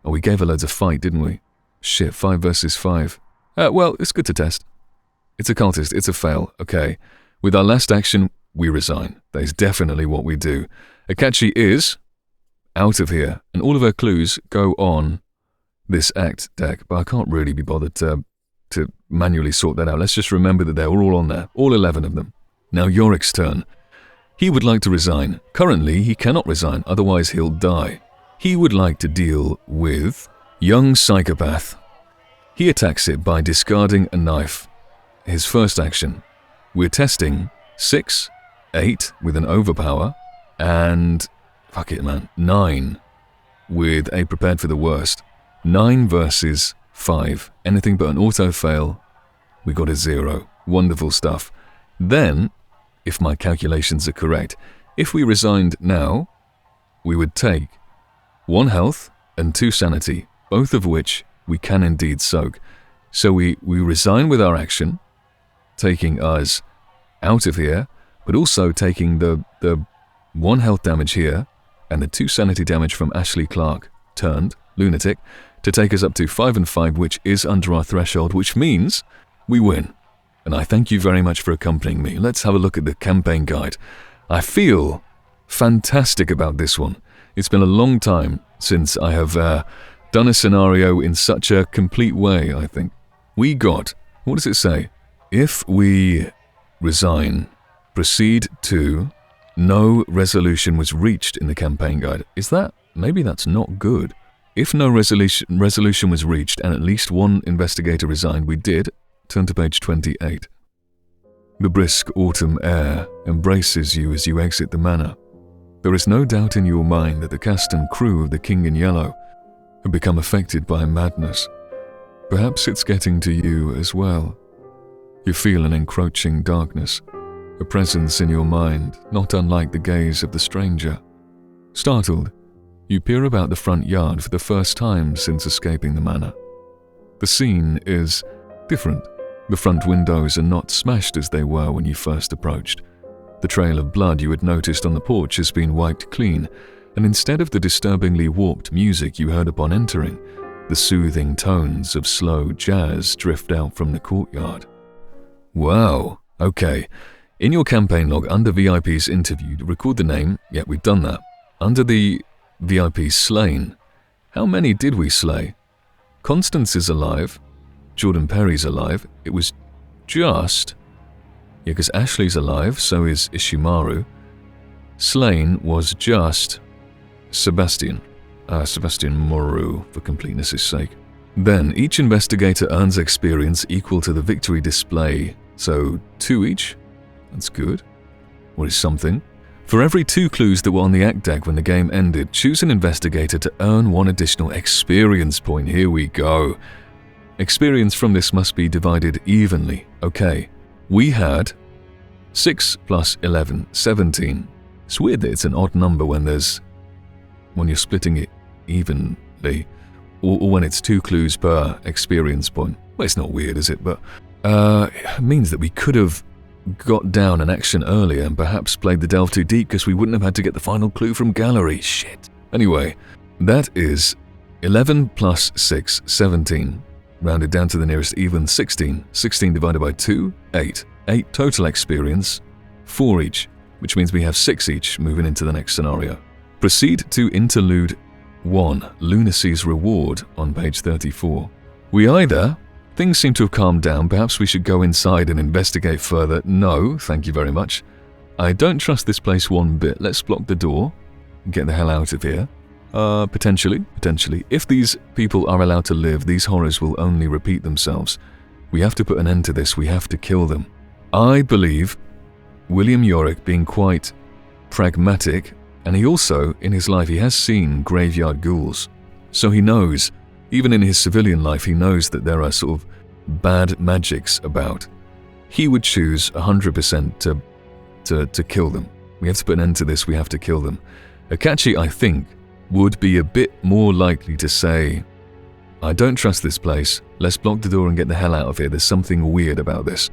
Oh, we gave her loads of fight, didn't we? Shit, 5 versus 5. Well, it's good to test. It's Occultist, it's a fail. Okay. With our last action, we resign. That is definitely what we do. Akachi is out of here, and all of her clues go on this act deck, but I can't really be bothered to manually sort that out. Let's just remember that they're all on there, all 11 of them. Now Yorick's turn. He would like to resign. Currently, he cannot resign, otherwise he'll die. He would like to deal with Young Psychopath. He attacks it by discarding a knife. His first action. We're testing 6, 8 with an overpower, and... fuck it, man. 9 with a prepared for the worst. 9 versus 5. Anything but an auto fail. We got a 0. Wonderful stuff. Then, if my calculations are correct, if we resigned now, we would take 1 health and 2 sanity, both of which we can indeed soak. So we resign with our action, taking us out of here, but also taking the 1 health damage here, and the 2 sanity damage from Ashley Clark, turned, lunatic, to take us up to 5 and 5, which is under our threshold, which means we win. And I thank you very much for accompanying me. Let's have a look at the campaign guide. I feel fantastic about this one. It's been a long time since I have done a scenario in such a complete way, I think. We got, what does it say? If we resign, proceed to, no resolution was reached in the campaign guide. Is that, maybe that's not good. If no resolution was reached and at least one investigator resigned, we did. Turn to page 28. The brisk autumn air embraces you as you exit the manor. There is no doubt in your mind that the cast and crew of the King in Yellow have become affected by madness. Perhaps it's getting to you as well. You feel an encroaching darkness, a presence in your mind not unlike the gaze of the stranger. Startled, you peer about the front yard for the first time since escaping the manor. The scene is different. The front windows are not smashed as they were when you first approached. The trail of blood you had noticed on the porch has been wiped clean, and instead of the disturbingly warped music you heard upon entering, the soothing tones of slow jazz drift out from the courtyard. Wow, okay. In your campaign log, under VIPs interviewed, record the name. Yeah, we've done that. Under the VIPs slain, how many did we slay? Constance is alive. Jordan Perry's alive. It was just... Yeah, because Ashley's alive, so is Ishimaru. Slain was just Sebastian Moru, for completeness' sake. Then, each investigator earns experience equal to the victory display, so 2 each? That's good. What is something? For every 2 clues that were on the act deck when the game ended, choose an investigator to earn 1 additional experience point. Here we go. Experience from this must be divided evenly. Okay, we had 6 plus 11, 17. It's weird that it's an odd number when you're splitting it evenly, or when it's 2 clues per experience point. Well, it's not weird, is it? But it means that we could have got down an action earlier and perhaps played the delve too deep because we wouldn't have had to get the final clue from gallery. Shit. Anyway, that is 11 plus 6, 17. Rounded down to the nearest even, 16. 16 divided by 2, 8. 8 total experience, 4 each, which means we have 6 each moving into the next scenario. Proceed to Interlude 1, Lunacy's Reward, on page 34. Things seem to have calmed down, perhaps we should go inside and investigate further. No, thank you very much. I don't trust this place one bit. Let's block the door and get the hell out of here. Potentially. If these people are allowed to live, these horrors will only repeat themselves. We have to put an end to this. We have to kill them. I believe William Yorick being quite pragmatic, and he also, in his life, he has seen graveyard ghouls. So he knows, even in his civilian life, he knows that there are sort of bad magics about. He would choose 100% to kill them. We have to put an end to this. We have to kill them. Akachi, I think, would be a bit more likely to say, I don't trust this place, let's block the door and get the hell out of here, there's something weird about this.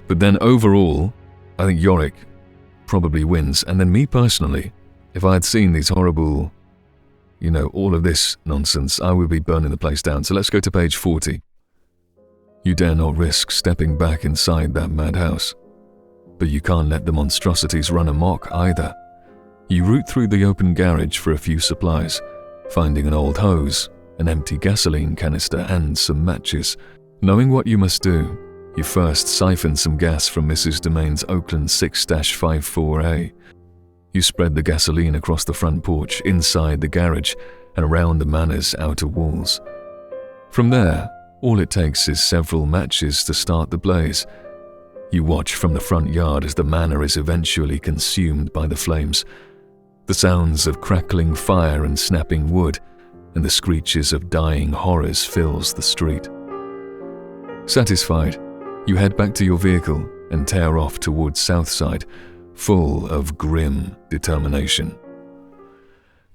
But then overall, I think Yorick probably wins. And then me personally, if I had seen these horrible, all of this nonsense, I would be burning the place down. So let's go to page 40. You dare not risk stepping back inside that madhouse. But you can't let the monstrosities run amok either. You root through the open garage for a few supplies, finding an old hose, an empty gasoline canister, and some matches. Knowing what you must do, you first siphon some gas from Mrs. Domain's Oakland 6-54A. You spread the gasoline across the front porch, inside the garage, and around the manor's outer walls. From there, all it takes is several matches to start the blaze. You watch from the front yard as the manor is eventually consumed by the flames. The sounds of crackling fire and snapping wood, and the screeches of dying horrors fills the street. Satisfied, you head back to your vehicle and tear off towards Southside, full of grim determination.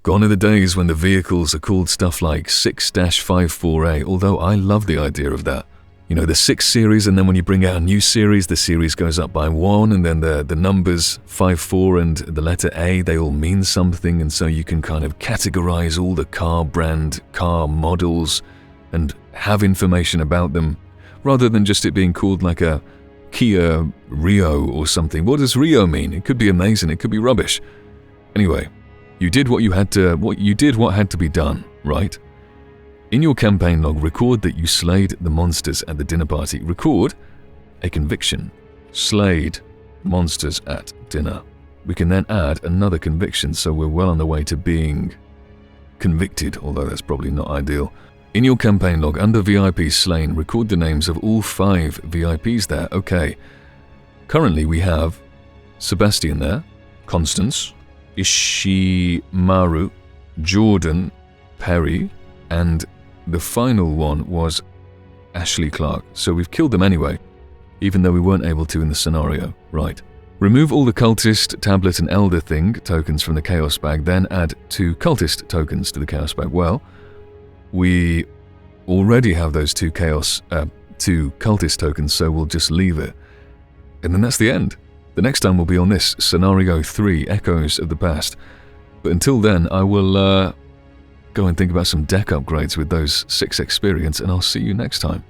Gone are the days when the vehicles are called stuff like 6-54A, although I love the idea of that. the 6 series, and then when you bring out a new series, the series goes up by 1, and then the numbers 5, 4, and the letter A, they all mean something, and so you can kind of categorize all the car brand, car models, and have information about them, rather than just it being called like a Kia Rio or something. What does Rio mean? It could be amazing, it could be rubbish. Anyway, you did what had to be done, right? In your campaign log, record that you slayed the monsters at the dinner party. Record a conviction. Slayed monsters at dinner. We can then add another conviction, so we're well on the way to being convicted, although that's probably not ideal. In your campaign log, under VIPs slain, record the names of all 5 VIPs there. Okay. Currently we have Sebastian there, Constance, Ishimaru, Jordan, Perry, and the final one was Ashley Clark. So we've killed them anyway, even though we weren't able to in the scenario. Right. Remove all the cultist, tablet, and elder thing tokens from the chaos bag, then add 2 cultist tokens to the chaos bag. Well, we already have those 2 cultist tokens, so we'll just leave it. And then that's the end. The next time we'll be on this, Scenario 3, Echoes of the Past. But until then, I will go and think about some deck upgrades with those 6 experience, and I'll see you next time.